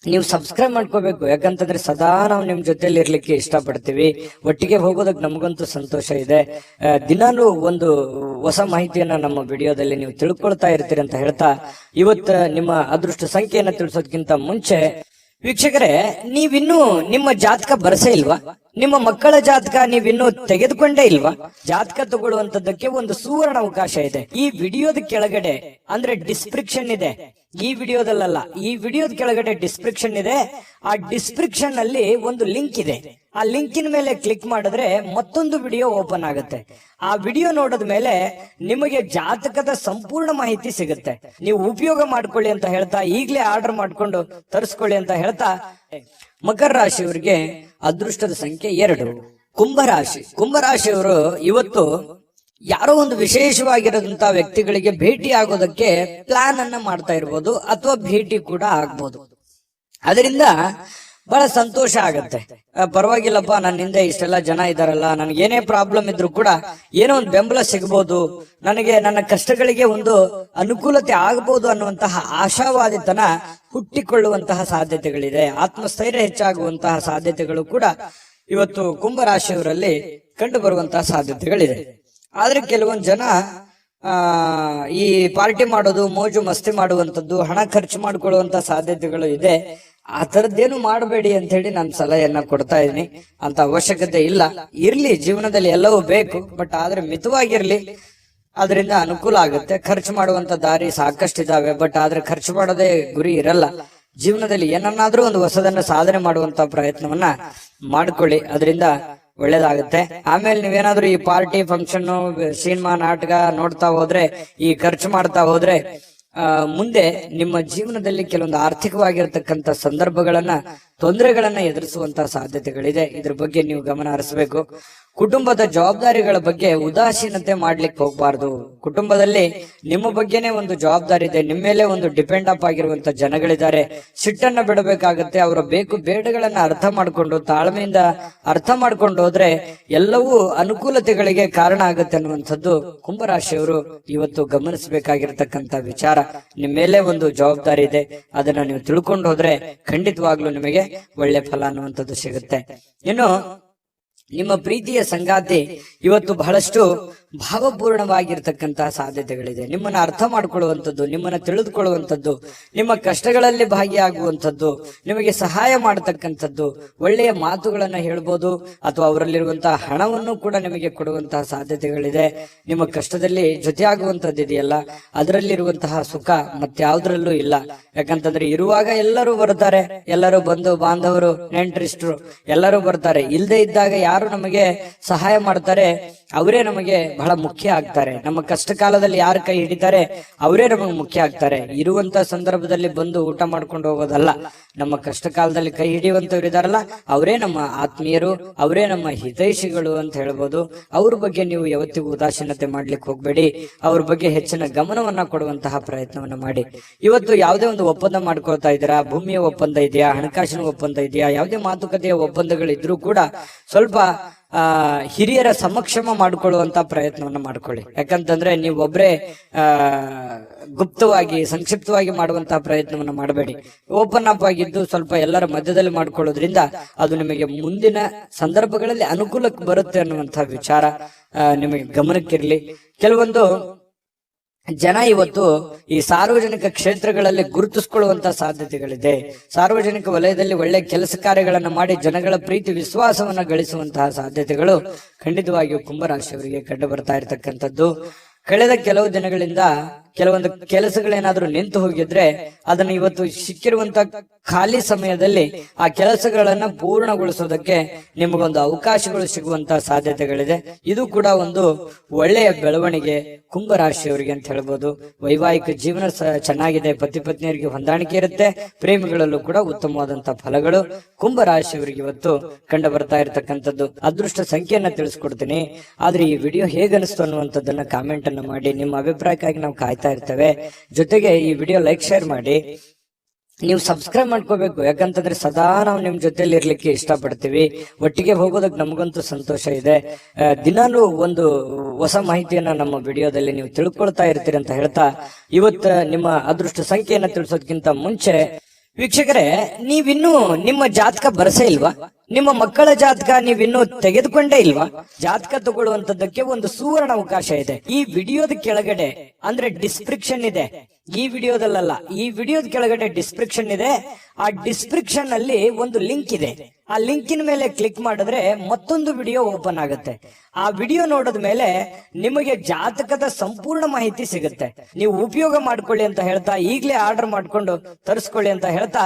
ನೀವು ಸಬ್ಸ್ಕ್ರೈಬ್ ಮಾಡ್ಕೋಬೇಕು, ಯಾಕಂತಂದ್ರೆ ಸದಾ ನಾವು ನಿಮ್ ಜೊತೆಲಿ ಇರ್ಲಿಕ್ಕೆ ಇಷ್ಟಪಡ್ತೀವಿ. ಒಟ್ಟಿಗೆ ಹೋಗೋದಕ್ಕೆ ನಮಗಂತೂ ಸಂತೋಷ ಇದೆ. ದಿನಾಲೂ ಒಂದು ಹೊಸ ಮಾಹಿತಿಯನ್ನ ನಮ್ಮ ವಿಡಿಯೋದಲ್ಲಿ ನೀವು ತಿಳ್ಕೊಳ್ತಾ ಇರ್ತೀರಿ ಅಂತ ಹೇಳ್ತಾ, ಇವತ್ತು ನಿಮ್ಮ ಅದೃಷ್ಟ ಸಂಖ್ಯೆಯನ್ನ ತಿಳಿಸೋದಕ್ಕಿಂತ ಮುಂಚೆ ವೀಕ್ಷಕರೇ, ನೀವಿನ್ನೂ ನಿಮ್ಮ ಜಾತಕ ಬರಸೇ ಇಲ್ವಾ? ನಿಮ್ಮ ಮಕ್ಕಳ ಜಾತಕ ನೀವಿನ್ನೂ ತೆಗೆದುಕೊಂಡೇ ಇಲ್ವಾ? ಜಾತಕ ತಗೊಳ್ಳುವಂತದ್ದಕ್ಕೆ ಒಂದು ಸುವರ್ಣ ಅವಕಾಶ ಇದೆ. ಈ ವಿಡಿಯೋದ ಕೆಳಗಡೆ ಅಂದ್ರೆ ಡಿಸ್ಕ್ರಿಪ್ಷನ್ ಇದೆ, ಈ ವಿಡಿಯೋದಲ್ಲ, ಈ ವಿಡಿಯೋದ ಕೆಳಗಡೆ ಡಿಸ್ಕ್ರಿಪ್ಷನ್ ಇದೆ. ಆ ಡಿಸ್ಕ್ರಿಪ್ಷನ್ ಅಲ್ಲಿ ಒಂದು ಲಿಂಕ್ ಇದೆ. ಆ ಲಿಂಕಿನ ಮೇಲೆ ಕ್ಲಿಕ್ ಮಾಡಿದ್ರೆ ಮತ್ತೊಂದು ವಿಡಿಯೋ ಓಪನ್ ಆಗುತ್ತೆ. ಆ ವಿಡಿಯೋ ನೋಡಿದ ಮೇಲೆ ನಿಮಗೆ ಜಾತಕದ ಸಂಪೂರ್ಣ ಮಾಹಿತಿ ಸಿಗುತ್ತೆ. ನೀವು ಉಪಯೋಗ ಮಾಡ್ಕೊಳ್ಳಿ ಅಂತ ಹೇಳ್ತಾ, ಈಗಲೇ ಆರ್ಡರ್ ಮಾಡ್ಕೊಂಡು ತರಿಸ್ಕೊಳ್ಳಿ ಅಂತ ಹೇಳ್ತಾ, ಮಕರ ರಾಶಿಯವರಿಗೆ ಅದೃಷ್ಟದ ಸಂಖ್ಯೆ 2. ಕುಂಭರಾಶಿಯವರು ಇವತ್ತು ಯಾರೋ ಒಂದು ವಿಶೇಷವಾಗಿರೋದಂತ ವ್ಯಕ್ತಿಗಳಿಗೆ ಭೇಟಿ ಆಗೋದಕ್ಕೆ ಪ್ಲಾನ್ ಅನ್ನ ಮಾಡ್ತಾ ಇರ್ಬೋದು, ಅಥವಾ ಭೇಟಿ ಕೂಡ ಆಗ್ಬೋದು. ಅದರಿಂದ ಬಹಳ ಸಂತೋಷ ಆಗತ್ತೆ. ಪರವಾಗಿಲ್ಲಪ್ಪ, ನನ್ನ ಹಿಂದೆ ಇಷ್ಟೆಲ್ಲ ಜನ ಇದಾರಲ್ಲ, ನನಗೆ ಏನೇ ಪ್ರಾಬ್ಲಮ್ ಇದ್ರು ಕೂಡ ಏನೋ ಒಂದು ಬೆಂಬಲ ಸಿಗಬಹುದು, ನನಗೆ ನನ್ನ ಕಷ್ಟಗಳಿಗೆ ಒಂದು ಅನುಕೂಲತೆ ಆಗಬಹುದು ಅನ್ನುವಂತಹ ಆಶಾವಾದಿತನ ಹುಟ್ಟಿಕೊಳ್ಳುವಂತಹ ಸಾಧ್ಯತೆಗಳಿದೆ. ಆತ್ಮಸ್ಥೈರ್ಯ ಹೆಚ್ಚಾಗುವಂತಹ ಸಾಧ್ಯತೆಗಳು ಕೂಡ ಇವತ್ತು ಕುಂಭರಾಶಿಯವರಲ್ಲಿ ಕಂಡು ಬರುವಂತಹ ಸಾಧ್ಯತೆಗಳಿದೆ. ಆದ್ರೆ ಕೆಲವೊಂದು ಜನ ಈ ಪಾರ್ಟಿ ಮಾಡೋದು, ಮೋಜು ಮಸ್ತಿ ಮಾಡುವಂತದ್ದು, ಹಣ ಖರ್ಚು ಮಾಡಿಕೊಳ್ಳುವಂತ ಸಾಧ್ಯತೆಗಳು ಇದೆ. ಆ ತರದ್ದೇನು ಮಾಡಬೇಡಿ ಅಂತ ಹೇಳಿ ನಾನು ಸಲಹೆಯನ್ನ ಕೊಡ್ತಾ ಇದ್ದೀನಿ. ಅಂತ ಅವಶ್ಯಕತೆ ಇಲ್ಲ. ಇರ್ಲಿ, ಜೀವನದಲ್ಲಿ ಎಲ್ಲವೂ ಬೇಕು, ಬಟ್ ಆದ್ರೆ ಮಿತವಾಗಿರ್ಲಿ. ಅದರಿಂದ ಅನುಕೂಲ ಆಗುತ್ತೆ. ಖರ್ಚು ಮಾಡುವಂತ ದಾರಿ ಸಾಕಷ್ಟಿದಾವೆ, ಬಟ್ ಆದ್ರೆ ಖರ್ಚು ಮಾಡೋದೇ ಗುರಿ ಇರಲ್ಲ. ಜೀವನದಲ್ಲಿ ಏನನ್ನಾದ್ರೂ ಒಂದು ಹೊಸದನ್ನ ಸಾಧನೆ ಮಾಡುವಂತ ಪ್ರಯತ್ನವನ್ನ ಮಾಡ್ಕೊಳ್ಳಿ, ಅದರಿಂದ ಒಳ್ಳೇದಾಗುತ್ತೆ. ಆಮೇಲೆ ನೀವೇನಾದ್ರೂ ಈ ಪಾರ್ಟಿ, ಫಂಕ್ಷನ್, ಸಿನಿಮಾ, ನಾಟಕ ನೋಡ್ತಾ ಹೋದ್ರೆ, ಈ ಖರ್ಚು ಮಾಡ್ತಾ ಹೋದ್ರೆ ಮುಂದೆ ನಿಮ್ಮ ಜೀವನದಲ್ಲಿ ಕೆಲವೊಂದು ಆರ್ಥಿಕವಾಗಿರ್ತಕ್ಕಂಥ ಸಂದರ್ಭಗಳನ್ನ, ತೊಂದರೆಗಳನ್ನ ಎದುರಿಸುವಂತಹ ಸಾಧ್ಯತೆಗಳಿದೆ. ಇದ್ರ ಬಗ್ಗೆ ನೀವು ಗಮನ ಹರಿಸಬೇಕು. ಕುಟುಂಬದ ಜವಾಬ್ದಾರಿಗಳ ಬಗ್ಗೆ ಉದಾಸೀನತೆ ಮಾಡ್ಲಿಕ್ಕೆ ಹೋಗ್ಬಾರ್ದು. ಕುಟುಂಬದಲ್ಲಿ ನಿಮ್ಮ ಬಗ್ಗೆನೇ ಒಂದು ಜವಾಬ್ದಾರಿ ಇದೆ, ನಿಮ್ಮ ಮೇಲೆ ಒಂದು ಡಿಪೆಂಡ್ ಅಪ್ ಆಗಿರುವಂತ ಜನಗಳಿದ್ದಾರೆ. ಸಿಟ್ಟನ್ನ ಬಿಡಬೇಕಾಗತ್ತೆ. ಅವರ ಬೇಕು ಬೇಡಗಳನ್ನ ಅರ್ಥ ಮಾಡ್ಕೊಂಡು, ತಾಳ್ಮೆಯಿಂದ ಅರ್ಥ ಮಾಡ್ಕೊಂಡು ಹೋದ್ರೆ ಎಲ್ಲವೂ ಅನುಕೂಲತೆಗಳಿಗೆ ಕಾರಣ ಆಗುತ್ತೆ ಅನ್ನುವಂಥದ್ದು ಕುಂಭರಾಶಿಯವರು ಇವತ್ತು ಗಮನಿಸಬೇಕಾಗಿರ್ತಕ್ಕಂಥ ವಿಚಾರ. ನಿಮ್ಮ ಮೇಲೆ ಒಂದು ಜವಾಬ್ದಾರಿ ಇದೆ, ಅದನ್ನ ನೀವು ತಿಳ್ಕೊಂಡು ಹೋದ್ರೆ ಖಂಡಿತವಾಗ್ಲೂ ನಿಮಗೆ ಒಳ್ಳೆ ಫಲ ಅನ್ನುವಂಥದ್ದು ಸಿಗುತ್ತೆ. ಇನ್ನು ನಿಮ್ಮ ಪ್ರೀತಿಯ ಸಂಗಾತಿ ಇವತ್ತು ಬಹಳಷ್ಟು ಭಾವಪೂರ್ಣವಾಗಿರ್ತಕ್ಕಂತಹ ಸಾಧ್ಯತೆಗಳಿದೆ. ನಿಮ್ಮನ್ನ ಅರ್ಥ ಮಾಡ್ಕೊಳ್ಳುವಂಥದ್ದು, ನಿಮ್ಮನ್ನ ತಿಳಿದುಕೊಳ್ಳುವಂಥದ್ದು, ನಿಮ್ಮ ಕಷ್ಟಗಳಲ್ಲಿ ಭಾಗಿಯಾಗುವಂಥದ್ದು, ನಿಮಗೆ ಸಹಾಯ ಮಾಡತಕ್ಕಂಥದ್ದು, ಒಳ್ಳೆಯ ಮಾತುಗಳನ್ನ ಹೇಳ್ಬೋದು, ಅಥವಾ ಅವರಲ್ಲಿರುವಂತಹ ಹಣವನ್ನು ಕೂಡ ನಿಮಗೆ ಕೊಡುವಂತಹ ಸಾಧ್ಯತೆಗಳಿದೆ. ನಿಮ್ಮ ಕಷ್ಟದಲ್ಲಿ ಜೊತೆಯಾಗುವಂಥದ್ದು ಇದೆಯಲ್ಲ, ಅದರಲ್ಲಿರುವಂತಹ ಸುಖ ಮತ್ಯಾವುದ್ರಲ್ಲೂ ಇಲ್ಲ. ಯಾಕಂತಂದ್ರೆ ಇರುವಾಗ ಎಲ್ಲರೂ ಬರ್ತಾರೆ, ಎಲ್ಲರೂ ಬಂಧು ಬಾಂಧವರು, ನೆಂಟರಿಷ್ಟರು ಎಲ್ಲರೂ ಬರ್ತಾರೆ. ಇಲ್ಲದೆ ಇದ್ದಾಗ ಯಾರು ಯಾರು ನಮಗೆ ಸಹಾಯ ಮಾಡ್ತಾರೆ ಅವರೇ ನಮಗೆ ಬಹಳ ಮುಖ್ಯ ಆಗ್ತಾರೆ. ನಮ್ಮ ಕಷ್ಟ ಕಾಲದಲ್ಲಿ ಯಾರು ಕೈ ಹಿಡಿತಾರೆ ಅವರೇ ನಮಗೆ ಮುಖ್ಯ ಆಗ್ತಾರೆ. ಇರುವಂತ ಸಂದರ್ಭದಲ್ಲಿ ಬಂದು ಊಟ ಮಾಡ್ಕೊಂಡು ಹೋಗೋದಲ್ಲ. ನಮ್ಮ ಕಷ್ಟ ಕಾಲದಲ್ಲಿ ಕೈ ಹಿಡಿಯುವಂತವ್ರು ಇದಾರಲ್ಲ ಅವರೇ ನಮ್ಮ ಆತ್ಮೀಯರು, ಅವರೇ ನಮ್ಮ ಹಿತೈಷಿಗಳು ಅಂತ ಹೇಳ್ಬೋದು. ಅವ್ರ ಬಗ್ಗೆ ನೀವು ಯಾವತ್ತಿಗೂ ಉದಾಸೀನತೆ ಮಾಡ್ಲಿಕ್ಕೆ ಹೋಗ್ಬೇಡಿ. ಅವ್ರ ಬಗ್ಗೆ ಹೆಚ್ಚಿನ ಗಮನವನ್ನ ಕೊಡುವಂತಹ ಪ್ರಯತ್ನವನ್ನ ಮಾಡಿ. ಇವತ್ತು ಯಾವುದೇ ಒಂದು ಒಪ್ಪಂದ ಮಾಡ್ಕೊಳ್ತಾ ಇದ್ದೀರಾ, ಭೂಮಿಯ ಒಪ್ಪಂದ ಇದೆಯಾ, ಹಣಕಾಸಿನ ಒಪ್ಪಂದ ಇದೆಯಾ, ಯಾವುದೇ ಮಾತುಕತೆಯ ಒಪ್ಪಂದಗಳಿದ್ರೂ ಕೂಡ ಸ್ವಲ್ಪ ಹಿರಿಯರ ಸಮಕ್ಷಮ ಮಾಡಿಕೊಳ್ಳುವಂತ ಪ್ರಯತ್ನವನ್ನ ಮಾಡ್ಕೊಳ್ಳಿ. ಯಾಕಂತಂದ್ರೆ ನೀವು ಒಬ್ರೇ ಗುಪ್ತವಾಗಿ ಸಂಕ್ಷಿಪ್ತವಾಗಿ ಮಾಡುವಂತಹ ಪ್ರಯತ್ನವನ್ನ ಮಾಡಬೇಡಿ. ಓಪನ್ ಅಪ್ ಆಗಿದ್ದು ಸ್ವಲ್ಪ ಎಲ್ಲರ ಮಧ್ಯದಲ್ಲಿ ಮಾಡ್ಕೊಳ್ಳೋದ್ರಿಂದ ಅದು ನಿಮಗೆ ಮುಂದಿನ ಸಂದರ್ಭಗಳಲ್ಲಿ ಅನುಕೂಲಕ್ಕೆ ಬರುತ್ತೆ ಅನ್ನುವಂತಹ ವಿಚಾರ ನಿಮಗೆ ಗಮನಕ್ಕಿರ್ಲಿ. ಕೆಲವೊಂದು ಜನ ಇವತ್ತು ಈ ಸಾರ್ವಜನಿಕ ಕ್ಷೇತ್ರಗಳಲ್ಲಿ ಗುರುತಿಸಿಕೊಳ್ಳುವಂತ ಸಾಧ್ಯತೆಗಳಿದೆ. ಸಾರ್ವಜನಿಕ ವಲಯದಲ್ಲಿ ಒಳ್ಳೆ ಕೆಲಸ ಕಾರ್ಯಗಳನ್ನ ಮಾಡಿ ಜನಗಳ ಪ್ರೀತಿ ವಿಶ್ವಾಸವನ್ನ ಗಳಿಸುವಂತಹ ಸಾಧ್ಯತೆಗಳು ಖಂಡಿತವಾಗಿಯೂ ಕುಂಭರಾಶಿಯವರಿಗೆ ಕಂಡು ಬರ್ತಾ ಇರತಕ್ಕಂಥದ್ದು. ಕಳೆದ ಕೆಲವು ದಿನಗಳಿಂದ ಕೆಲವೊಂದು ಕೆಲಸಗಳೇನಾದ್ರೂ ನಿಂತು ಹೋಗಿದ್ರೆ ಅದನ್ನ ಇವತ್ತು ಸಿಕ್ಕಿರುವಂತ ಖಾಲಿ ಸಮಯದಲ್ಲಿ ಆ ಕೆಲಸಗಳನ್ನ ಪೂರ್ಣಗೊಳಿಸೋದಕ್ಕೆ ನಿಮಗೊಂದು ಅವಕಾಶಗಳು ಸಿಗುವಂತಹ ಸಾಧ್ಯತೆಗಳಿದೆ. ಇದು ಕೂಡ ಒಂದು ಒಳ್ಳೆಯ ಬೆಳವಣಿಗೆ ಕುಂಭರಾಶಿಯವರಿಗೆ ಅಂತ ಹೇಳ್ಬೋದು. ವೈವಾಹಿಕ ಜೀವನ ಚೆನ್ನಾಗಿದೆ, ಪತಿ ಪತ್ನಿಯರಿಗೆ ಹೊಂದಾಣಿಕೆ ಇರುತ್ತೆ, ಪ್ರೇಮಿಗಳಲ್ಲೂ ಕೂಡ ಉತ್ತಮವಾದಂತಹ ಫಲಗಳು ಕುಂಭರಾಶಿಯವರಿಗೆ ಇವತ್ತು ಕಂಡು ಬರ್ತಾ ಇರತಕ್ಕಂಥದ್ದು. ಅದೃಷ್ಟ ಸಂಖ್ಯೆಯನ್ನ ತಿಳಿಸ್ಕೊಡ್ತೀನಿ. ಆದ್ರೆ ಈ ವಿಡಿಯೋ ಹೇಗನಿಸ್ತು ಅನ್ನುವಂಥದ್ದನ್ನ ಕಾಮೆಂಟ್ ಅನ್ನ ಮಾಡಿ. ನಿಮ್ಮ ಅಭಿಪ್ರಾಯಕ್ಕಾಗಿ ನಾವು ಕಾಯ್ತಾ ಇರ್ತೇವೆ. ಜೊತೆಗೆ ಈ ವಿಡಿಯೋ ಲೈಕ್ ಶೇರ್ ಮಾಡಿ. ನೀವು ಸಬ್ಸ್ಕ್ರೈಬ್ ಮಾಡ್ಕೋಬೇಕು. ಯಾಕಂತಂದ್ರೆ ಸದಾ ನಾವು ನಿಮ್ ಜೊತೆಲಿ ಇರ್ಲಿಕ್ಕೆ ಇಷ್ಟಪಡ್ತೀವಿ. ಒಟ್ಟಿಗೆ ಹೋಗೋದಕ್ಕೆ ನಮಗಂತೂ ಸಂತೋಷ ಇದೆ. ದಿನಾನು ಒಂದು ಹೊಸ ಮಾಹಿತಿಯನ್ನ ನಮ್ಮ ವಿಡಿಯೋದಲ್ಲಿ ನೀವು ತಿಳ್ಕೊಳ್ತಾ ಇರ್ತೀರಿ ಅಂತ ಹೇಳ್ತಾ ಇವತ್ತು ನಿಮ್ಮ ಅದೃಷ್ಟ ಸಂಖ್ಯೆಯನ್ನ ತಿಳಿಸೋದಕ್ಕಿಂತ ಮುಂಚೆ ವೀಕ್ಷಕರೇ, ನೀವಿನ್ನೂ ನಿಮ್ಮ ಜಾತಕ ಬರಸೇ ಇಲ್ವಾ? ನಿಮ್ಮ ಮಕ್ಕಳ ಜಾತಕ ನೀವಿನ್ನೂ ತೆಗೆದುಕೊಂಡೇ ಇಲ್ವಾ? ಜಾತಕ ತಗೊಳ್ಳುವಂತದ್ದಕ್ಕೆ ಒಂದು ಸುವರ್ಣ ಅವಕಾಶ ಇದೆ. ಈ ವಿಡಿಯೋದ ಕೆಳಗಡೆ ಅಂದ್ರೆ ಡಿಸ್ಕ್ರಿಪ್ಷನ್ ಇದೆ. ಈ ವಿಡಿಯೋದಲ್ಲ, ಈ ವಿಡಿಯೋದ ಕೆಳಗಡೆ ಡಿಸ್ಕ್ರಿಪ್ಷನ್ ಇದೆ. ಆ ಡಿಸ್ಕ್ರಿಪ್ಷನ್ ಅಲ್ಲಿ ಒಂದು ಲಿಂಕ್ ಇದೆ. ಆ ಲಿಂಕಿನ ಮೇಲೆ ಕ್ಲಿಕ್ ಮಾಡಿದ್ರೆ ಮತ್ತೊಂದು ವಿಡಿಯೋ ಓಪನ್ ಆಗುತ್ತೆ. ಆ ವಿಡಿಯೋ ನೋಡಿದ ಮೇಲೆ ನಿಮಗೆ ಜಾತಕದ ಸಂಪೂರ್ಣ ಮಾಹಿತಿ ಸಿಗುತ್ತೆ. ನೀವು ಉಪಯೋಗ ಮಾಡ್ಕೊಳ್ಳಿ ಅಂತ ಹೇಳ್ತಾ, ಈಗಲೇ ಆರ್ಡರ್ ಮಾಡ್ಕೊಂಡು ತರಿಸ್ಕೊಳ್ಳಿ ಅಂತ ಹೇಳ್ತಾ,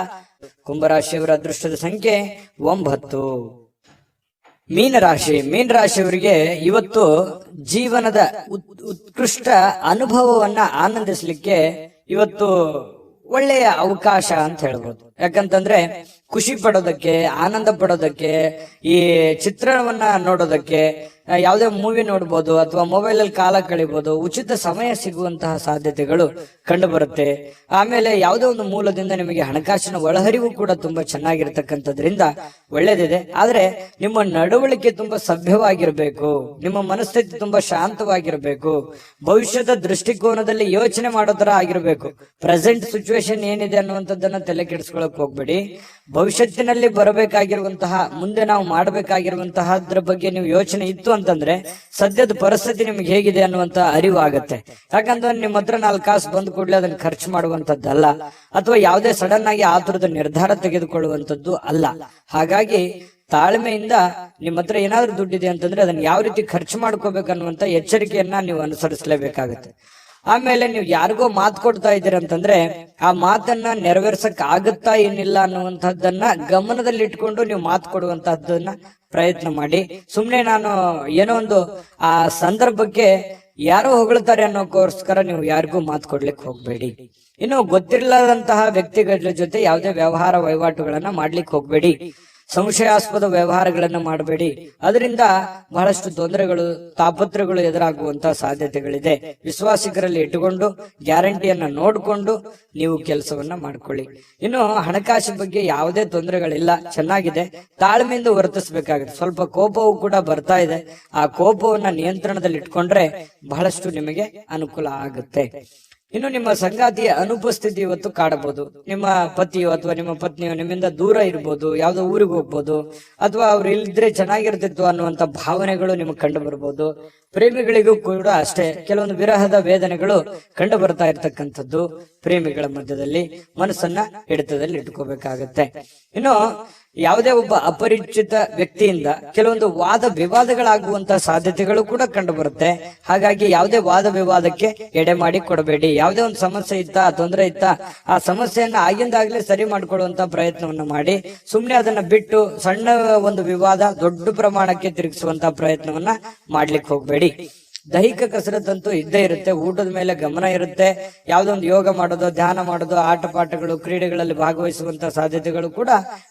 ಕುಂಭರಾಶಿಯವರ ಅದೃಷ್ಟದ ಸಂಖ್ಯೆ 9. ಮೀನರಾಶಿಯವರಿಗೆ ಇವತ್ತು ಜೀವನದ ಉತ್ಕೃಷ್ಟ ಅನುಭವವನ್ನ ಆನಂದಿಸ್ಲಿಕ್ಕೆ ಇವತ್ತು ಒಳ್ಳೆಯ ಅವಕಾಶ ಅಂತ ಹೇಳ್ಬೋದು. ಯಾಕಂತಂದ್ರೆ ಖುಷಿ ಪಡೋದಕ್ಕೆ, ಆನಂದ ಪಡೋದಕ್ಕೆ, ಈ ಚಿತ್ರಣವನ್ನ ನೋಡೋದಕ್ಕೆ, ಯಾವುದೇ ಮೂವಿ ನೋಡ್ಬೋದು ಅಥವಾ ಮೊಬೈಲ್ ಅಲ್ಲಿ ಕಾಲ ಕಳಿಬಹುದು. ಉಚಿತ ಸಮಯ ಸಿಗುವಂತಹ ಸಾಧ್ಯತೆಗಳು ಕಂಡು ಬರುತ್ತೆ. ಆಮೇಲೆ ಯಾವುದೇ ಒಂದು ಮೂಲದಿಂದ ನಿಮಗೆ ಹಣಕಾಸಿನ ಒಳಹರಿವು ಕೂಡ ತುಂಬಾ ಚೆನ್ನಾಗಿರ್ತಕ್ಕಂಥದ್ರಿಂದ ಒಳ್ಳೇದಿದೆ. ಆದ್ರೆ ನಿಮ್ಮ ನಡವಳಿಕೆ ತುಂಬಾ ಸಭ್ಯವಾಗಿರ್ಬೇಕು, ನಿಮ್ಮ ಮನಸ್ಥಿತಿ ತುಂಬಾ ಶಾಂತವಾಗಿರ್ಬೇಕು, ಭವಿಷ್ಯದ ದೃಷ್ಟಿಕೋನದಲ್ಲಿ ಯೋಚನೆ ಮಾಡೋ ತರ ಆಗಿರ್ಬೇಕು. ಪ್ರೆಸೆಂಟ್ ಸಿಚುವೇಶನ್ ಏನಿದೆ ಅನ್ನುವಂಥದ್ದನ್ನ ತಲೆ ಕೆಡಿಸ್ಕೊಳಕ್ ಹೋಗ್ಬೇಡಿ. ಭವಿಷ್ಯತ್ತಿನಲ್ಲಿ ಬರಬೇಕಾಗಿರುವಂತಹ, ಮುಂದೆ ನಾವು ಮಾಡಬೇಕಾಗಿರುವಂತಹದ್ರ ಬಗ್ಗೆ ನೀವು ಯೋಚನೆ ಇತ್ತು ಅಂತಂದ್ರೆ ಸದ್ಯದ ಪರಿಸ್ಥಿತಿ ನಿಮ್ಗೆ ಹೇಗಿದೆ ಅನ್ನುವಂತ ಅರಿವು ಆಗತ್ತೆ. ಯಾಕಂದ್ರೆ ನಿಮ್ಮ ಹತ್ರ 4 ಕಾಸು ಬಂದ್ ಕೂಡಲೇ ಅದನ್ನ ಖರ್ಚು ಮಾಡುವಂತದ್ದಲ್ಲ, ಅಥವಾ ಯಾವುದೇ ಸಡನ್ ಆಗಿ ಆತುರದ ನಿರ್ಧಾರ ತೆಗೆದುಕೊಳ್ಳುವಂತದ್ದು ಅಲ್ಲ. ಹಾಗಾಗಿ ತಾಳ್ಮೆಯಿಂದ ನಿಮ್ಮ ಹತ್ರ ಏನಾದ್ರೂ ದುಡ್ಡಿದೆ ಅಂತಂದ್ರೆ ಅದನ್ನ ಯಾವ ರೀತಿ ಖರ್ಚು ಮಾಡ್ಕೋಬೇಕನ್ನುವಂತ ಎಚ್ಚರಿಕೆಯನ್ನ ನೀವು ಅನುಸರಿಸಲೇಬೇಕಾಗುತ್ತೆ. ಆಮೇಲೆ ನೀವು ಯಾರಿಗೋ ಮಾತು ಕೊಡ್ತಾ ಇದ್ದೀರ ಅಂತಂದ್ರೆ ಆ ಮಾತನ್ನ ನೆರವೇರ್ಸಕ್ ಆಗುತ್ತಾ ಏನಿಲ್ಲ ಅನ್ನುವಂಥದ್ದನ್ನ ಗಮನದಲ್ಲಿ ಇಟ್ಕೊಂಡು ನೀವು ಮಾತು ಕೊಡುವಂತಹದ್ದನ್ನ ಪ್ರಯತ್ನ ಮಾಡಿ. ಸುಮ್ನೆ ನಾನು ಏನೋ ಒಂದು ಆ ಸಂದರ್ಭಕ್ಕೆ ಯಾರೋ ಹೊಗಳ್ತಾರೆ ಅನ್ನೋಕ್ಕೋಸ್ಕರ ನೀವು ಯಾರಿಗೂ ಮಾತು ಕೊಡ್ಲಿಕ್ಕೆ ಹೋಗ್ಬೇಡಿ. ಇನ್ನು ಗೊತ್ತಿರಲಾದಂತಹ ವ್ಯಕ್ತಿಗಳ ಜೊತೆ ಯಾವುದೇ ವ್ಯವಹಾರ ವಹಿವಾಟುಗಳನ್ನ ಮಾಡ್ಲಿಕ್ಕೆ ಹೋಗ್ಬೇಡಿ. ಸಂಶಯಾಸ್ಪದ ವ್ಯವಹಾರಗಳನ್ನ ಮಾಡಬೇಡಿ. ಅದರಿಂದ ಬಹಳಷ್ಟು ತೊಂದರೆಗಳು, ತಾಪತ್ರಗಳು ಎದುರಾಗುವಂತಹ ಸಾಧ್ಯತೆಗಳಿದೆ. ವಿಶ್ವಾಸಿಕರಲ್ಲಿ ಇಟ್ಟುಕೊಂಡು ಗ್ಯಾರಂಟಿಯನ್ನ ನೋಡಿಕೊಂಡು ನೀವು ಕೆಲಸವನ್ನ ಮಾಡ್ಕೊಳ್ಳಿ. ಇನ್ನು ಹಣಕಾಸಿನ ಬಗ್ಗೆ ಯಾವುದೇ ತೊಂದರೆಗಳಿಲ್ಲ, ಚೆನ್ನಾಗಿದೆ. ತಾಳ್ಮೆಯಿಂದ ವರ್ತಿಸಬೇಕಾಗುತ್ತೆ. ಸ್ವಲ್ಪ ಕೋಪವೂ ಕೂಡ ಬರ್ತಾ ಇದೆ. ಆ ಕೋಪವನ್ನ ನಿಯಂತ್ರಣದಲ್ಲಿ ಇಟ್ಕೊಂಡ್ರೆ ಬಹಳಷ್ಟು ನಿಮಗೆ ಅನುಕೂಲ ಆಗುತ್ತೆ. ಇನ್ನು ನಿಮ್ಮ ಸಂಗಾತಿಯ ಅನುಪಸ್ಥಿತಿ ಇವತ್ತು ಕಾಡಬಹುದು. ನಿಮ್ಮ ಪತಿಯೋ ಅಥವಾ ನಿಮ್ಮ ಪತ್ನಿಯೋ ನಿಮ್ಮಿಂದ ದೂರ ಇರ್ಬೋದು, ಯಾವ್ದೋ ಊರಿಗೆ ಹೋಗ್ಬೋದು, ಅಥವಾ ಅವ್ರು ಇಲ್ಲಿದ್ರೆ ಚೆನ್ನಾಗಿರ್ತಿತ್ತು ಅನ್ನುವಂತ ಭಾವನೆಗಳು ನಿಮಗೆ ಕಂಡು ಬರ್ಬೋದು. ಪ್ರೇಮಿಗಳಿಗೂ ಕೂಡ ಅಷ್ಟೇ ಕೆಲವೊಂದು ವಿರಹದ ವೇದನೆಗಳು ಕಂಡು ಬರ್ತಾ ಇರ್ತಕ್ಕಂಥದ್ದು. ಪ್ರೇಮಿಗಳ ಮಧ್ಯದಲ್ಲಿ ಮನಸ್ಸನ್ನ ಹಿಡಿತದಲ್ಲಿ ಇಟ್ಕೋಬೇಕಾಗತ್ತೆ. ಇನ್ನು ಯಾವುದೇ ಒಬ್ಬ ಅಪರಿಚಿತ ವ್ಯಕ್ತಿಯಿಂದ ಕೆಲವೊಂದು ವಾದ ವಿವಾದಗಳಾಗುವಂತಹ ಸಾಧ್ಯತೆಗಳು ಕೂಡ ಕಂಡು ಬರುತ್ತೆ. ಹಾಗಾಗಿ ಯಾವುದೇ ವಾದ ವಿವಾದಕ್ಕೆ ಎಡೆ ಮಾಡಿ ಕೊಡಬೇಡಿ. ಯಾವುದೇ ಒಂದು ಸಮಸ್ಯೆ ಇತ್ತಾ, ತೊಂದರೆ ಇತ್ತಾ, ಆ ಸಮಸ್ಯೆಯನ್ನ ಆಗಿಂದಾಗ್ಲೇ ಸರಿ ಮಾಡ್ಕೊಳ್ಳುವಂತ ಪ್ರಯತ್ನವನ್ನ ಮಾಡಿ, ಸುಮ್ನೆ ಅದನ್ನ ಬಿಟ್ಟು ಸಣ್ಣ ಒಂದು ವಿವಾದ ದೊಡ್ಡ ಪ್ರಮಾಣಕ್ಕೆ ತಿರುಗಿಸುವಂತ ಪ್ರಯತ್ನವನ್ನ ಮಾಡ್ಲಿಕ್ಕೆ ಹೋಗ್ಬೇಡಿ. ದೈಹಿಕ ಕಸರತ್ತಂತೂ ಇದ್ದೇ ಇರುತ್ತೆ. ಊಟದ ಮೇಲೆ ಗಮನ ಇರುತ್ತೆ. ಯಾವ್ದೊಂದು ಯೋಗ ಮಾಡೋದು, ಧ್ಯಾನ ಮಾಡೋದು, ಆಟ ಪಾಠಗಳು, ಕ್ರೀಡೆಗಳಲ್ಲಿ ಭಾಗವಹಿಸುವಂತ ಸಾಧ್ಯತೆಗಳು ಕೂಡ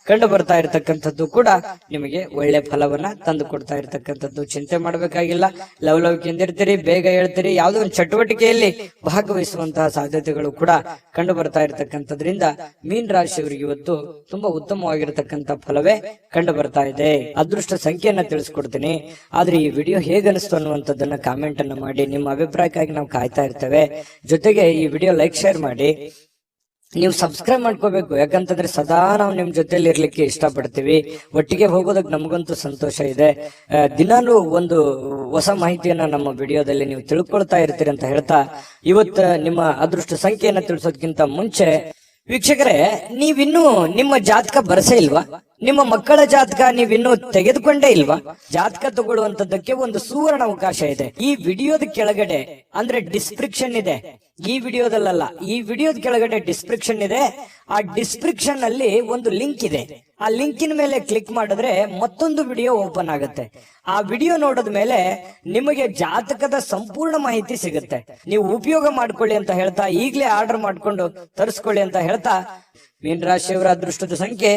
ಕಂಡು ಬರ್ತಾ ಇರತಕ್ಕಂಥದ್ದು ಕೂಡ ನಿಮಗೆ ಒಳ್ಳೆ ಫಲವನ್ನ ತಂದು ಕೊಡ್ತಾ ಇರತಕ್ಕಂಥದ್ದು. ಚಿಂತೆ ಮಾಡಬೇಕಾಗಿಲ್ಲ. ಲವಲವಿಕೆಯಿಂದ ಇರ್ತೀರಿ, ಬೇಗ ಹೇಳ್ತೀರಿ. ಯಾವುದೋ ಒಂದು ಚಟುವಟಿಕೆಯಲ್ಲಿ ಭಾಗವಹಿಸುವಂತಹ ಸಾಧ್ಯತೆಗಳು ಕೂಡ ಕಂಡು ಬರ್ತಾ ಇರತಕ್ಕಂಥದ್ರಿಂದ ಮೀನ ರಾಶಿಯವರಿಗೆ ಇವತ್ತು ತುಂಬಾ ಉತ್ತಮವಾಗಿರತಕ್ಕಂಥ ಫಲವೇ ಕಂಡು ಬರ್ತಾ ಇದೆ. ಅದೃಷ್ಟ ಸಂಖ್ಯೆಯನ್ನ ತಿಳಿಸ್ಕೊಡ್ತೀನಿ. ಆದ್ರೆ ಈ ವಿಡಿಯೋ ಹೇಗನಿಸ್ತು ಅನ್ನುವಂಥದ್ದನ್ನ ಕಾಮೆಂಟ್ ಅನ್ನು ಮಾಡಿ. ನಿಮ್ಮ ಅಭಿಪ್ರಾಯಕ್ಕಾಗಿ ನಾವು ಕಾಯ್ತಾ ಇರ್ತೇವೆ. ಜೊತೆಗೆ ಈ ವಿಡಿಯೋ ಲೈಕ್, ಶೇರ್ ಮಾಡಿ. ನೀವು ಸಬ್ಸ್ಕ್ರೈಬ್ ಮಾಡ್ಕೋಬೇಕು. ಯಾಕಂತಂದ್ರೆ ಸದಾ ನಾವು ನಿಮ್ ಜೊತೆಲಿ ಇರ್ಲಿಕ್ಕೆ ಇಷ್ಟಪಡ್ತೀವಿ. ಒಟ್ಟಿಗೆ ಹೋಗೋದಕ್ಕೆ ನಮಗಂತೂ ಸಂತೋಷ ಇದೆ. ದಿನಾನು ಒಂದು ಹೊಸ ಮಾಹಿತಿಯನ್ನ ನಮ್ಮ ವಿಡಿಯೋದಲ್ಲಿ ನೀವು ತಿಳ್ಕೊಳ್ತಾ ಇರ್ತೀರಿ ಅಂತ ಹೇಳ್ತಾ, ಇವತ್ತು ನಿಮ್ಮ ಅದೃಷ್ಟ ಸಂಖ್ಯೆಯನ್ನ ತಿಳಿಸೋದಕ್ಕಿಂತ ಮುಂಚೆ ವೀಕ್ಷಕರೇ, ನೀವಿನ್ನೂ ನಿಮ್ಮ ಜಾತಕ ಬರಸೇ ಇಲ್ವಾ? ನಿಮ್ಮ ಮಕ್ಕಳ ಜಾತಕ ನೀವಿನ್ನೂ ತೆಗೆದುಕೊಂಡೇ ಇಲ್ವಾ? ಜಾತಕ ತಗೊಳ್ಳುವಂತದ್ದಕ್ಕೆ ಒಂದು ಸುವರ್ಣ ಅವಕಾಶ ಇದೆ. ಈ ವಿಡಿಯೋದ ಕೆಳಗಡೆ ಅಂದ್ರೆ ಡಿಸ್ಕ್ರಿಪ್ಷನ್ ಇದೆ. ಈ ವಿಡಿಯೋದಲ್ಲ, ಈ ವಿಡಿಯೋದ ಕೆಳಗಡೆ ಡಿಸ್ಕ್ರಿಪ್ಷನ್ ಇದೆ. ಆ ಡಿಸ್ಕ್ರಿಪ್ಷನ್ ಅಲ್ಲಿ ಒಂದು ಲಿಂಕ್ ಇದೆ. ಆ ಲಿಂಕಿನ ಮೇಲೆ ಕ್ಲಿಕ್ ಮಾಡಿದ್ರೆ ಮತ್ತೊಂದು ವಿಡಿಯೋ ಓಪನ್ ಆಗುತ್ತೆ. ಆ ವಿಡಿಯೋ ನೋಡಿದ ಮೇಲೆ ನಿಮಗೆ ಜಾತಕದ ಸಂಪೂರ್ಣ ಮಾಹಿತಿ ಸಿಗುತ್ತೆ. ನೀವು ಉಪಯೋಗ ಮಾಡ್ಕೊಳ್ಳಿ ಅಂತ ಹೇಳ್ತಾ, ಈಗಲೇ ಆರ್ಡರ್ ಮಾಡ್ಕೊಂಡು ತರಿಸ್ಕೊಳ್ಳಿ ಅಂತ ಹೇಳ್ತಾ, ಮೀನ ರಾಶಿಯವರ ಅದೃಷ್ಟದ ಸಂಖ್ಯೆ